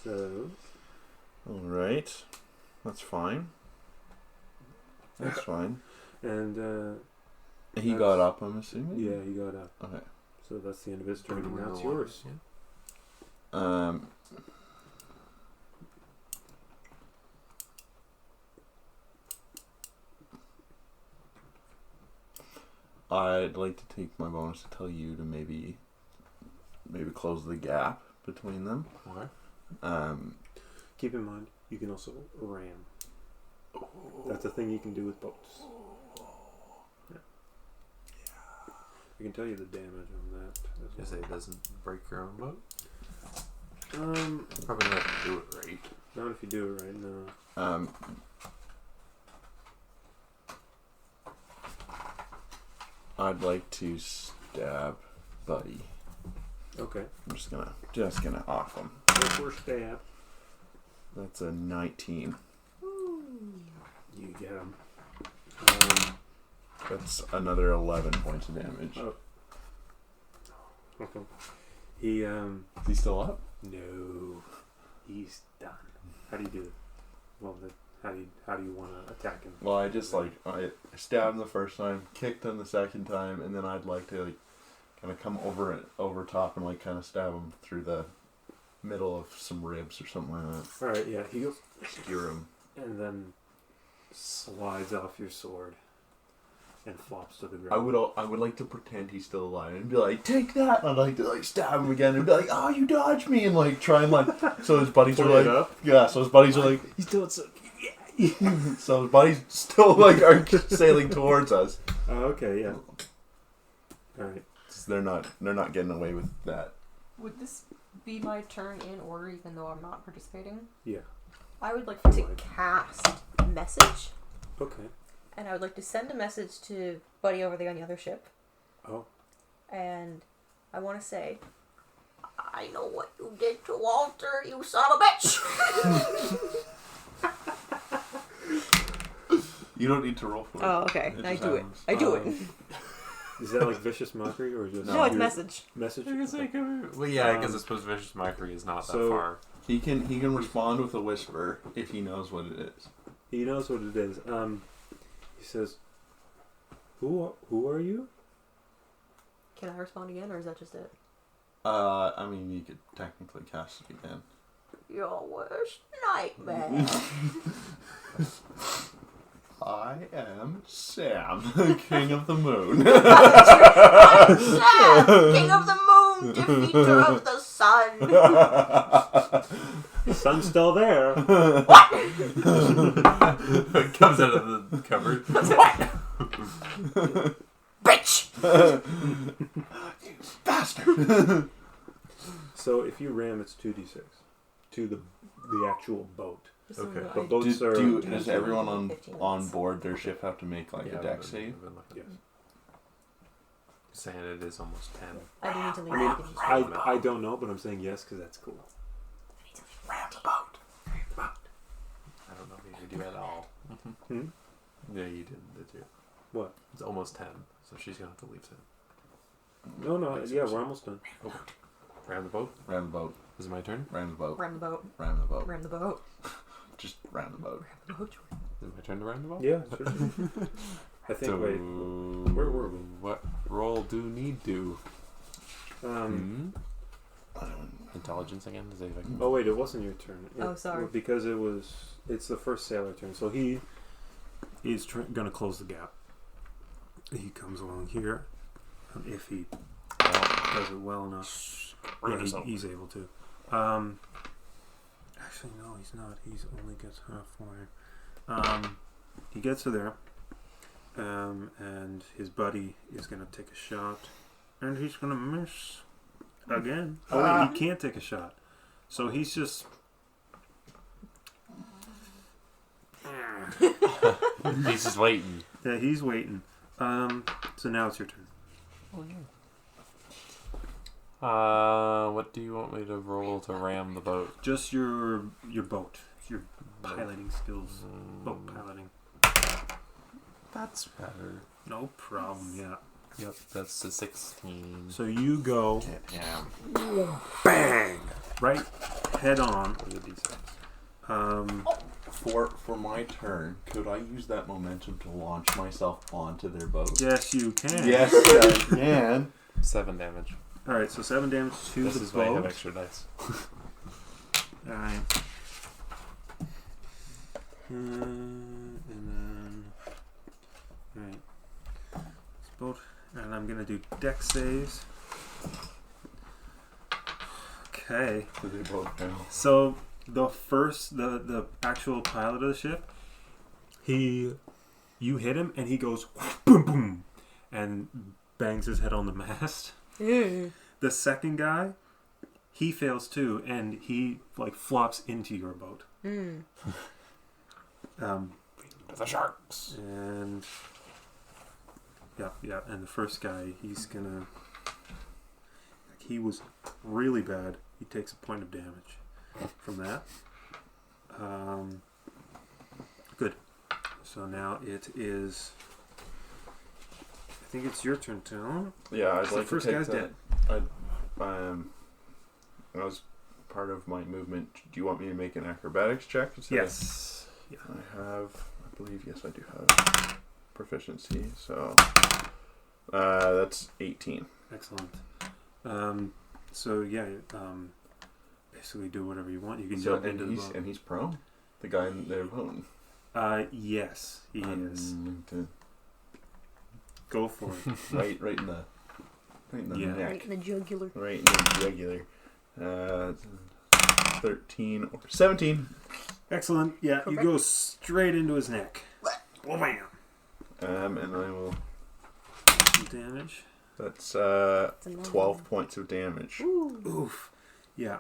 So. All right, that's fine. That's fine. And he got up, I'm assuming. yeah, he got up. Okay. So that's the end of his turn, and that's yours. Yeah. I'd like to take my bonus to tell you to maybe close the gap between them. Okay. Keep in mind, you can also ram. That's a thing you can do with boats. Yeah. I can tell you the damage on that. You say it doesn't break your own boat? Well. Probably not if you do it right. Not if you do it right, no. I'd like to stab Buddy. Okay. I'm just gonna off him. Go for a stab. That's a 19. You get him. That's another 11 points of damage. Oh. Okay. He Is he still up? No. He's done. How do you do it? Well, how do you want to attack him? Well, I stabbed him the first time, kicked him the second time, and then I'd like to kind of come over top and kind of stab him through the middle of some ribs or something like that. All right, yeah. He goes Skewer him. and then slides off your sword and flops to the ground. I would like to pretend he's still alive and be like, take that! And I'd like to stab him again and be like, oh, you dodged me! And try and so his buddies are Point it up. yeah, so his buddies are he's doing so. so his buddies still are sailing towards us. Oh, okay, yeah. All right. So they're not getting away with that. Would this be my turn in order, even though I'm not participating? Yeah. I would like to cast message, Okay. and I would like to send a message to Buddy over there on the other ship. Oh. And I want to say, I know what you did to Walter, you son of a bitch! You don't need to roll for it. Oh, okay. It I just do it. happens. I do it. Is that like vicious mockery or just No, it's your message. Message. Well, yeah, because I suppose vicious mockery is not that far. He can respond with a whisper if he knows what it is. He knows what it is. He says, "Who are you?" Can I respond again, or is that just it? I mean, you could technically cast it again. Your worst nightmare. I am Sam, King of the Moon. I'm Sam, King of the Moon, defeater of the sun. The sun's still there. What? It comes out of the cupboard. Bitch! You bastard! So if you ram, it's 2d6 to the actual boat. Okay. But boats are. Does everyone on board their ship have to make a deck save? Yes. Saying it is almost 10. I didn't need to leave. I mean, the I don't know, but I'm saying yes because that's cool. Ram the boat. I don't know if you affected you at all. Hmm? Yeah, you didn't, did you? What? It's almost 10, so she's gonna have to leave soon. No. Yeah, we're almost done. Okay. Ram the boat. Ram the boat. Is it my turn? Ram the boat. Ram the boat. Ram the boat. Ram the boat. Just ram the boat. Ram the boat. Is it my turn to ram the boat? Yeah, sure. I think. So, Wait. Where were we? What roll do need do? Intelligence again? Is it like, Oh wait, it wasn't your turn. Oh, sorry. Because it's the first sailor turn. So he's gonna close the gap. He comes along here, if he does it well enough. Yeah, he's able to. Actually, no, he's not. He's only gets halfway. He gets to there, and his buddy is gonna take a shot, and he's gonna miss again. Oh wait, he can't take a shot, so he's just. he's just waiting. Yeah, he's waiting. So now it's your turn. Oh yeah. What do you want me to roll to ram the boat? Just your boat, your piloting skills, boat piloting. That's better. No problem. Yeah. Yep, that's a 16. So you go Yeah. bang right head on. For my turn, could I use that momentum to launch myself onto their boat? Yes, you can. Yes, I can. 7 damage. All right. So 7 damage to This the is why I have boat. extra dice. All right. And then, all right. This boat, and I'm gonna do deck saves. Okay. So they both fail. So the actual pilot of the ship, you hit him and he goes boom boom, and bangs his head on the mast. The second guy, he fails too, and he like flops into your boat. The sharks. And yeah, and the first guy, he's gonna. He was really bad. He takes a point of damage from that. Good. So now it is. I think it's your turn, Tom. Yeah, I'd So like the first to take guy's that. That was part of my movement. Do you want me to make an acrobatics check? Yes. Yeah. I believe, yes, I do have proficiency. So that's 18. Excellent. So yeah, basically do whatever you want. You can So, jump into the boat. And he's prone. The guy in their boat. Yes, he is. To Go for it. right in the Yeah. neck. Right in the jugular. Right in the jugular. 13 or 17. Excellent. Yeah, you go straight into his neck. Wham! And I will. Some damage. That's 12 points of damage. Oof. Yeah.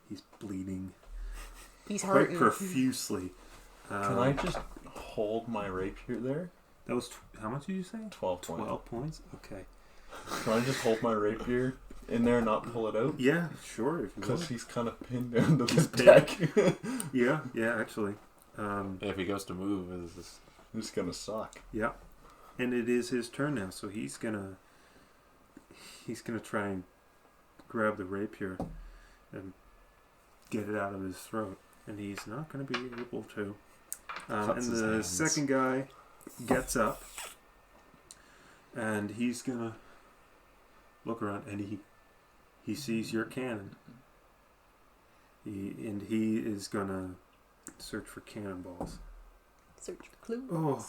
He's bleeding He's quite hurting. profusely. Can I just hold my rapier there? That was how much did you say? 12 points. 12 points. Okay. Can I just hold my rapier in there and not pull it out? Yeah, sure. If you Because want. he's kind of pinned down to this pinned. deck. Yeah. Actually. If he goes to move, is this... It's gonna suck. Yeah. And it is his turn now, so he's gonna try and grab the rapier and get it out of his throat, and he's not gonna be able to. And Cuts his the hands. second guy gets up, and he's gonna look around, and he sees your cannon. He is gonna search for cannonballs. Search for clues. Oh.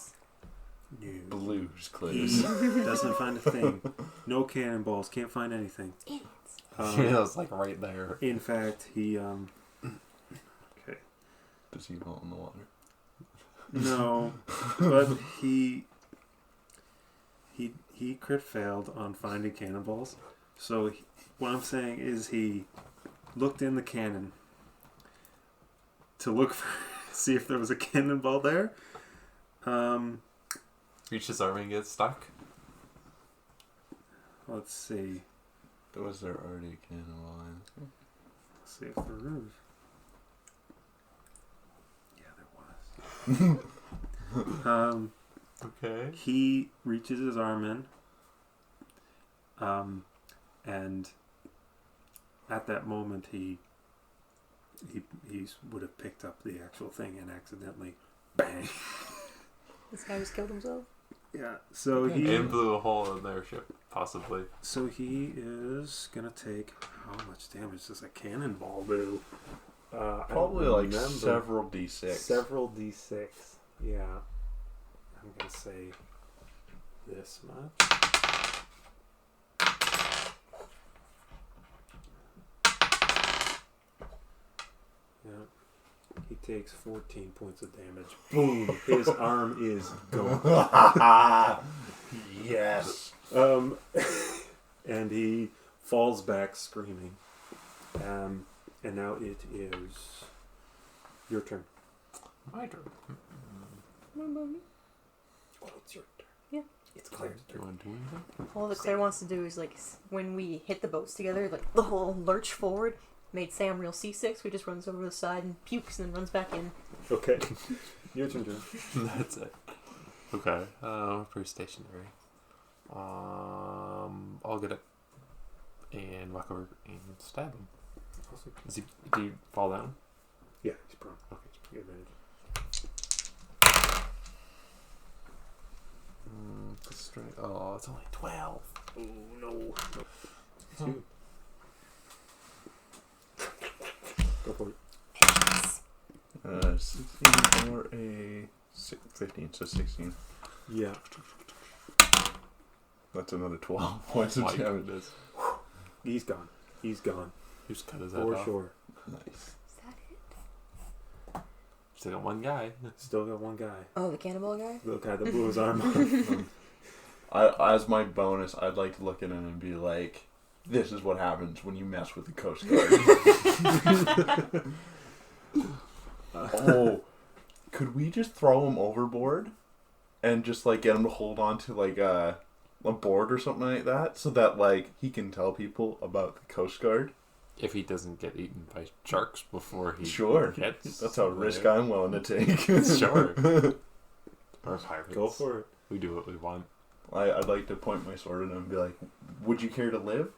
No. Blues He clues. doesn't find a thing. No cannonballs. Can't find anything. yeah, it's like right there. In fact, he okay. Does he fall in the water? No, but he crit failed on finding cannonballs. So what I'm saying is he looked in the cannon to look for see if there was a cannonball there. Reach his arm and get stuck. Let's see. Was there already a cannonball in? Let's see if there is. Yeah, there Okay. He reaches his arm in, and at that moment he would have picked up the actual thing and accidentally, bang. This guy just killed himself. Yeah. So he And blew a hole in their ship, possibly. So he is gonna take how much damage does a cannonball do? Probably like several d6. Several d6. Yeah. I'm gonna say this much. Yeah. He takes 14 points of damage. Boom! His arm is gone. Yes. And he falls back screaming. And now it is your turn. My turn. Oh, it's your turn. Yeah. It's Claire's Do you want to do anything? All that Claire wants to do is, like, when we hit the boats together, like, the whole lurch forward made Sam real seasick, so he just runs over the side and pukes and then runs back in. Okay. Your turn, John. That's it. Okay. Pretty stationary. I'll get it and walk over and stab him. Awesome. Do you fall down? Yeah, he's prone. Okay. Good advantage. Oh, it's only 12. Oh, no. It's you. Go for it. 16 or a 15, so 16. Yeah. That's another 12 points of damage. He's gone. He's gone. Just cut his head For off. sure. Nice. Is that it? Still got one guy. Still got one guy. Oh, the cannonball guy? The guy that blew his arm off. As my bonus, I'd like to look at him and be like, this is what happens when you mess with the Coast Guard. Oh, could we just throw him overboard and just like get him to hold on to like a board or something like that, so that like he can tell people about the Coast Guard? If he doesn't get eaten by sharks before he Sure, gets that's a risk there. I'm willing to take. Sure. Or pirates. Go for it. We do what we want. I'd like to point my sword at him and be like, would you care to live?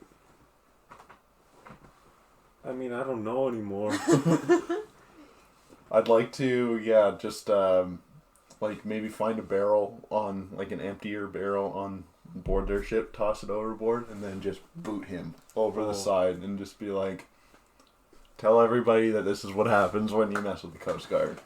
I mean, I don't know anymore. I'd like to, yeah, just like maybe find a barrel on, like an emptier barrel on board their ship, toss it overboard, and then just boot him over the side and just be like, tell everybody that this is what happens when you mess with the Coast Guard.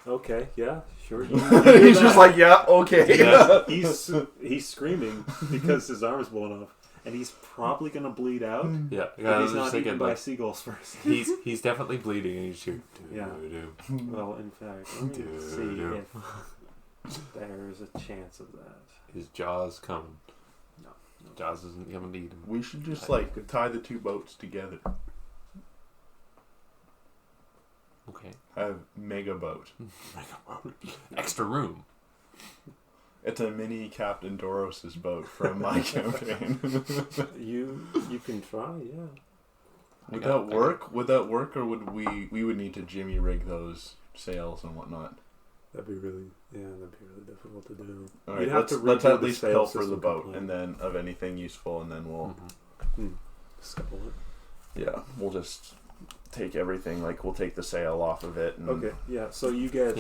Okay, yeah, sure. He's just like, yeah, okay. Yeah, he's screaming because his arm is blown off, and he's probably gonna bleed out. Yeah, If he's not thinking, eaten by like, seagulls first. he's definitely bleeding, and he's shooting. Yeah. Well, in fact, let me see if there's a chance of that. His jaw's coming. No. Jaws isn't coming to eat him. We should just like tie the two boats together. Okay. Have mega boat. Extra room. It's a mini Captain Doros's boat from my campaign. You can try, yeah. Would that work? Would that work, or would we would need to jimmy rig those sails and whatnot? That'd be really difficult to do. All You'd right, have to let's redo at the least sail pilfer the system boat, completely. and then of anything useful, and then we'll Scuttle it. yeah, we'll just take everything. Like we'll take the sail off of it. And Okay, yeah. So you get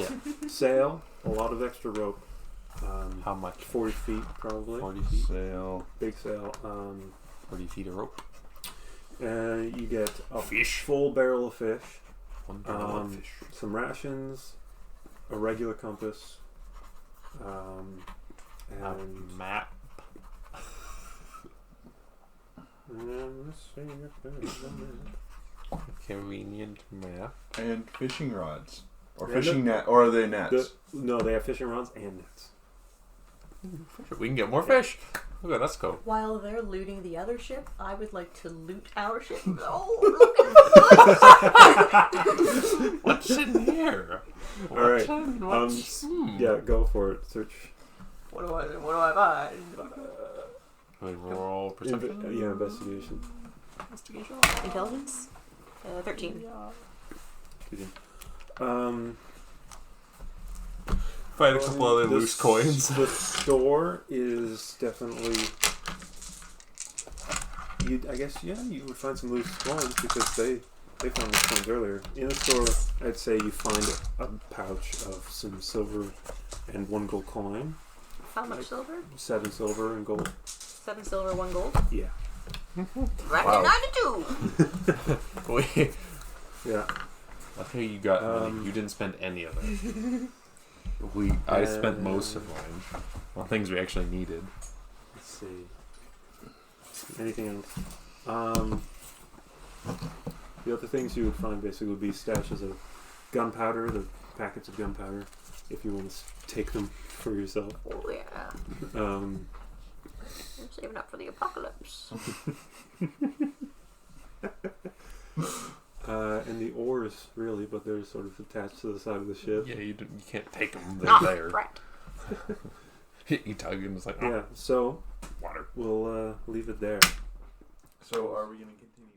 sail, a lot of extra rope. How much? 40 feet probably. 40 feet? sail. Big sail. 40 feet of rope. You get a Fish. full barrel of fish. One barrel of fish. Some rations, a regular compass, A and map. let's see if there's a map. Convenient map. And fishing rods. Or Yeah, fishing net. Or are they nets? No, they have fishing rods and nets. We can get more fish. Okay, let's go. While they're looting the other ship, I would like to loot our ship. What's in here? All right. What's, Yeah, go for it. Search. What do I buy? Wait, roll perception. Investigation. Investigation. Intelligence. 13. Find a couple other The loose coins. The store is definitely. I guess you would find some loose coins because they found these coins earlier. In the store, I'd say you find a pouch of some silver and 1 gold coin. How much silver? 7 silver and gold. 7 silver, 1 gold. Yeah. Right Wow. to 92. Wait. Yeah. Okay, you got money. You didn't spend any of it. I spent most of mine on things we actually needed. Let's see. Anything else? The other things you would find basically would be stashes of gunpowder, the packets of gunpowder, if you want to take them for yourself. Oh yeah. Um, I'm saving up for the apocalypse. and the oars, really, but they're sort of attached to the side of the ship. Yeah, you can't take them. They're there. Right. You tug and it's like, oh, Yeah, so water. we'll leave it there. So are we going to continue